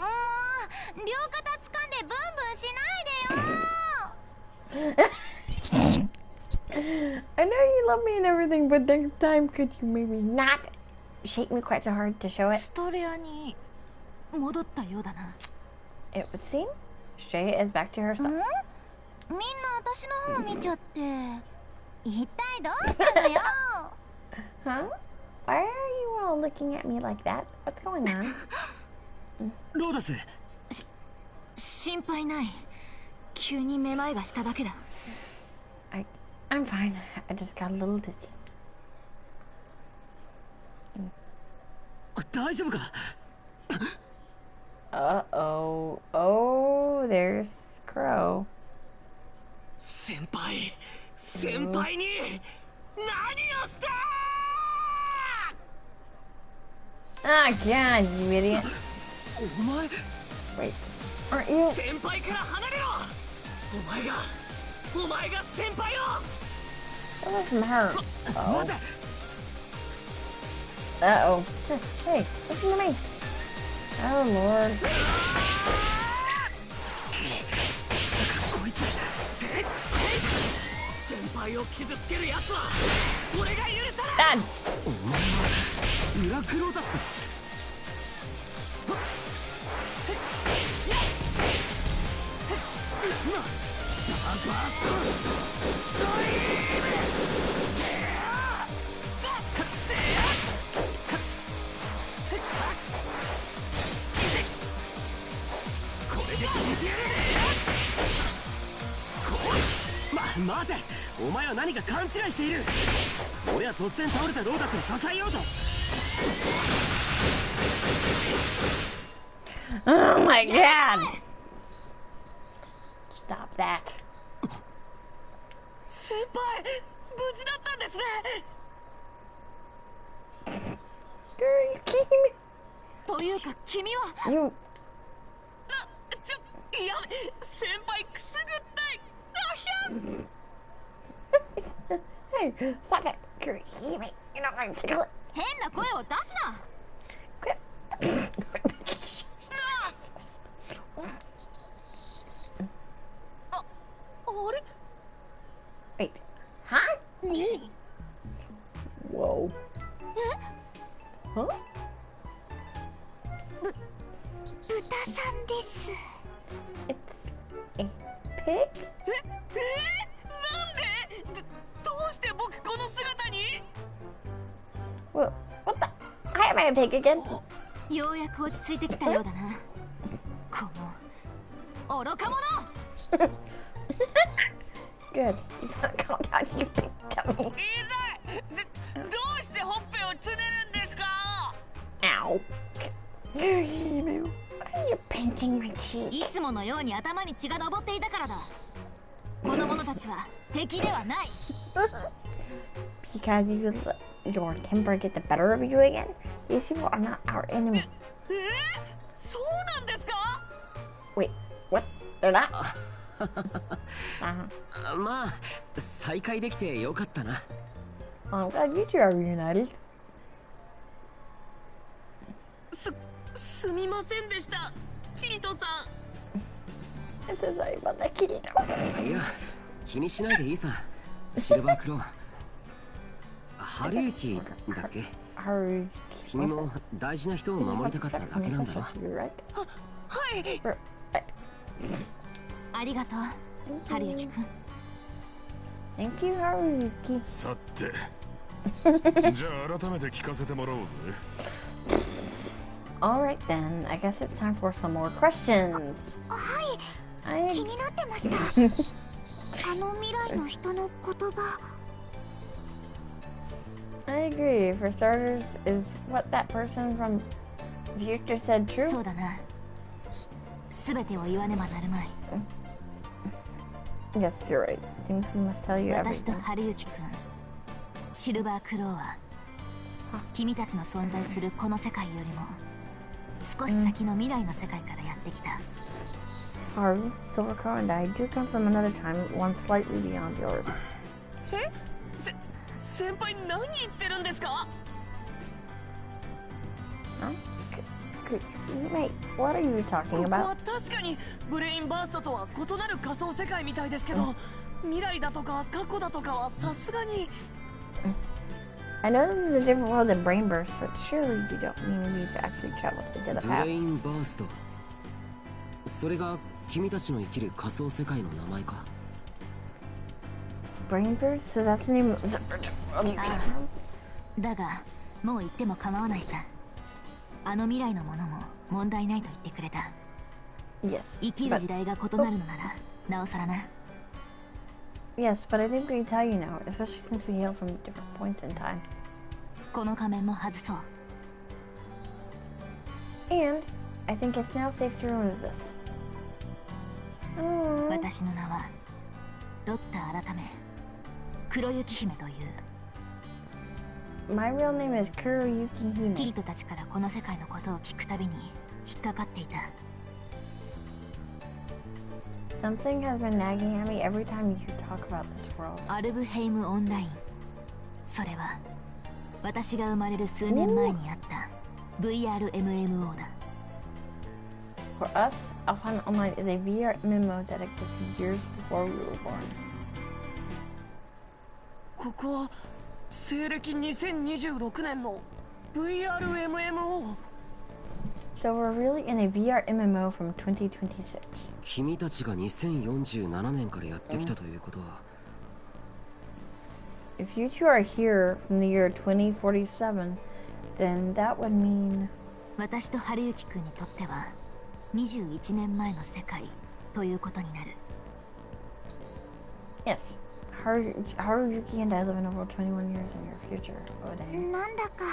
両肩掴んでブンブンしないでよ。 I know you love me and everything, but next time could you maybe not shake me quite so hard to show it? ストレアに戻ったようだな。 It would seem Shay is back to herself. みんな私の方見ちゃって。一体どうしたのよ。 Huh? Why are you all looking at me like that? What's going on? ローダス。心配ない。急にめまいがしただけだ。I'm fine. I just got a little dizzy. 大丈夫か。 Uh-oh. Oh, there's Crow. 先輩に何をした Ah, God, you idiot. お前 Wait, aren't you? 先輩から離れろ。お前が先輩を。 That was from her. 待て。 Uh-oh. Hey, listen to me. Oh, Lord. こいつ先輩を傷つけるやつは俺が許さない。 Dad! お前はブラックロータスだ。待て、お前は何か勘違いしている。俺は突然倒れたローダスを支えようと。Oh my god! Stop that. 先輩、無事だったんですね。というか君は。You... いや、先輩くすぐったい。Hey, stop it! You're me. You know I'm tickling. 変な声を出すな。あれ Wait, huh? Whoa. Huh? 豚さんです。 It's a pig? なんでどうして僕この姿に Whoa, what the? Hi, am I a pig again? ようやく落ち着いてきたようだな。この愚か者。Good. You got caught out, you big dummy. どうしてほっぺをつねるんですか Ow. Why are you pinching my cheek? いつものように頭に血が上っていたからだ。この者たちは敵ではない。Because you let your temper get the better of you again? These people are not our enemy. そうなんですか Wait, what? They're not? まあ再会できてよかったな。I'm glad you two are reunited. すみませんでした、キリトさん。I'm so sorry about that, Kirito. いや、気にしないでいいさ。シルバークロー。春雪だっけ？君も大事な人を守りたかっただけなんだろ。はい。ありがとう、春雪くん。Thank you, Haruki. さてじゃあ改めて聞かせてもらおうぜ。Alright then, I guess it's time for some more questions. はい、気になってました。あの未来の人の言葉。I agree. For starters, is what that person from future said true? そうだな。すべてを言わねばなるまい。Yes, you're right. Seems we must tell you 私と everything. 春雪くん、シルバークローは君たちの存在するこの世界よりも少し先の未来の世界からやってきた。Haru, Silvercrow, and I do come from another time, one slightly beyond yours. 先輩何言ってるんですか Huh? Mate, what are you こ talking こは about? 確かにブレインバーストとは異なる仮想世界みたいですけど、未来だとか過去だとかはさすがに。I know this is a different world than Brain Burst, but surely you don't mean we've actually traveled into the ブレ past. インバースト。それが君たちの生きる仮想世界の名前か。Brain Burst? So that's the name of the virtual world. ああ、だがもう言っても構わないさ。あの未来のものも問題ないと言ってくれた。 Yes, 生きる時代が異なるのならなおさらな。 yes, but I think we can tell you now, especially since we hail from different points in time. この仮面も外そう。 And I think it's now safe to remove this. 私の名はロッタ改め黒雪姫という。 My real name is Kuroyuki キ Hime. リトたちからこの世界のことを聞くたびに引っかかっていた。 Something has been nagging at me every time you talk about this world. アルブヘイムオンライン。それは私が生まれる数年前にあった VRMMO だ。 For us, Alpine Online is a VR MMO that existed years before we were born. ここは西暦2026年の VRMMO。 So we're really in a VR MMO from 2026. 君たちが2047年からやってきたということは。If you two are here from the year 2047, then that would mean... 私と春雪くんにとっては21年前の世界ということになる。 Yes, Haruki and I live in a world 21 years in your future. Oh dang. なんだか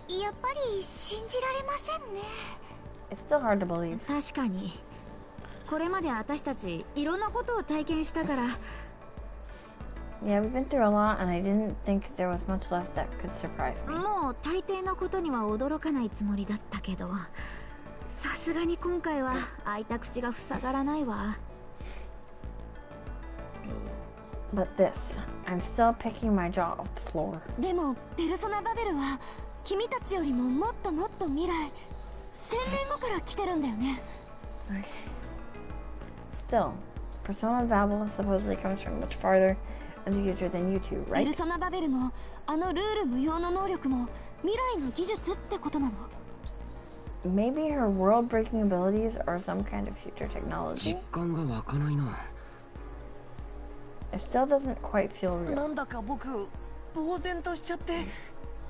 やっぱり信じられませんね。 It's still hard to believe. 確かにこれまで私たちいろんなことを体験したから。 Yeah, we've been through a lot, and I didn't think there was much left that could surprise me. もう大抵のことには驚かないつもりだったけど、さすがに今回は開いた口が塞がらないわ。 But this, I'm still picking my jaw off the floor. でもペルソナバベルは君たちよりももっともっと未来、1000年後から来てるんだよね。 Okay. Still, Persona Babel supposedly comes from much farther in the future than you two, ペ right? ルソナバベルのあのルール無用の能力も未来の技術ってことなの？ Maybe her world-breaking abilities are some kind of future technology. 実感が湧かないな。 It still doesn't quite feel real. なんだか僕呆然としちゃって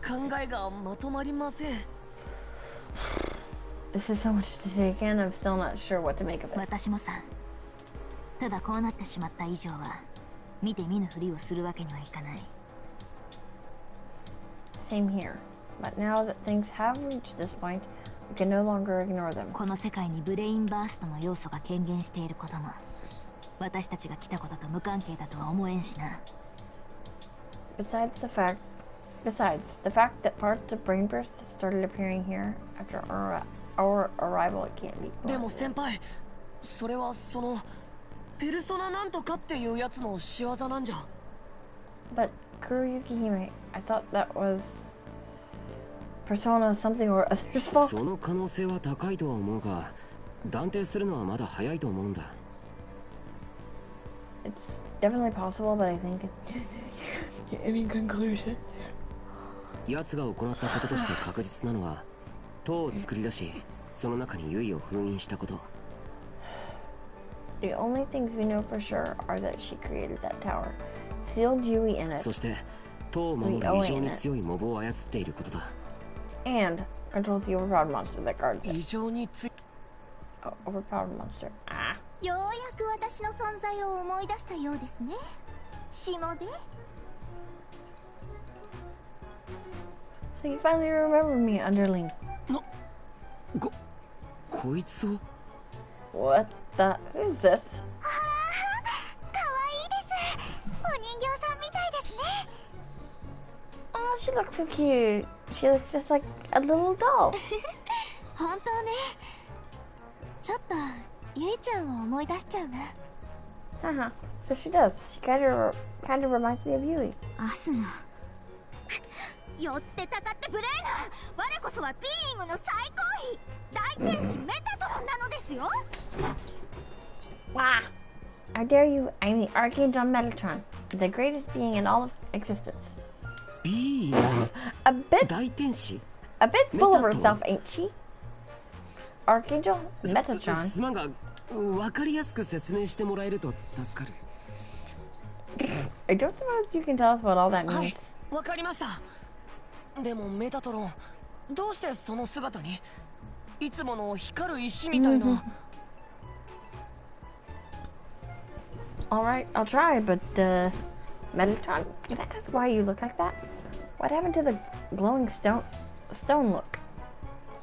考えがまとまりません。 This is so much to take in. I'm still not sure what to make of it. 私もさ。ただこうなってしまった以上は見て見ぬふりをするわけにはいかない。 Same here. But now that things have reached this point, we can no longer ignore them. この世界にブレインバーストの要素が顕現していることも私たちが来たことと無関係だとは思えんしな。 Besides, the fact that parts of brain bursts started appearing here after our arrival, it can't be. でも先輩、それはそのペルソナなんとかっていうやつの仕業なんじゃ。 But Kuruyuki Hime, I thought that was Persona something or other's fault. その可能性は高いとは思うが、断定するのはまだ早いと思うんだ。 It's definitely possible, but I think any conclusion. 奴が行ったこととして確実なのは、塔を作り出し、その中にユイを封印したこと。 The only things we know for sure are that she created that tower, sealed Yui in it, そして塔を守る異常に強いモブを操っていることだ。 and controls the overpowered monster that guards it. 異常に強い。 Oh, overpowered monster. Ah. ようやく私の存在を思い出したようですね。しもべ。 So you finally remember me, underling. こいつを What the? Who's this? かわいいです。お人形さんみたいですね。 Oh, she looks so cute. She looks just like a little doll. 本当ね。ちょっとゆいちゃんを思い出しちゃうな。Haha. So she does. She kind of reminds me of Yui. アスナ。寄ってたかってブレーナ。我こそはビーイングの最高位大天使メタトロンなのですよ。 Wow. How dare you? I'm the Archangel Metaltron, the greatest being in all of existence. ビー A bit 大天使 A bit full of herself, ain't she? Archangel Metaltron. すまんが分かりやすく説明してもらえると助かる。 I don't suppose you can tell us what all that は means. い、わかりました。でもメタトロン、どうしてその姿に？いつもの光る石みたいな。Alright, I'll try, but Metatron, can I ask why you look like that? What happened to the glowing stone look?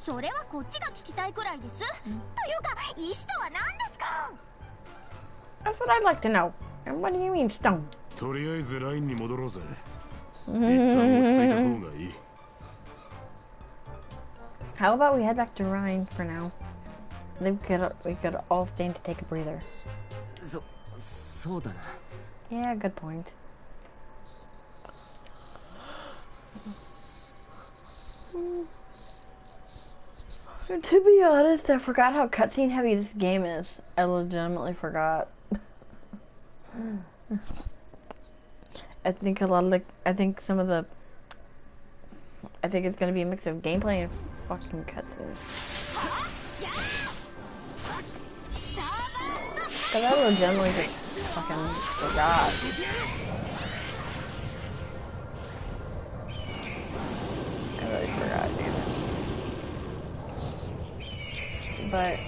それはこっちが聞きたいくらいです。というか、石とは何ですか？ That's what I'd like to know. And what do you mean, stone? とりあえずラインに戻ろうぜ。一旦落ち着いた方がいい。 How about we head back to Rhine for now? Then we could all stand to take a breather. そうだな。 Yeah, good point. To be honest, I forgot how cutscene heavy this game is. I legitimately forgot. I think it's gonna be a mix of gameplay and fucking cutscenes. Cause I legitimately just fucking forgot. I really forgot, damn it. But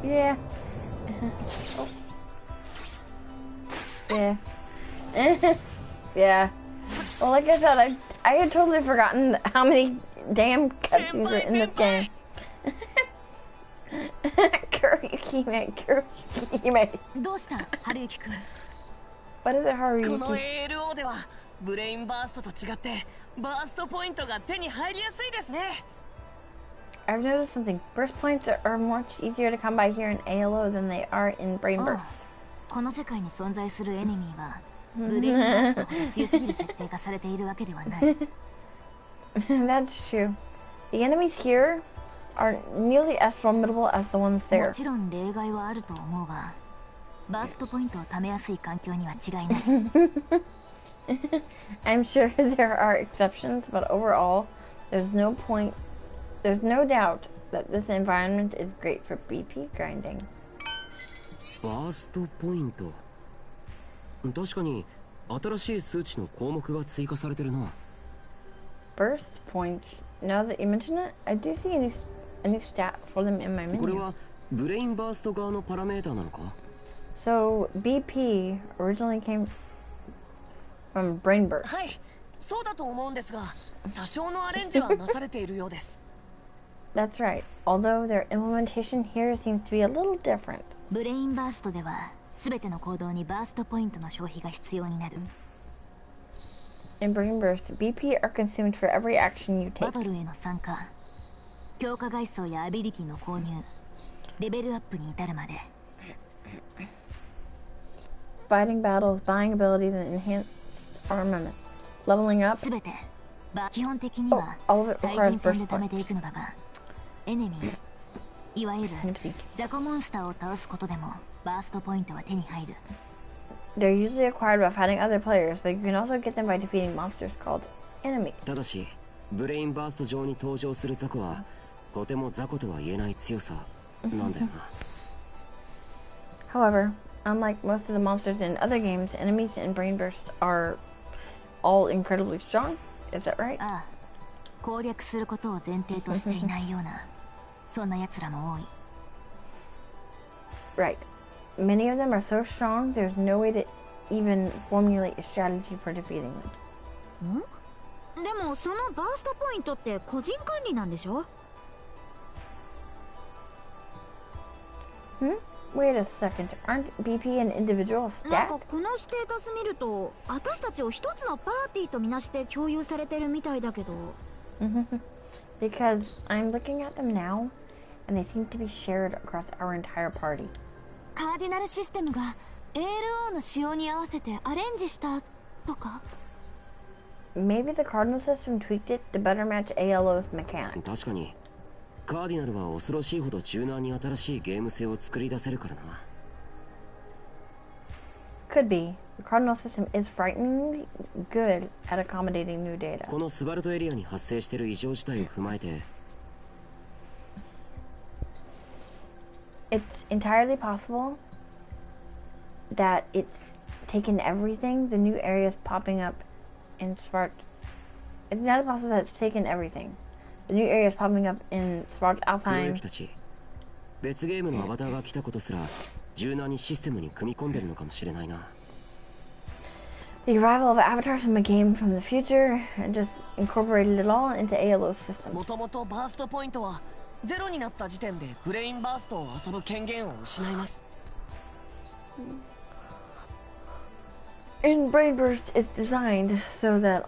Yeah. Oh. Yeah. Yeah. Well, like I said, I had totally forgotten how many damn cutscenes are in this game. Kuroyuki-me. What is it, Haruki? この ALO ではブレインバーストと違ってバーストポイントが手に入りやすいですね。I've noticed something. Burst points are much easier to come by here in ALO than they are in Brain Burst. この世界に存在するエネミーはブレインバーストが強すぎる設定化されているわけではない。That's true. The enemies here are nearly as formidable as the ones there. もちろん例外はあると思うが、バーストポイントを貯めやすい環境には違いない。I'm sure there are exceptions, but overall, there's no doubt that this environment is great for BP grinding. バーストポイント。確かに新しい数値の項目が追加されてるな。Burst points. Now that you mention it, I do see a new stat for them in my menu. これはブレインバースト側のパラメーターなのか？ So BP originally came from Brain Burst. はい、そうだと思うんですが、多少のアレンジはなされているようです。That's right. Although their implementation here seems to be a little different. ブレインバーストでは全ての行動にバーストポイントの消費が必要になる。In Brain Burst, BP are consumed for every action you take. バトルへの参加、強化外装やアビリティの購入、レベルアップに至るまで。Fighting battles, buying abilities, and enhanced armaments. Leveling up. 全て基本的には all of it 対 requires 人戦 burst で貯めてい points. くのだが、エネミー、いわゆる雑魚モンスターを倒すことでもバーストポイントは手に入る。They're usually acquired by fighting other players, but you can also get them by defeating monsters called enemies. ただし、ブレインバースト上に登場する雑魚はとても雑魚とは言えない強さなんだよな。However, unlike most of the monsters in other games, enemies in Brain Burst are all incredibly strong. Is that right? ああ、攻略することを前提としていないようなそんな奴らも多い。Right. Many of them are so strong, there's no way to even formulate a strategy for defeating them. でもそのバーストポイントって個人管理なんでしょ？ Wait a second. Aren't BP an individual なん stat? かこのステータス見ると私たちを一つのパーティーとみなして共有されてるみたいだけど。Because I'm looking at them now, and they seem to be shared across our entire party. カーディナルシステムが ALO の仕様に合わせてアレンジしたとか？ Maybe the cardinal system tweaked it to better match ALO's mechanics. 確かにカーディナルは恐ろしいほど柔軟に新しいゲーム性を作り出せるからな。Could be. The cardinal system is frighteningly good at accommodating new data. このスバルトエリアに発生している異常事態を踏まえて、It's entirely possible that it's taken everything, the new areas popping up in Spark. It's not possible that it's taken everything. The new areas popping up in Spark 黒 Alpine. 雪たち、別ゲームのアバターが来たことすら柔軟にシステムに組み込んでるのかもしれないな。The arrival of avatars from a game from the future and just incorporated it all into ALO's system. もともとバーストポイントはゼロになった時点でブレインバーストを遊ぶ権限を失います。In Brain Burst, it's designed so that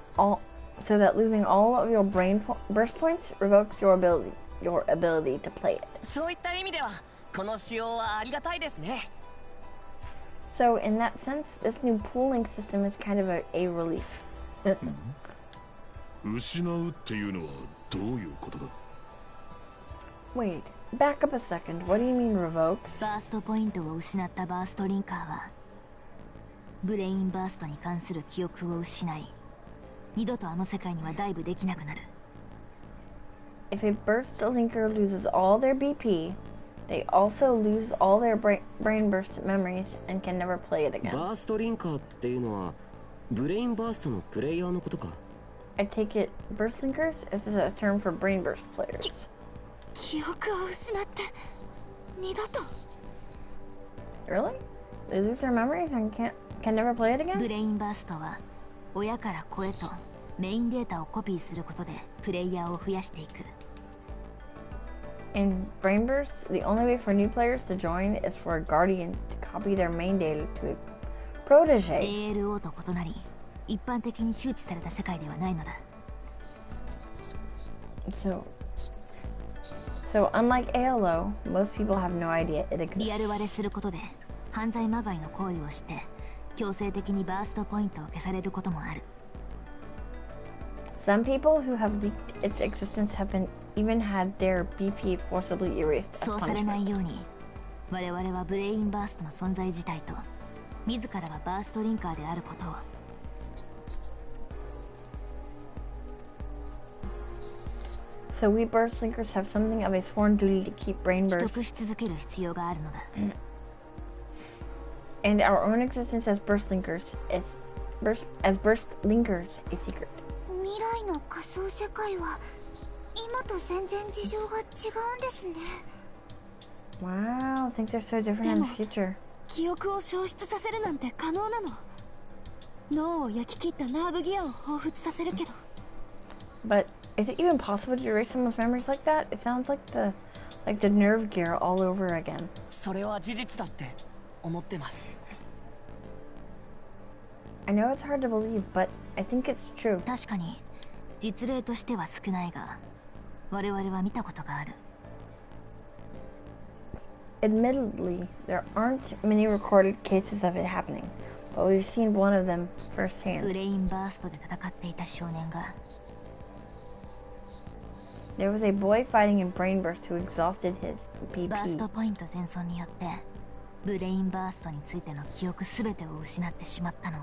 losing all of your burst points revokes your ability to play it. そういった意味ではこの仕様はありがたいですね。So in that sense, this new pooling system is kind of a relief. 失うっていうのはどういうことだ？ Wait, back up a second. What do you mean revokes? バーストポイントを失ったバーストリンカーはブレインバーストに関する記憶を失い、二度とあの世界にはダイブできなくなる。 If a burst linker loses all their BP, they also lose all their brain burst memories and can never play it again. バーストリンカーっていうのはブレインバーストのプレイヤーのことか。 I take it burst linkers is a term for brain burst players. 記憶を失って Really? They lose their memories and can never play it ブ again? レインバーストは親から子へとメインデータをコピーすることでプレイヤーを増やしていく。 In Brain Burst, the only way for new players to join is for a guardian to copy their main data to a protege. ALO と異なり、一般的に周知された世界ではないのだ。 So unlike ALO, most people have no idea it リ exists. アル割れすることで犯罪まがいの行為をして強制的にバーストポイントを消されることもある。 Some people who have leaked its existence have even had their BP forcibly erased as そうされない punishment. ように我々はブレインバーストの存在自体と自らがバーストリンカーであることを So we burst linkers have something of a sworn duty to keep brain 取 bursts 得し続ける必要があるのだ。 and our own existence as burst linkers is burst linkers a secret. 未来の仮想世界は今と全然事情が違うんですね。 Wow, things are so different in the future. 記憶を消失させるなんて可能なの？脳を焼き切ったナーブギアを彷彿させるけど。 But is it even possible to erase someone's memories like that? It sounds like the nerve gear all over again. それは事実だって思ってます。 I know it's hard to believe, but I think it's true. 確かに実例としては少ないが我々は見たことがある。 Admittedly, there aren't many recorded cases of it happening, but we've seen one of them ブ firsthand. レインバーストで戦っていた少年が There was a boy fighting in Brain Burst who exhausted his バース BP. トポイント全損によってブレインバーストについての記憶すべてを失ってしまったのを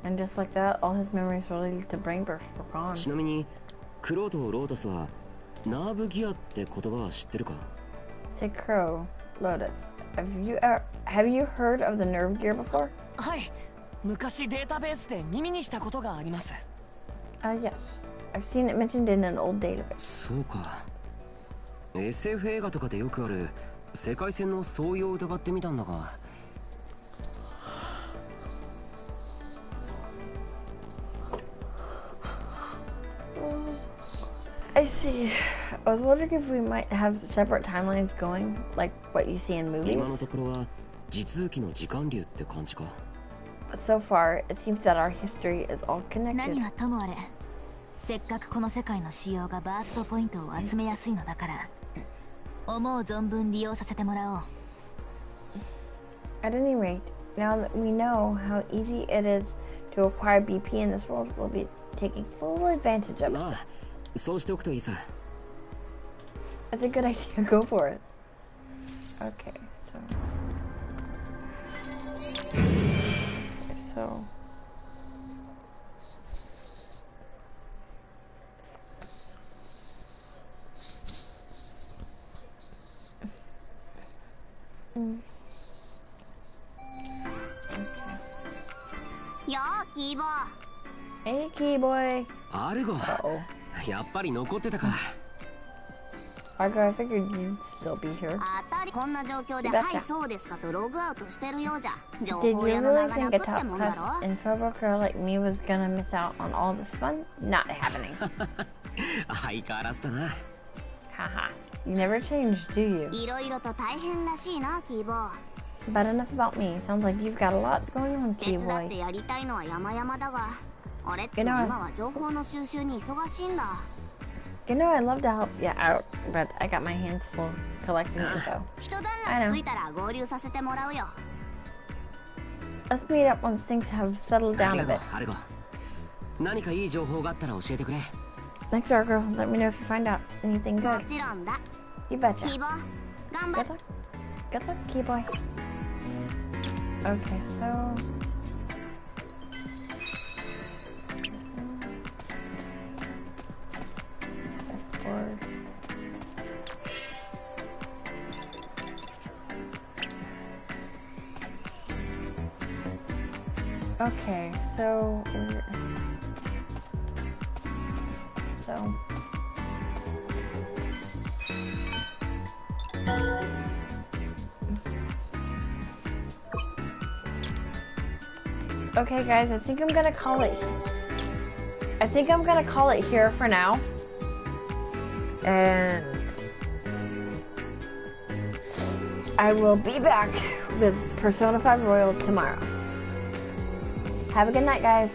And just like that, all his memories related to Brain Burst were gone. ちなみにクローとロータスはナーブギアって言葉は知ってるか？ Say Crow, Lotus, have you heard of the nerve gear before? はい、昔データベースで耳にしたことがあります。 Yes. I've seen it mentioned in an old database. そうか。SF 映画とかでよくある世界線の相違を疑ってみたんだが。 I see. I was wondering if we might have separate timelines going, like what you see in movies. 今のところは地続きの時間流って感じか。 But so far, it seems that our history is all 何 connected. はともあれせっかくこの世界の仕様がバーストポイントを集めやすいのだから思う存分利用させてもらおう。 At any rate, now that we know how easy it is to acquire BP in this world, we'll be taking full advantage of it. ああ、そうしておくといいさ。 That's a good idea. Go for it. Okay, so.よーキーボー。 Hey, key boy. アルゴ、 Uh-oh. やっぱり残ってたか。 Argo, I figured you'd still be here. 当たりこんな状況で、だってはいそうですかとログアウトしてるようじゃ。情 Did 報 you 屋の名 really が think 楽 a って top もんだろ。 class info broker like me was gonna miss out on all this fun? Not happening. 相変わらずだな。 Haha. You never change, do you? いろいろと大変らしいな、キーボー。 But enough about me. Sounds like you've got a lot going on, 手 key 伝って boy. やりたいのは山々だが、俺っちも今は情報の収集に忙しいんだ。 You know, I'd love to help you out, but I got my hands full collecting info. 一段落ついたら合流させてもらうよ。 Let's meet up once things have settled ア down ル a ゴ、 bit. アルゴ。何かいい情報があったら教えてくれ。 Thanks, Argo. Let me know if you find out anything も good. ちろんだ。 You キ betcha. ーボー、頑張 Good っ luck. Good luck, key boy. Okay, so. Fast forward. Okay, so. So. Okay, guys, I think I'm gonna call it. I think I'm gonna call it here for now. And I will be back with Persona 5 Royal tomorrow. Have a good night, guys.